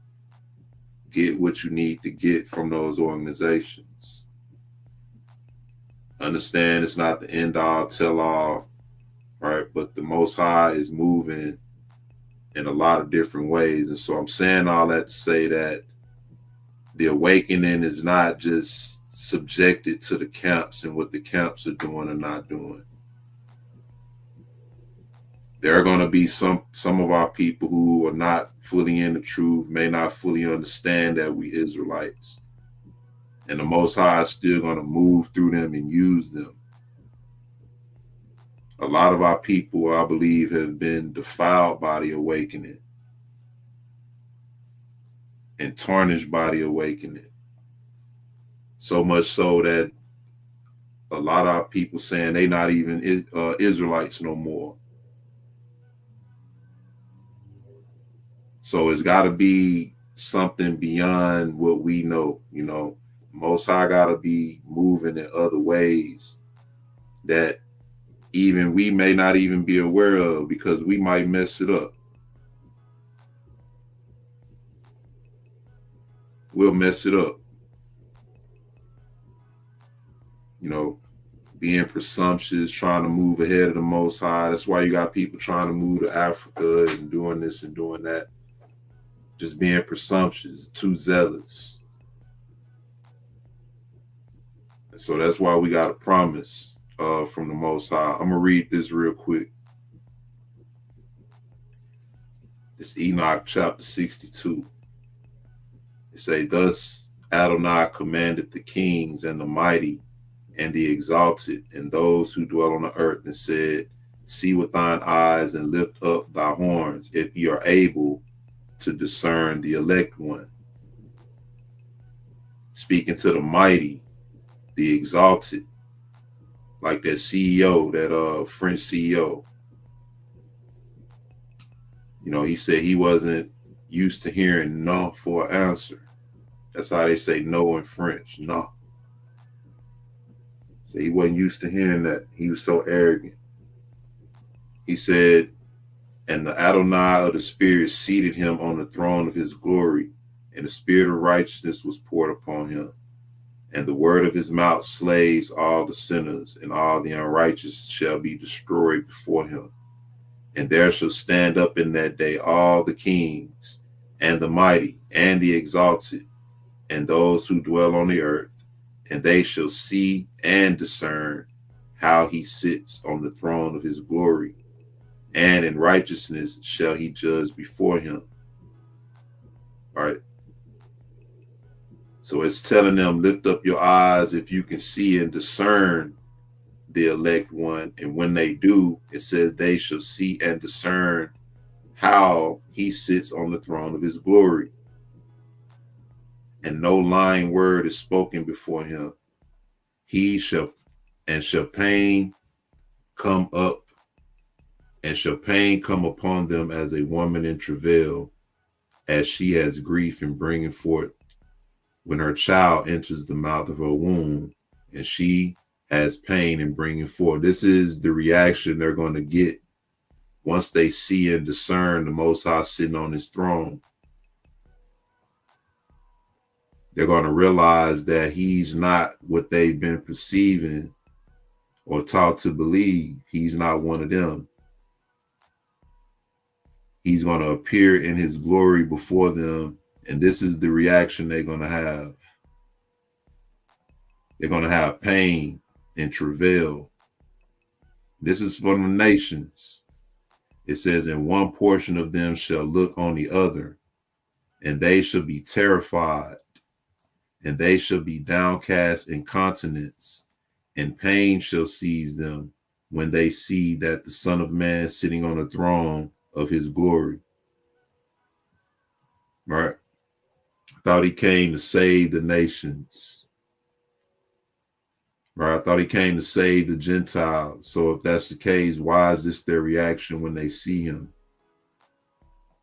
get what you need to get from those organizations. Understand it's not the end all, tell all, right? But the Most High is moving in a lot of different ways. And so I'm saying all that to say that the awakening is not just subjected to the camps and what the camps are doing or not doing. There are going to be some of our people who are not fully in the truth, may not fully understand that we Israelites. And the Most High is still going to move through them and use them. A lot of our people, I believe, have been defiled by the awakening and tarnished by the awakening. So much so that a lot of our people saying they not even Israelites no more. So it's got to be something beyond what we know, you know. Most High got to be moving in other ways that even we may not even be aware of, because we might mess it up. We'll mess it up. You know, being presumptuous, trying to move ahead of the Most High. That's why you got people trying to move to Africa and doing this and doing that. Just being presumptuous, too zealous. And so that's why we got a promise from the Most High. I'm going to read this real quick. It's Enoch chapter 62. It say, thus Adonai commanded the kings and the mighty and the exalted and those who dwell on the earth, and said, see with thine eyes and lift up thy horns, if ye are able to discern the elect one. Speaking to the mighty, the exalted, like that CEO, that French CEO. You know, he said he wasn't used to hearing no for an answer. That's how they say no in French, no. So he wasn't used to hearing that. He was so arrogant. He said, and the Adonai of the Spirit seated him on the throne of his glory, and the spirit of righteousness was poured upon him. And the word of his mouth slays all the sinners, and all the unrighteous shall be destroyed before him. And there shall stand up in that day all the kings, and the mighty, and the exalted, and those who dwell on the earth, and they shall see and discern how he sits on the throne of his glory, and in righteousness shall he judge before him. All right. So it's telling them, lift up your eyes if you can see and discern the elect one. And when they do, it says they shall see and discern how he sits on the throne of his glory. And no lying word is spoken before him. He shall pain come up, and shall pain come upon them as a woman in travail, as she has grief in bringing forth when her child enters the mouth of her womb, and she has pain in bringing forth. This is the reaction they're going to get once they see and discern the Most High sitting on his throne. They're going to realize that he's not what they've been perceiving or taught to believe. He's not one of them. He's going to appear in his glory before them, and this is the reaction they're going to have. They're going to have pain and travail. This is for the nations. It says, and one portion of them shall look on the other, and they shall be terrified, and they shall be downcast in countenance, and pain shall seize them when they see that the Son of Man sitting on the throne of his glory. Right? I thought he came to save the nations. Right? I thought he came to save the Gentiles. So if that's the case, why is this their reaction when they see him?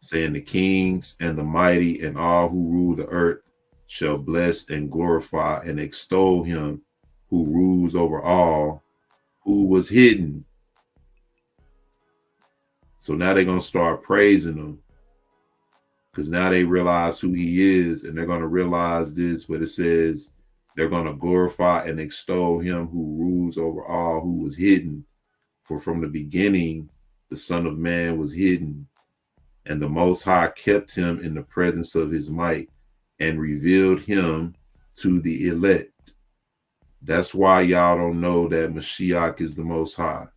Saying the kings and the mighty and all who rule the earth shall bless and glorify and extol him who rules over all, who was hidden. So now they're going to start praising him, because now they realize who he is, and they're going to realize this, but it says they're going to glorify and extol him who rules over all, who was hidden. For from the beginning, the Son of Man was hidden, and the Most High kept him in the presence of his might and revealed him to the elect. That's why y'all don't know that Mashiach is the Most High.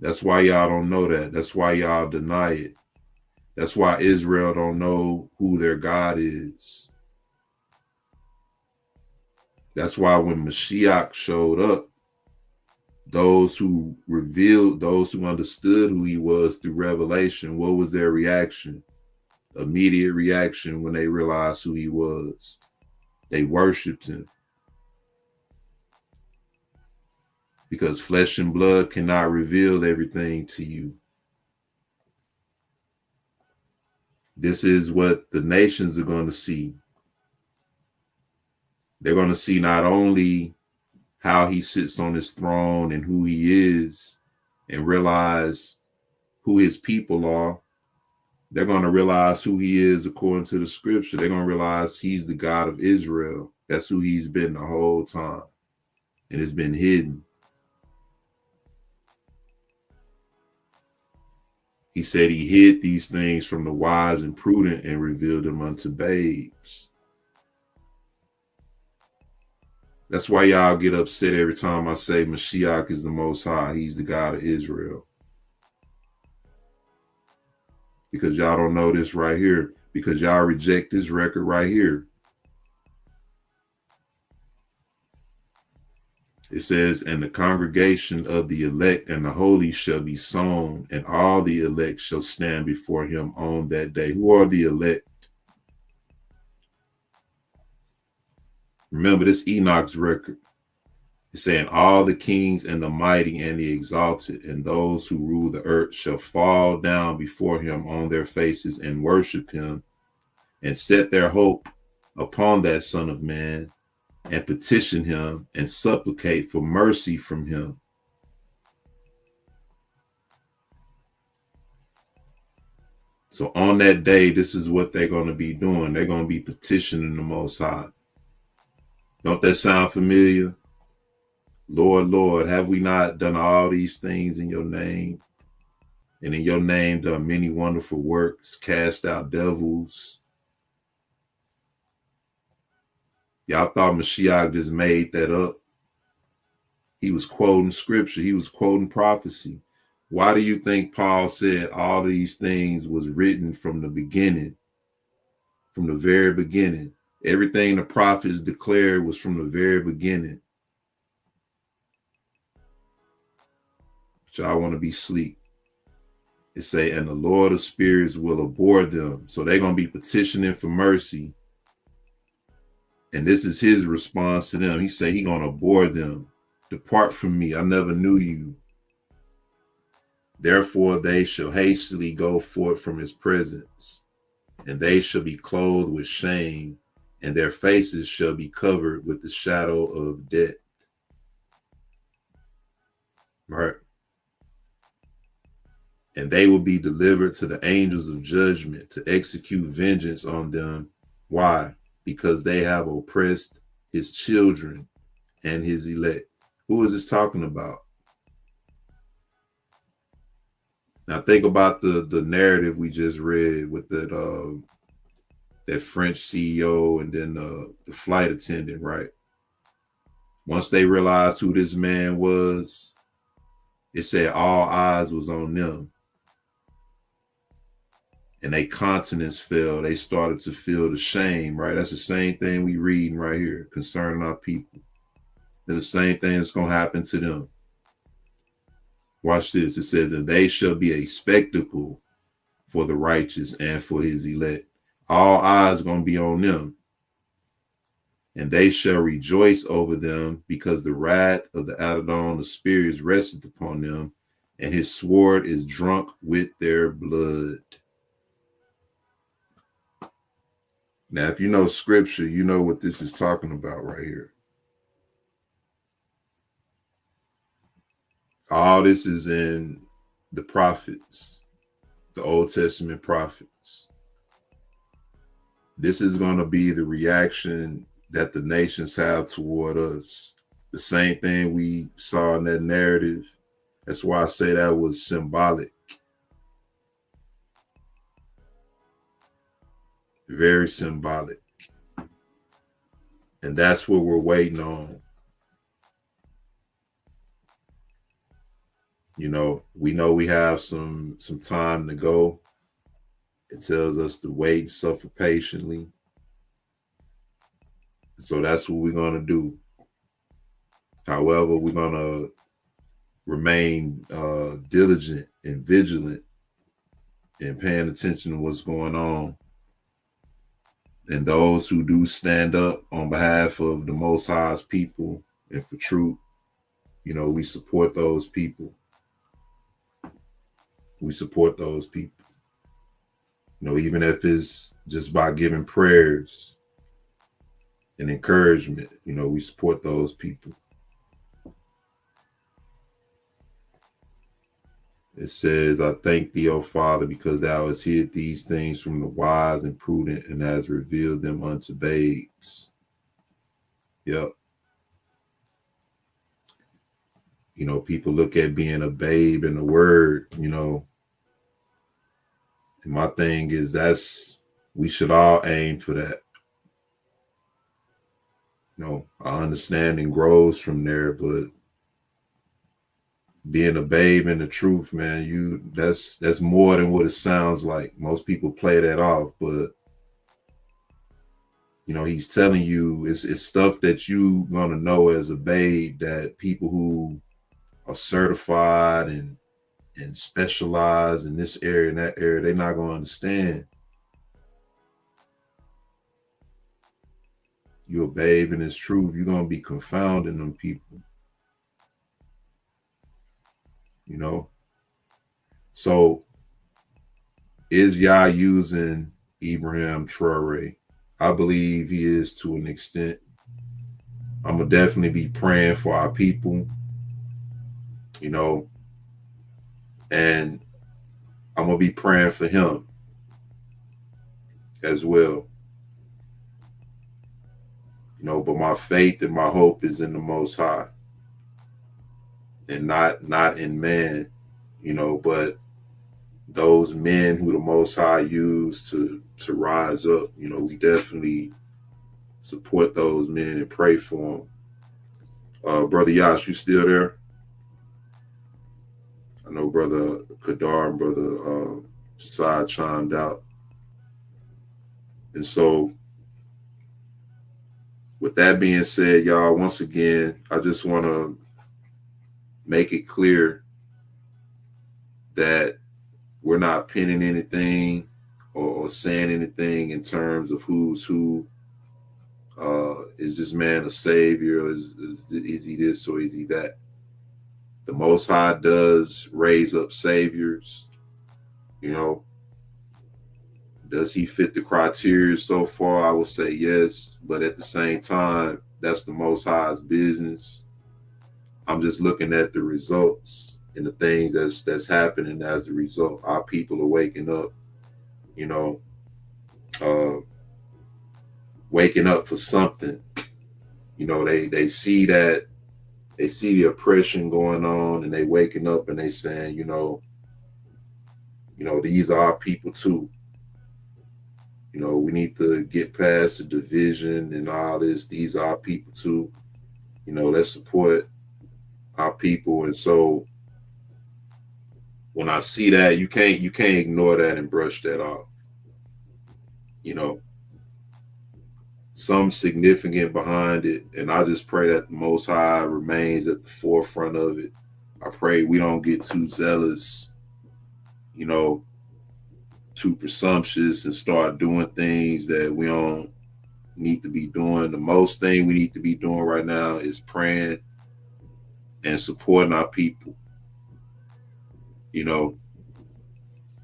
That's why y'all don't know that. That's why y'all deny it. That's why Israel don't know who their God is. That's why when Mashiach showed up, those who revealed, those who understood who he was through revelation, what was their reaction? Immediate reaction when they realized who he was. They worshiped him. Because flesh and blood cannot reveal everything to you. This is what the nations are going to see. They're going to see not only how he sits on his throne and who he is, and realize who his people are. They're going to realize who he is according to the scripture. They're going to realize he's the God of Israel. That's who he's been the whole time. And it's been hidden. He said he hid these things from the wise and prudent and revealed them unto babes. That's why y'all get upset every time I say Mashiach is the Most High. He's the God of Israel. Because y'all don't know this right here. Because y'all reject this record right here. It says, and the congregation of the elect and the holy shall be sown, and all the elect shall stand before him on that day. Who are the elect? Remember, this Enoch's record. It's saying all the kings and the mighty and the exalted and those who rule the earth shall fall down before him on their faces and worship him and set their hope upon that Son of Man and petition him and supplicate for mercy from him. So on that day, this is what they're going to be doing. They're going to be petitioning the Most High. Don't that sound familiar? Lord, Lord, have we not done all these things in your name? And in your name done many wonderful works, cast out devils. Y'all thought Mashiach just made that up. He was quoting scripture. He was quoting prophecy. Why do you think Paul said all these things was written from the beginning? From the very beginning. Everything the prophets declared was from the very beginning. But y'all want to be sleep. It say, and the Lord of spirits will abhor them. So they're going to be petitioning for mercy. And this is his response to them. He say he going to abhor them. Depart from me. I never knew you. Therefore they shall hastily go forth from his presence. and they shall be clothed with shame, and their faces shall be covered with the shadow of death. Right? And they will be delivered to the angels of judgment to execute vengeance on them. Why? Because they have oppressed his children and his elect. Who is this talking about? Now think about the narrative we just read with that French CEO and then the flight attendant, right? Once they realized who this man was, it said all eyes was on them. And their countenance fell. They started to feel the shame, right? That's the same thing we reading right here concerning our people. It's the same thing that's going to happen to them. Watch this. It says, and they shall be a spectacle for the righteous and for his elect. All eyes are going to be on them. And they shall rejoice over them, because the wrath of the Adonai, the Spirit, is rested upon them, and his sword is drunk with their blood. Now, if you know scripture, you know what this is talking about right here. All this is in the prophets, the Old Testament prophets. This is going to be the reaction that the nations have toward us. The same thing we saw in that narrative. That's why I say that was symbolic. Very symbolic. And that's what we're waiting on. You know we have some time to go. It tells us to wait and suffer patiently. So that's what we're going to do. However, we're going to remain diligent and vigilant and paying attention to what's going on. And those who do stand up on behalf of the Most High's people and for truth, we support those people. We support those people. Even if it's just by giving prayers and encouragement, we support those people. It says, I thank thee, O Father, because thou hast hid these things from the wise and prudent and hast revealed them unto babes. Yep. People look at being a babe in the word, and my thing is we should all aim for that. Our understanding grows from there, but being a babe in the truth, man, that's more than what it sounds like. Most people play that off, but he's telling you it's stuff that you gonna know as a babe that people who are certified and specialize in this area and that area, they're not gonna understand. You're a babe in this truth, you're gonna be confounding them people. So is Yah using Ibrahim Traore? I believe he is to an extent. I'm gonna definitely be praying for our people, and I'm gonna be praying for him as well. But my faith and my hope is in the Most High, and not in man, but those men who the Most High used to rise up. We definitely support those men and pray for them. Brother Yash, you still there? I know Brother Kadar and Brother Josiah chimed out. And so with that being said, y'all, once again, I just want to make it clear that we're not pinning anything or saying anything in terms of who's who. Is this man a savior? Is he this or is he that? The Most High does raise up saviors, Does he fit the criteria so far? I would say yes, but at the same time, that's the Most High's business. I'm just looking at the results and the things that's happening as a result. Our people are waking up, you know, waking up for something. You know, they see that, they see the oppression going on, and they waking up and they saying, you know, these are our people too. You know, we need to get past the division and all this. These are our people too. You know, let's support our people. And so when I see that, you can't ignore that and brush that off. You know, some significant behind it. And I just pray that the Most High remains at the forefront of it. I pray we don't get too zealous, you know, too presumptuous and start doing things that we don't need to be doing. The most thing we need to be doing right now is praying and supporting our people, you know,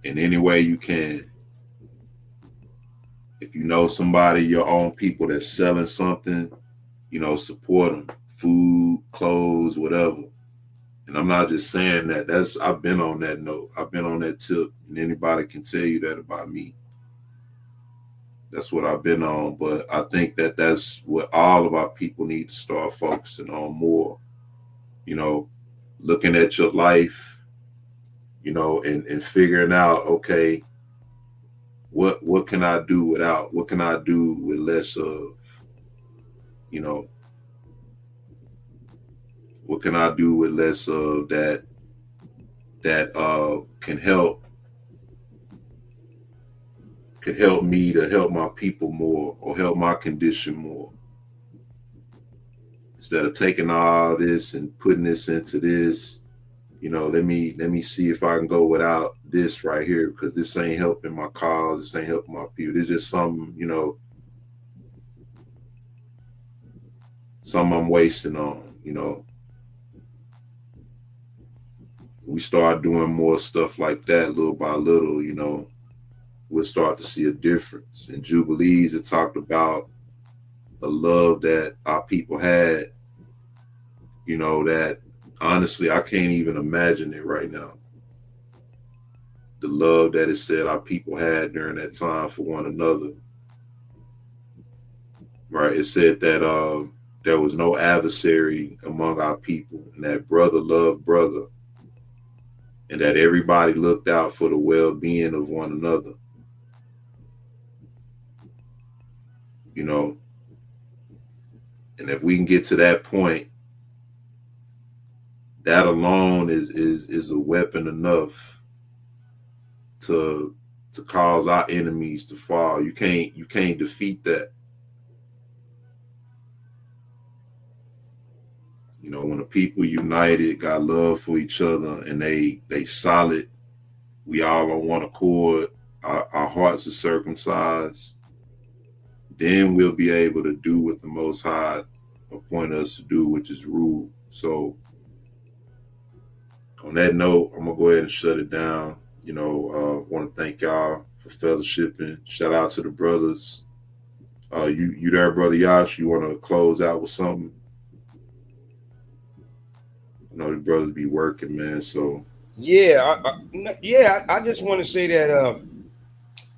in any way you can. If you know somebody, your own people that's selling something, you know, support them, food, clothes, whatever. And I'm not just saying that. I've been on that note. I've been on that tip, and anybody can tell you that about me. That's what I've been on. But I think that that's what all of our people need to start focusing on more. You know, looking at your life, you know, and figuring out, okay, what can I do without? What can I do with less of? You know, what can I do with less of that can help me to help my people more or help my condition more? Instead of taking all this and putting this into this, you know, let me see if I can go without this right here, because this ain't helping my cause, this ain't helping my people. There's just some, you know, some I'm wasting on, you know. We start doing more stuff like that little by little, you know, we'll start to see a difference. In Jubilees, it talked about the love that our people had, you know, that honestly, I can't even imagine it right now. The love that it said our people had during that time for one another. Right. It said that there was no adversary among our people, and that brother loved brother, and that everybody looked out for the well-being of one another. You know, and if we can get to that point, that alone is a weapon enough to cause our enemies to fall. You can't defeat that. You know, when the people united, got love for each other, and they solid, we all on one accord, our hearts are circumcised, then we'll be able to do what the Most High appointed us to do, which is rule. So on that note, I'm gonna go ahead and shut it down. You know, want to thank y'all for fellowshipping. Shout out to the brothers. You there, Brother Yash? You want to close out with something? I know the brothers be working, man. So yeah, I just want to say that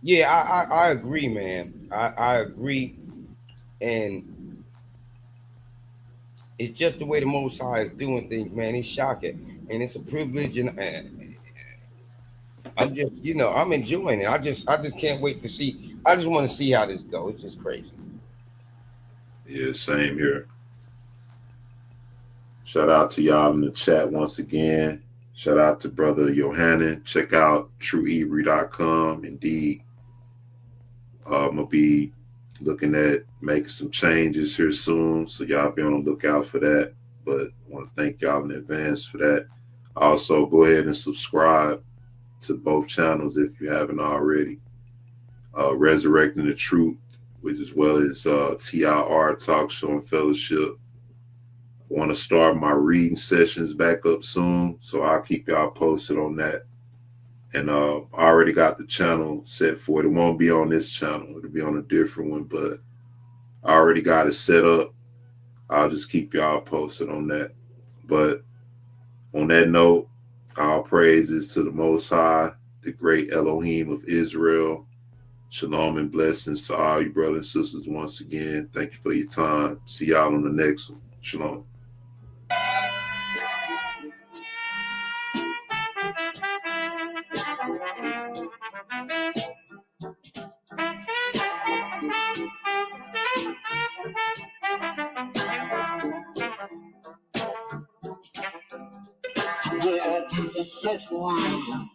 I agree, man. I agree, and it's just the way the Most High is doing things, man. It's shocking, and it's a privilege, and I'm just, you know, I'm enjoying it. I just can't wait to see. I just want to see how this goes. It's just crazy. yeah, same here. Shout out to y'all in the chat once again. Shout out to Brother Yohanan. Check out trueebri.com. Indeed, I'm gonna be looking at making some changes here soon, so y'all be on the lookout for that. But I want to thank y'all in advance for that. Also, go ahead and subscribe to both channels if you haven't already. Resurrecting the Truth, which as well as TIR Talk Show and Fellowship. I want to start my reading sessions back up soon, so I'll keep y'all posted on that. And I already got the channel set for it. It won't be on this channel. It'll be on a different one, but I already got it set up. I'll just keep y'all posted on that. But on that note, all praises to the Most High, the great Elohim of Israel. Shalom and blessings to all you brothers and sisters once again. Thank you for your time. See y'all on the next one. Shalom. There are people suffering.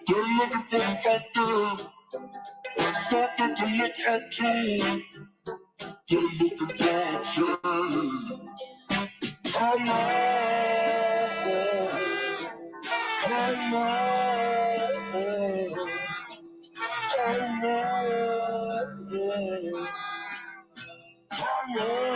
They're looking for something to look up to. They're looking for a change. How long? How long? How long? How long?